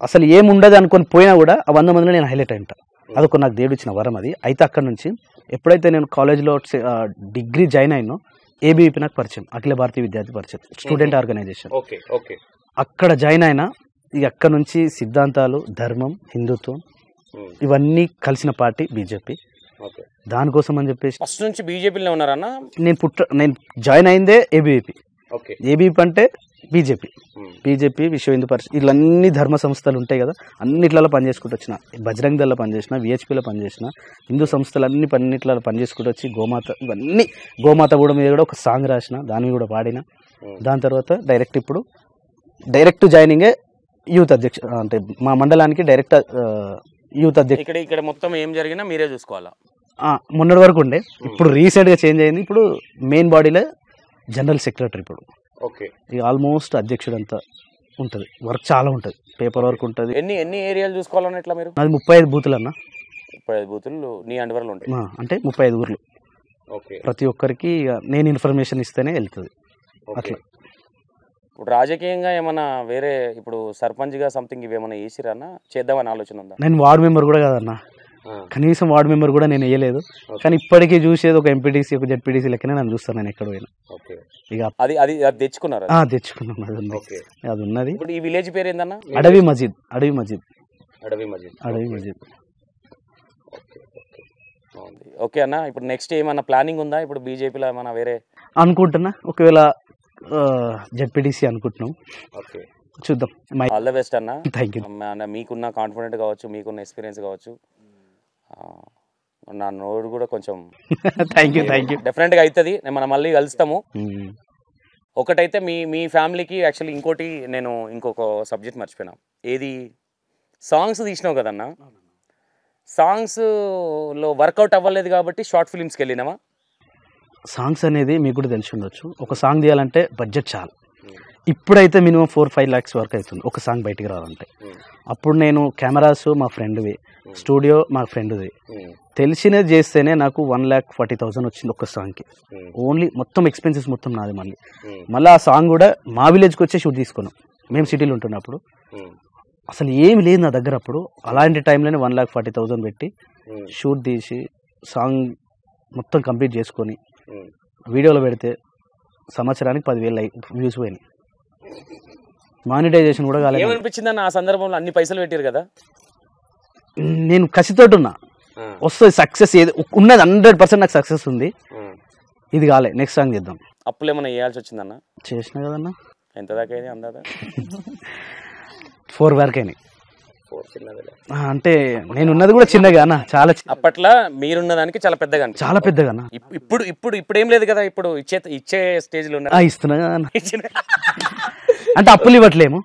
[SPEAKER 2] అసలు ఏముండదు అనుకొని పోయినా కూడా ఆ 100 మందిలో నేను హైలైట్ అయి ఉంటా. అదొక నాకు దేవుడు ఇచ్చిన వరం అది. అయితే అక్కడ నుంచి ఎప్పుడైతే నేను కాలేజ్లో డిగ్రీ జాయిన్ అయినో, ఏబీవీపీ నాకు పరిచయం, అఖిల భారతీయ విద్యార్థి పరిషత్ స్టూడెంట్ ఆర్గనైజేషన్. అక్కడ జాయిన్ అయినా. ఇక అక్కడ నుంచి సిద్ధాంతాలు, ధర్మం, హిందుత్వం ఇవన్నీ కలిసిన పార్టీ బీజేపీ. దానికోసం అని చెప్పేసి
[SPEAKER 1] ఫస్ట్ నుంచి బీజేపీలో ఉన్నారన్న.
[SPEAKER 2] నేను జాయిన్ అయిందే ఏబీవీపీ. ఏబీవీపీ అంటే బీజేపీ విశ్వ హిందూ పరిషత్, ఇట్లన్నీ ధర్మ సంస్థలు ఉంటాయి కదా, అన్నిట్లలో పనిచేసుకుంటూ వచ్చిన. బజరంగ్ దళలో పనిచేసిన, విహెచ్పీలో పనిచేసిన, హిందూ సంస్థలు అన్నిట్లలో పనిచేసుకుంటూ వచ్చి గోమాత, ఇవన్నీ గోమాత కూడా మీద కూడా ఒక సాంగ్ రాసిన, దాన్ని కూడా పాడిన. దాని తర్వాత డైరెక్ట్ జాయినింగే యూత్ అధ్యక్ష, అంటే మా మండలానికి డైరెక్ట్ యూత్ అధ్యక్ష.
[SPEAKER 1] ఇక్కడ మొత్తం ఏం జరిగినా మీరే చూసుకోవాలా?
[SPEAKER 2] మొన్నటి వరకు ఉండే, ఇప్పుడు రీసెంట్గా చేంజ్ అయింది. ఇప్పుడు మెయిన్ బాడీలో జనరల్ సెక్రటరీ. ఇప్పుడు ఆల్మోస్ట్ అధ్యక్షుడు అంతా ఉంటుంది, వర్క్ చాలా ఉంటుంది, పేపర్ వర్క్ ఉంటుంది.
[SPEAKER 1] ఎన్ని ఏరియాలు చూసుకోవాలన్న ఇట్లా మీరు?
[SPEAKER 2] అది 35 బూతులు అన్న.
[SPEAKER 1] 35 బూతులు నీ అండర్లో ఉంటాయి
[SPEAKER 2] అంటే 35 ఊర్లు. ప్రతి ఒక్కరికి నేను ఇన్ఫర్మేషన్ ఇస్తేనే వెళ్తుంది అట్లా.
[SPEAKER 1] ఇప్పుడు రాజకీయంగా ఏమన్నా వేరే, ఇప్పుడు సర్పంచ్గా సంథింగ్ ఇవేమన్నా వేసిరన్నా చేద్దామని ఆలోచన ఉందా?
[SPEAKER 2] నేను వార్డు మెంబర్ కూడా కాదన్నా, కనీసం వార్డు మెంబర్ కూడా నేను వేయలేదు. కానీ ఇప్పటికీ చూసేది ఒక ఎంపీటీసీ, ఒక జెడ్పీటీసీ లెక్కనే నన్ను చూస్తాను నేను ఎక్కడ పోయినా. ఇక
[SPEAKER 1] అది తెచ్చుకున్నారు?
[SPEAKER 2] తెచ్చుకున్నాం, అది ఉన్నది.
[SPEAKER 1] ఇప్పుడు ఈ విలేజ్ పేరు ఏందన్నా?
[SPEAKER 2] అడవి మజీద్.
[SPEAKER 1] ఓకే అన్న, ఇప్పుడు నెక్స్ట్ ఏమన్నా ప్లానింగ్ ఉందా? ఇప్పుడు బీజేపీలో ఏమన్నా వేరే
[SPEAKER 2] అనుకుంటున్నా, ఒకవేళ జెడ్పీటీసీ అనుకుంటున్నాం, చూద్దాం.
[SPEAKER 1] ఆల్ ద బెస్ట్ అన్న.
[SPEAKER 2] Thank you.
[SPEAKER 1] మీకున్న కాన్ఫిడెంట్ కావచ్చు, మీకున్న ఎక్స్పీరియన్స్ కావచ్చు, నా నోడు కూడా కొంచెం
[SPEAKER 2] థ్యాంక్ యూ
[SPEAKER 1] డెఫినెట్గా అవుతుంది. మనం మళ్ళీ కలుస్తాము. ఒకటైతే మీ ఫ్యామిలీకి యాక్చువల్లీ ఇంకోటి, నేను ఇంకొక సబ్జెక్ట్ మర్చిపోయినా. ఏది సాంగ్స్ తీసినావు కదన్నా, సాంగ్స్లో వర్కౌట్ అవ్వలేదు కాబట్టి షార్ట్ ఫిలిమ్స్కి వెళ్ళినామా?
[SPEAKER 2] సాంగ్స్ అనేది మీకు కూడా తెలిసి ఉండొచ్చు. ఒక సాంగ్ తీయాలంటే బడ్జెట్ చాలు. ఇప్పుడైతే మినిమం 4-5 lakhs వరకు అవుతుంది ఒక సాంగ్ బయటికి రావాలంటే. అప్పుడు నేను కెమెరాస్ మా ఫ్రెండ్వి, స్టూడియో మా ఫ్రెండ్ది, తెలిసినది చేస్తేనే నాకు 1,40,000 వచ్చింది ఒక్క సాంగ్కి. ఓన్లీ మొత్తం ఎక్స్పెన్సెస్ మొత్తం నాది. మళ్ళీ ఆ సాంగ్ కూడా మా విలేజ్కి వచ్చే షూట్ తీసుకున్నాం. మేము సిటీలో ఉంటున్నప్పుడు అసలు ఏమి లేదు నా దగ్గర. అప్పుడు అలాంటి టైంలోనే 1,40,000 పెట్టి షూట్ తీసి సాంగ్ మొత్తం కంప్లీట్ చేసుకొని వీడియోలో పెడితే సంవత్సరానికి 10,000 వ్యూస్ పోయినాయి. మానిటైజేషన్ కూడా కాలేదు.
[SPEAKER 1] ఏమనిపించిందన్న ఆ సందర్భంలో? అన్ని పైసలు పెట్టారు కదా.
[SPEAKER 2] నేను కసితోటి ఉన్నా, వస్తుంది సక్సెస్. ఏది ఉన్నది 100% నాకు సక్సెస్ ఉంది. ఇది కాలే, నెక్స్ట్ సాంగ్ చేద్దాం.
[SPEAKER 1] అప్పులు ఏమన్నా వేయాల్సి వచ్చిందన్న?
[SPEAKER 2] చేసిన కదన్నా.
[SPEAKER 1] ఎంత దాకా అయింది అందాదా?
[SPEAKER 2] 4 వరకు అయినాయి. అంటే నేను ఉన్నది కూడా చిన్నగా అన్న, చాలా
[SPEAKER 1] అప్పట్లో మీరున్న దానికి చాలా పెద్దగా,
[SPEAKER 2] చాలా పెద్దగా అన్న.
[SPEAKER 1] ఇప్పుడు ఏం లేదు కదా. ఇప్పుడు ఇచ్చే స్టేజ్ లో
[SPEAKER 2] ఇస్తున్నా అన్న. అంటే అప్పులు ఇవ్వట్లేము,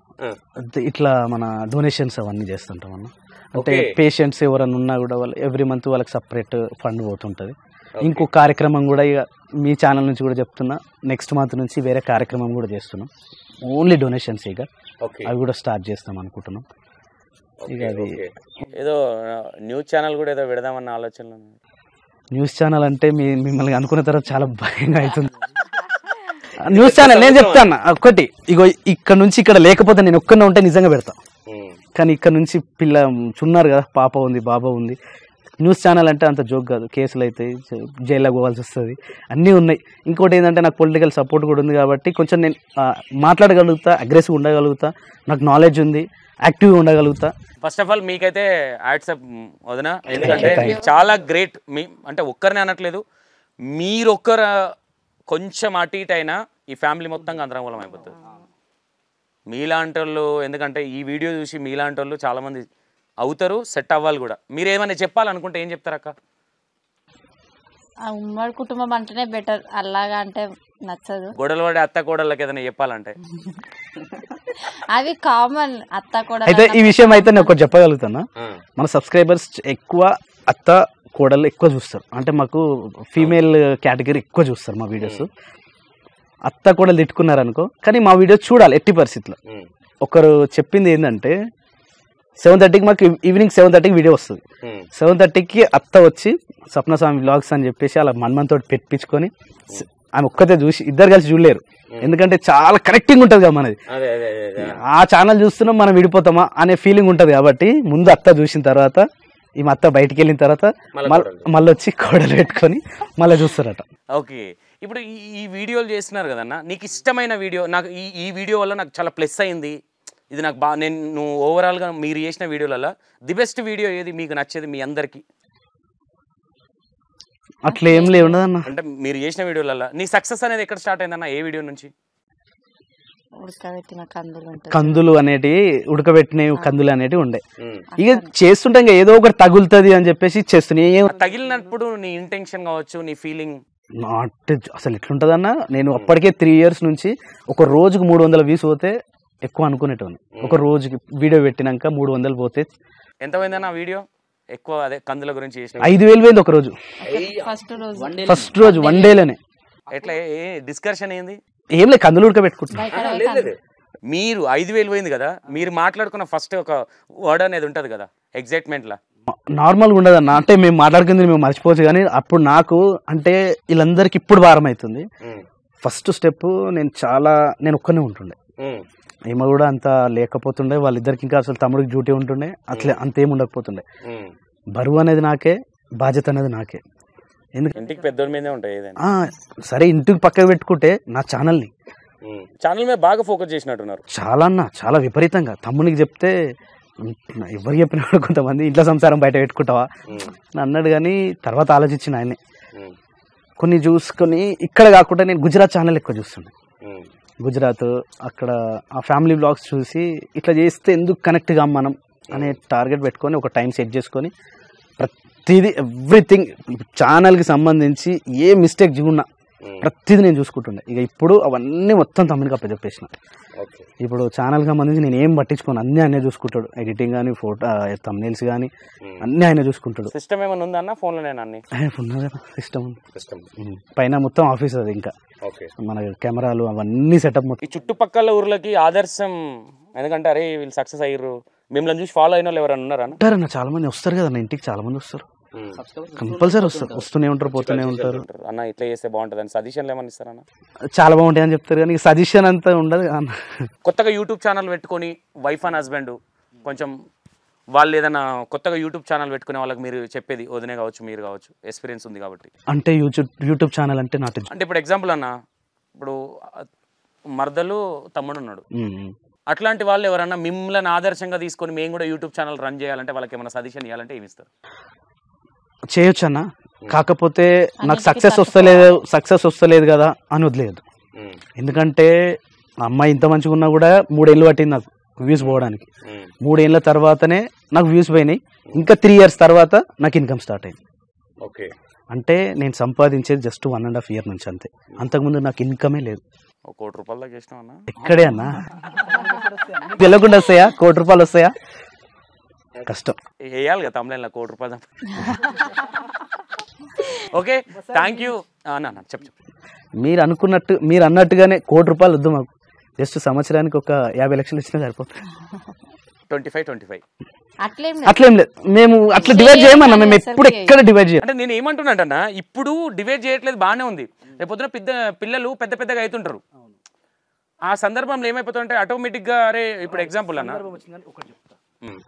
[SPEAKER 2] ఇట్లా మన డొనేషన్స్ అవన్నీ చేస్తుంటాం అన్న. అంటే పేషెంట్స్ ఎవరైనా ఉన్నా కూడా వాళ్ళు ఎవ్రీ మంత్ వాళ్ళకి సపరేట్ ఫండ్ పోతుంటుంది. ఇంకో కార్యక్రమం కూడా ఇక మీ ఛానల్ నుంచి కూడా చెప్తున్నా, నెక్స్ట్ మంత్ నుంచి వేరే కార్యక్రమం కూడా చేస్తున్నాం. ఓన్లీ డొనేషన్స్ ఇక అవి కూడా స్టార్ట్ చేస్తాం అనుకుంటున్నాం. ఇక అది
[SPEAKER 1] ఏదో న్యూస్ ఛానల్ కూడా ఏదో పెడదామన్న ఆలోచనలో.
[SPEAKER 2] న్యూస్ ఛానల్ అంటే మిమ్మల్ని అనుకున్న తర్వాత చాలా భయంగా అవుతుంది. న్యూస్ ఛానల్ నేను చెప్తాను ఒక్కటి, ఇగో ఇక్కడ నుంచి ఇక్కడ లేకపోతే నేను ఒక్కనే ఉంటే నిజంగా పెడతా. కానీ ఇక్కడ నుంచి పిల్ల చున్నారు కదా, పాప ఉంది, బాబా ఉంది. న్యూస్ ఛానల్ అంటే అంత జోక్ కాదు. కేసులు అయితే జైల్లో పోవాల్సి వస్తుంది, అన్నీ ఉన్నాయి. ఇంకోటి ఏంటంటే నాకు పొలిటికల్ సపోర్ట్ కూడా ఉంది కాబట్టి కొంచెం నేను మాట్లాడగలుగుతా, అగ్రెసివ్ ఉండగలుగుతా, నాకు నాలెడ్జ్ ఉంది, యాక్టివ్గా ఉండగలుగుతా.
[SPEAKER 1] ఫస్ట్ ఆఫ్ ఆల్ మీకైతే యాడ్సప్ వదినా, ఎందుకంటే చాలా గ్రేట్. మీ అంటే ఒక్కరిని అనట్లేదు, మీరొక్కరు కొంచెం అటు ఇటు అయినా ఈ ఫ్యామిలీ మొత్తంగా గందరగోళం అయిపోతుంది మీలాంటి వాళ్ళు. ఎందుకంటే ఈ వీడియో చూసి మీలాంటి వాళ్ళు చాలామంది అవుతారు, సెట్ అవ్వాలి కూడా. మీరు ఏమైనా చెప్పాలనుకుంటే ఏం చెప్తారు అక్క?
[SPEAKER 4] ఉమ్మడి కుటుంబం అంటేనే బెటర్, అలాగా అంటే నచ్చదు.
[SPEAKER 1] గొడవలు పడే అత్త కోడళ్ళకి ఏదైనా చెప్పాలంటే
[SPEAKER 4] అవి కామన్. అత్త కోడలు
[SPEAKER 2] అయితే ఈ విషయం అయితే నేను ఒకటి చెప్పగలుగుతాను. మన సబ్స్క్రైబర్స్ ఎక్కువ అత్త కోడళ్ళు ఎక్కువ చూస్తారు. అంటే మాకు ఫీమేల్ కేటగిరీ ఎక్కువ చూస్తారు మా వీడియోస్. అత్త కోడలు తిట్టుకున్నారనుకో, కానీ మా వీడియోస్ చూడాలి ఎట్టి పరిస్థితిలో. ఒకరు చెప్పింది ఏంటంటే 7:30కి మాకు ఈవినింగ్ 7:30కి వీడియో వస్తుంది. 7:30కి అత్త వచ్చి స్వప్నస్వామి వ్లాగ్స్ అని చెప్పేసి అలా మన్మన్తో పెట్టించుకొని ఆమె ఒక్కతే చూసి, ఇద్దరు కలిసి చూడలేరు. ఎందుకంటే చాలా కనెక్టింగ్ ఉంటుంది కదా మనది. ఆ ఛానల్ చూస్తున్నాం మనం విడిపోతామా అనే ఫీలింగ్ ఉంటుంది. కాబట్టి ముందు అత్త చూసిన తర్వాత, ఈ మా అత్త బయటికి వెళ్ళిన తర్వాత మళ్ళీ వచ్చి కోడలు పెట్టుకొని మళ్ళీ చూస్తారట.
[SPEAKER 1] ఓకే, ఇప్పుడు ఈ వీడియోలు చేస్తున్నారు కదన్న, నీకు ఇష్టమైన వీడియో, నాకు ఈ వీడియో వల్ల నాకు చాలా ప్లస్ అయింది, ఇది నాకు బాగా, నేను ఓవరాల్గా మీరు చేసిన వీడియోలలో ది బెస్ట్ వీడియో ఏది మీకు నచ్చేది మీ అందరికీ?
[SPEAKER 2] అట్లా ఏం లేదన్న.
[SPEAKER 1] అంటే మీరు చేసిన వీడియోలలో నీ సక్సెస్ అనేది ఎక్కడ స్టార్ట్ అయిందన్న? ఏ వీడియో నుంచి?
[SPEAKER 4] ఉడకబెట్టిన
[SPEAKER 2] కందులు అనేటివి, ఉడకబెట్టినవి కందులు అనేటివి ఉండే. ఇక చేస్తుంటే ఇంకా ఏదో ఒకటి తగులుతుంది అని చెప్పేసి చేస్తున్నాయి.
[SPEAKER 1] తగిలినప్పుడు నీ ఇంటెన్షన్ కావచ్చు, నీ ఫీలింగ్
[SPEAKER 2] అసలు ఎట్లుంటదన్న, నేను అప్పటికే 3 years నుంచి ఒక రోజుకు 300 వ్యూస్ పోతే ఎక్కువ అనుకునేటోని. ఒక రోజుకి వీడియో పెట్టినాక 300 పోతే
[SPEAKER 1] ఎంత పోయిందన్న వీడియో? ఎక్కువ అదే కందుల గురించి చేసిన
[SPEAKER 2] 5,000 పోయింది ఒక రోజు. ఫస్ట్ రోజు 1 dayలోనే.
[SPEAKER 1] ఎట్లా డిస్కషన్ ఏంది?
[SPEAKER 2] ఏం లేదు, కందులు ఉడకబెట్టుకుంటున్నా.
[SPEAKER 1] మీరు 5,000 పోయింది కదా, మీరు మాట్లాడుకున్న ఫస్ట్ ఒక వర్డ్ అనేది ఉంటది కదా ఎగ్జైట్మెంట్ లా,
[SPEAKER 2] నార్మల్గా ఉండదన్న. అంటే మేము మాట్లాడుకుంది మేము మర్చిపోవచ్చు, కానీ అప్పుడు నాకు అంటే వీళ్ళందరికి ఇప్పుడు భారం అవుతుంది. ఫస్ట్ స్టెప్ నేను ఒక్కనే ఉంటుండే, ఏమో కూడా అంత లేకపోతుండే. వాళ్ళిద్దరికి ఇంకా అసలు తమ్ముడికి డ్యూటీ ఉంటుండే, అట్లా అంతేం ఉండకపోతుండే. బరువు అనేది నాకే, బాధ్యత అనేది నాకే.
[SPEAKER 1] ఇంటికి పెద్దోడి మీదే ఉంటాయి ఏదైనా.
[SPEAKER 2] సరే, ఇంటికి పక్కకు పెట్టుకుంటే నా ఛానల్
[SPEAKER 1] మీద బాగా ఫోకస్ చేసినట్టున్నారు.
[SPEAKER 2] చాలా అన్న, చాలా విపరీతంగా. తమ్మునికి చెప్తే ఎవరు చెప్పినాడు, కొంతమంది ఇంట్లో సంసారం బయట పెట్టుకుంటావా అని అన్నాడు. కానీ తర్వాత ఆలోచించిన ఆయనే కొన్ని చూసుకొని, ఇక్కడ కాకుండా నేను గుజరాత్ ఛానల్ ఎక్కువ చూస్తుండే. గుజరాత్ అక్కడ ఆ ఫ్యామిలీ బ్లాగ్స్ చూసి ఇట్లా చేస్తే ఎందుకు కనెక్ట్ కాం మనం అనే టార్గెట్ పెట్టుకొని ఒక టైం సెట్ చేసుకొని ప్రతిదీ ఎవ్రీథింగ్ ఛానల్కి సంబంధించి ఏ మిస్టేక్ చూడన్నా ప్రతిదీ నేను చూసుకుంటుండే. ఇక ఇప్పుడు అవన్నీ మొత్తం తమ్మునికి అప్పచెప్పేసిన. ఇప్పుడు ఛానల్ సంబంధించి నేను ఏం పట్టించుకోను, అన్నీ ఆయనే చూసుకుంటాడు. ఎడిటింగ్ కానీ, ఫోటో థంబ్నెయిల్స్ కానీ అన్నీ ఆయన చూసుకుంటాడు.
[SPEAKER 1] సిస్టమ్ ఏమైనా ఉందా అన్న ఫోన్లోనేనా అన్ని?
[SPEAKER 2] ఉన్నది సిస్టమ్ పైన మొత్తం ఆఫీస్ అది, ఇంకా మన కెమెరాలు అవన్నీ సెటప్ మొత్తం.
[SPEAKER 1] ఈ చుట్టుపక్కల ఊర్లకి ఆదర్శం, ఎందుకంటే అరే వీళ్ళు సక్సెస్ అయ్యారు, మిమ్మల్ని చూసి ఫాలో అయిన వాళ్ళు ఎవరైనా ఉన్నారా?
[SPEAKER 2] ఉంటారన్న, చాలా మంది వస్తారు కదా నా ఇంటికి, చాలా మంది వస్తారు, కంపల్సరీ వస్తారు, వస్తూనే ఉంటారు, పోతూనే ఉంటారు.
[SPEAKER 1] అన్న ఇట్లా చేస్తే బాగుంటుంది అని సజెషన్లు ఏమన్నా ఇస్తారన్న?
[SPEAKER 2] చాలా బాగుంటాయి అని చెప్తారు, కానీ సజెషన్ అంతా ఉండదు అన్న.
[SPEAKER 1] కొత్తగా యూట్యూబ్ ఛానల్ పెట్టుకొని వైఫ్ అండ్ హస్బెండ్ కొంచెం వాళ్ళు ఏదైనా కొత్తగా యూట్యూబ్ ఛానల్ పెట్టుకునే వాళ్ళకి మీరు చెప్పేది, వదినే కావచ్చు మీరు కావచ్చు, ఎక్స్పీరియన్స్ ఉంది కాబట్టి.
[SPEAKER 2] అంటే యూట్యూబ్ ఛానల్ అంటే
[SPEAKER 1] అంటే ఇప్పుడు ఎగ్జాంపుల్ అన్న, ఇప్పుడు మరదలు తమ్ముడు ఉన్నాడు, అట్లాంటి వాళ్ళు ఎవరన్నా మిమ్మల్ని ఆదర్శంగా తీసుకొని మేము కూడా యూట్యూబ్ ఛానల్ రన్ చేయాలంటే వాళ్ళకి ఏమైనా సజెషన్ ఇవ్వాలంటే ఏమి ఇస్తారు?
[SPEAKER 2] చేయొచ్చు అన్న, కాకపోతే నాకు సక్సెస్ వస్తలేదు కదా అని వదిలేదు. ఎందుకంటే అమ్మాయి ఇంత మంచిగా ఉన్నా కూడా 3 ఏళ్ళు పట్టింది నాకు వ్యూస్ పోవడానికి. 3 ఏళ్ళ తర్వాతనే నాకు వ్యూస్ పోయినాయి. ఇంకా 3 ఇయర్స్ తర్వాత నాకు ఇన్కమ్ స్టార్ట్ అయింది. అంటే నేను సంపాదించేది జస్ట్ 1.5 ఇయర్ నుంచి అంతే. అంతకుముందు నాకు ఇన్కమే లేదు.
[SPEAKER 1] 1 కోటి రూపాయల దాకా చేసినావు అన్న?
[SPEAKER 2] ఎక్కడే అన్న, వెళ్ళకుండా వస్తాయా? 1 కోటి రూపాయలు వస్తాయా? కష్టం.
[SPEAKER 1] వేయాలి కదా తమిళ 1 కోటి రూపాయలు. ఓకే, థ్యాంక్ యూ అన్న. చెప్పు.
[SPEAKER 2] మీరు అన్నట్టుగానే 1 కోటి రూపాయలు వద్దు మాకు, జస్ట్ సంవత్సరానికి ఒక 50 లక్షలు ఇచ్చినా సరిపోతుంది.
[SPEAKER 1] 25
[SPEAKER 2] అట్లేం లేదు, మేము అట్లా డివైడ్ చేయమన్నా, మేము ఎప్పుడు ఎక్కడ డివైడ్ చేయం.
[SPEAKER 1] అంటే నేను ఏమంటున్నానన్నా, ఇప్పుడు డివైడ్ చేయట్లేదు బాగానే ఉంది, రేపొద్దున పిల్లలు పెద్దగా అవుతుంటారు. ఆ సందర్భంలో ఏమైపోతుందంటే ఆటోమేటిక్గా అరే ఇప్పుడు ఎగ్జాంపుల్ అన్న,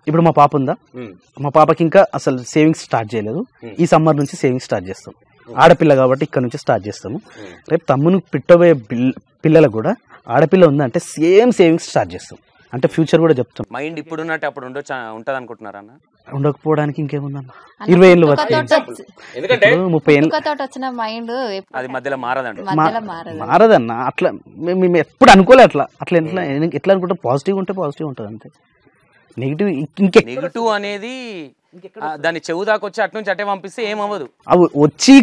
[SPEAKER 2] ఇప్పుడు మా పాప ఉందా, మా పాపకి ఇంకా అసలు సేవింగ్స్ స్టార్ట్ చేయలేదు. ఈ సమ్మర్ నుంచి సేవింగ్స్ స్టార్ట్ చేస్తాం. ఆడపిల్ల కాబట్టి ఇక్కడ నుంచి స్టార్ట్ చేస్తాము. రేపు తమ్మును పెట్టబోయే పిల్లలకు కూడా ఆడపిల్ల ఉందంటే సేమ్ సేవింగ్స్ స్టార్ట్ చేస్తాం. అంటే ఫ్యూచర్ కూడా చెప్తాం.
[SPEAKER 1] మైండ్ ఇప్పుడు ఉన్నట్టు అప్పుడు ఉంటుంది అనుకుంటున్నారా అన్న?
[SPEAKER 2] ఉండకపోవడానికి ఇంకేముందన్న, 20 ఏళ్ళు 30 ఏళ్ళు
[SPEAKER 4] వచ్చిన మైండ్
[SPEAKER 1] అది మధ్యలో
[SPEAKER 2] మారదన్న. అట్లా మేము ఎప్పుడు అనుకోలే. అట్లా ఎట్లా అనుకుంటే పాజిటివ్ ఉంటే పాజిటివ్ ఉంటుంది అంతే.
[SPEAKER 1] నెగిటివ్ అనేది దాన్ని చెవు దాకా వచ్చి అటు నుంచి అటే పంపిస్తే ఏమవ్వదు.
[SPEAKER 2] అవి వచ్చి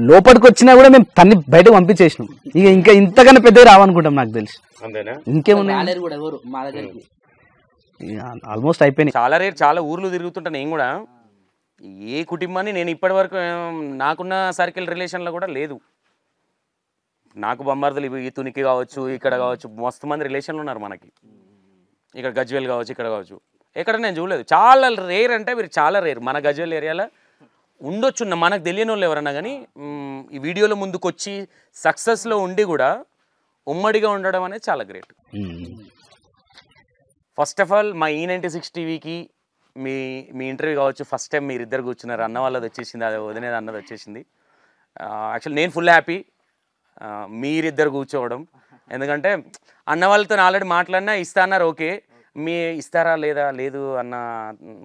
[SPEAKER 2] లోపలికి వచ్చినా కూడా మేము తన్ని బయటకు పంపించేసినాం. ఇంకా ఇంతకన్నా పెద్దగా రావనుకుంటాం నాకు తెలిసి. ఇంకేమున్నాయి, ఆల్మోస్ట్ అయిపోయినాయి.
[SPEAKER 1] చాలా ఊర్లు తిరుగుతుంటా నేను కూడా. ఏ కుటుంబాన్ని నేను ఇప్పటి వరకు నాకున్న సర్కిల్ రిలేషన్లో కూడా లేదు. నాకు బొమ్మర్దలు ఈ తునికి కావచ్చు, ఇక్కడ కావచ్చు, మస్తు మంది రిలేషన్లు ఉన్నారు మనకి. ఇక్కడ గజ్వేల్ కావచ్చు, ఇక్కడ కావచ్చు, ఎక్కడ నేను చూడలేదు. చాలా రేర్, అంటే మీరు చాలా రేర్. మన గజ్వేల్ ఏరియాలో ఉండొచ్చు మనకు తెలియని వాళ్ళు ఎవరన్నా, కానీ ఈ వీడియోలో ముందుకు వచ్చి సక్సెస్లో ఉండి కూడా ఉమ్మడిగా ఉండడం అనేది చాలా గ్రేట్. ఫస్ట్ ఆఫ్ ఆల్ మా E96 టీవీకి మీ ఇంటర్వ్యూ కావచ్చు, ఫస్ట్ టైం మీరు ఇద్దరు కూర్చున్నారు. అన్న వాళ్ళది వచ్చేసింది, అది వదినేది అన్నది వచ్చేసింది. యాక్చువల్లీ నేను ఫుల్ హ్యాపీ మీరిద్దరు కూర్చోవడం. ఎందుకంటే అన్న వాళ్ళతో ఆల్రెడీ మాట్లాడినా ఇస్తా అన్నారు, ఓకే. ఇస్తారా లేదు అన్న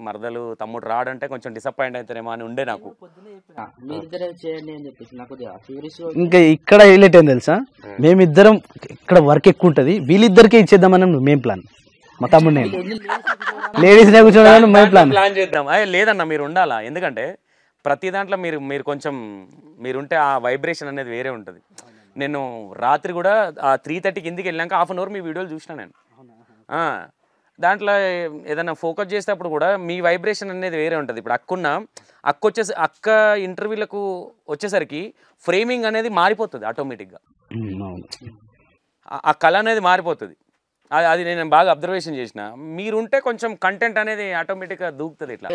[SPEAKER 1] మరదలు తమ్ముడు రాడంటే కొంచెం డిసప్పాయింట్ అవుతారేమో అని ఉండే నాకు.
[SPEAKER 2] ఇంకా ఇక్కడ హైలైట్ ఏం తెలుసా, మేమిద్దరం ఇక్కడ వర్క్ ఎక్కువ ఉంటుంది, వీళ్ళిద్దరికే ఇచ్చేద్దామని మేము ప్లాన్. మా తమ్ముడు నేను లేడీస్ కూర్చోవడం మేము ప్లాన్
[SPEAKER 1] చేద్దాం. లేదన్న మీరు ఉండాలా, ఎందుకంటే ప్రతి దాంట్లో మీరు కొంచెం మీరుంటే ఆ వైబ్రేషన్ అనేది వేరే ఉంటుంది. నేను రాత్రి కూడా 3:30కి ఇంటికి వెళ్ళాక హాఫ్ అన్ అవర్ మీ వీడియోలు చూసినా నేను. దాంట్లో ఏదైనా ఫోకస్ చేసేటప్పుడు కూడా మీ వైబ్రేషన్ అనేది వేరే ఉంటుంది. ఇప్పుడు అక్క ఇంటర్వ్యూలకు వచ్చేసరికి ఫ్రేమింగ్ అనేది మారిపోతుంది ఆటోమేటిక్గా. ఆ కళ అనేది మారిపోతుంది. అది నేను బాగా అబ్జర్వేషన్ చేసిన. మీరుంటే కొంచెం కంటెంట్ అనేది ఆటోమేటిక్గా దూకుతుంది, ఇట్లా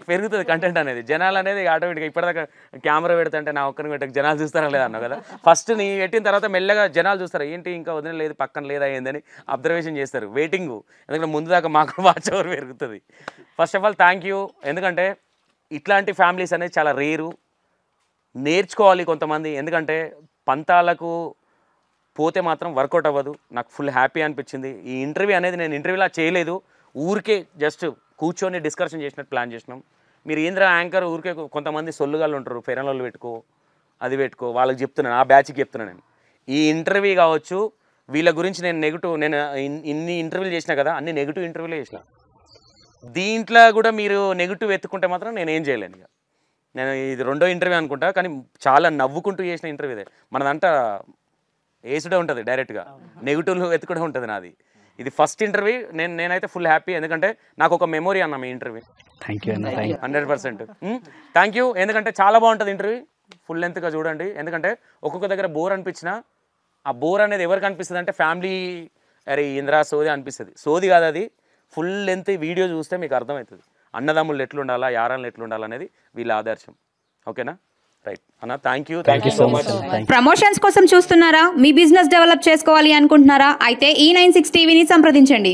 [SPEAKER 1] పెరుగుతుంది కంటెంట్ అనేది. జనాలు అనేది ఆటోమేటిక్గా ఇప్పటిదాకా కెమెరా పెడుతుంటే నా ఒక్కరిని పెట్టక జనాలు చూస్తారా లేదా అన్నావు కదా. ఫస్ట్ నీ పెట్టిన తర్వాత మెల్లగా జనాలు చూస్తారు, ఏంటి ఇంకా వదిలేదు పక్కన లేదా ఏందని అబ్జర్వేషన్ చేస్తారు. వెయిటింగ్, ఎందుకంటే ముందు దాకా మాకు వాచ్ అవర్ పెరుగుతుంది. First of all thank you. ఎందుకంటే ఇట్లాంటి ఫ్యామిలీస్ అనేది చాలా రేరు, నేర్చుకోవాలి కొంతమంది. ఎందుకంటే పంతాలకు పోతే మాత్రం వర్కౌట్ అవ్వదు. నాకు ఫుల్ హ్యాపీ అనిపించింది. ఈ ఇంటర్వ్యూ అనేది నేను ఇంటర్వ్యూలా చేయలేదు, ఊరికే జస్ట్ కూర్చొని డిస్కషన్ చేసినట్టు ప్లాన్ చేసినాం. మీరు ఏంద్ర యాంకర్ ఊరికే కొంతమంది సొల్లుగాళ్ళు ఉంటారు, ఫెరన్లు పెట్టుకో అది పెట్టుకో, వాళ్ళకి చెప్తున్నాను, ఆ బ్యాచ్కి చెప్తున్నాను నేను. ఈ ఇంటర్వ్యూ కావచ్చు వీళ్ళ గురించి నేను ఇన్ని ఇంటర్వ్యూలు చేసినా కదా, అన్ని నెగిటివ్ ఇంటర్వ్యూలే చేసిన. దీంట్లో కూడా మీరు నెగిటివ్ ఎత్తుకుంటే మాత్రం నేను ఏం చేయలేను. ఇక నేను ఇది రెండో ఇంటర్వ్యూ అనుకుంటా, కానీ చాలా నవ్వుకుంటూ చేసిన ఇంటర్వ్యూ ఇదే. మనదంతా వేసుడే ఉంటుంది డైరెక్ట్గా, నెగిటివ్లు ఎత్తుకుడే ఉంటుంది నాది. ఇది ఫస్ట్ ఇంటర్వ్యూ. నేనైతే ఫుల్ హ్యాపీ, ఎందుకంటే నాకు ఒక మెమొరీ అన్న మీ ఇంటర్వ్యూ.
[SPEAKER 2] థ్యాంక్ యూ అన్న.
[SPEAKER 1] 100% థ్యాంక్ యూ. ఎందుకంటే చాలా బాగుంటుంది ఇంటర్వ్యూ, ఫుల్ లెంత్గా చూడండి. ఎందుకంటే ఒక్కొక్క దగ్గర బోర్ అనిపించినా ఆ బోర్ అనేది ఎవరికి అనిపిస్తుంది అంటే ఫ్యామిలీ, అరే ఇంద్రా సోది అనిపిస్తుంది. సోది కాదు అది, ఫుల్ లెంత్ వీడియో చూస్తే మీకు అర్థమవుతుంది అన్నదమ్ముళ్ళు ఎట్లుండాలా, యారాలు ఎట్లుండాలా అనేది వీళ్ళ ఆదర్శం. ఓకేనా? రైట్ అన్న, thank you so much.
[SPEAKER 7] Promotions కోసం చూస్తున్నారా? మీ బిజినెస్ డెవలప్ చేసుకోవాలి అనుకుంటున్నారా? అయితే E96 టీవీని సంప్రదించండి.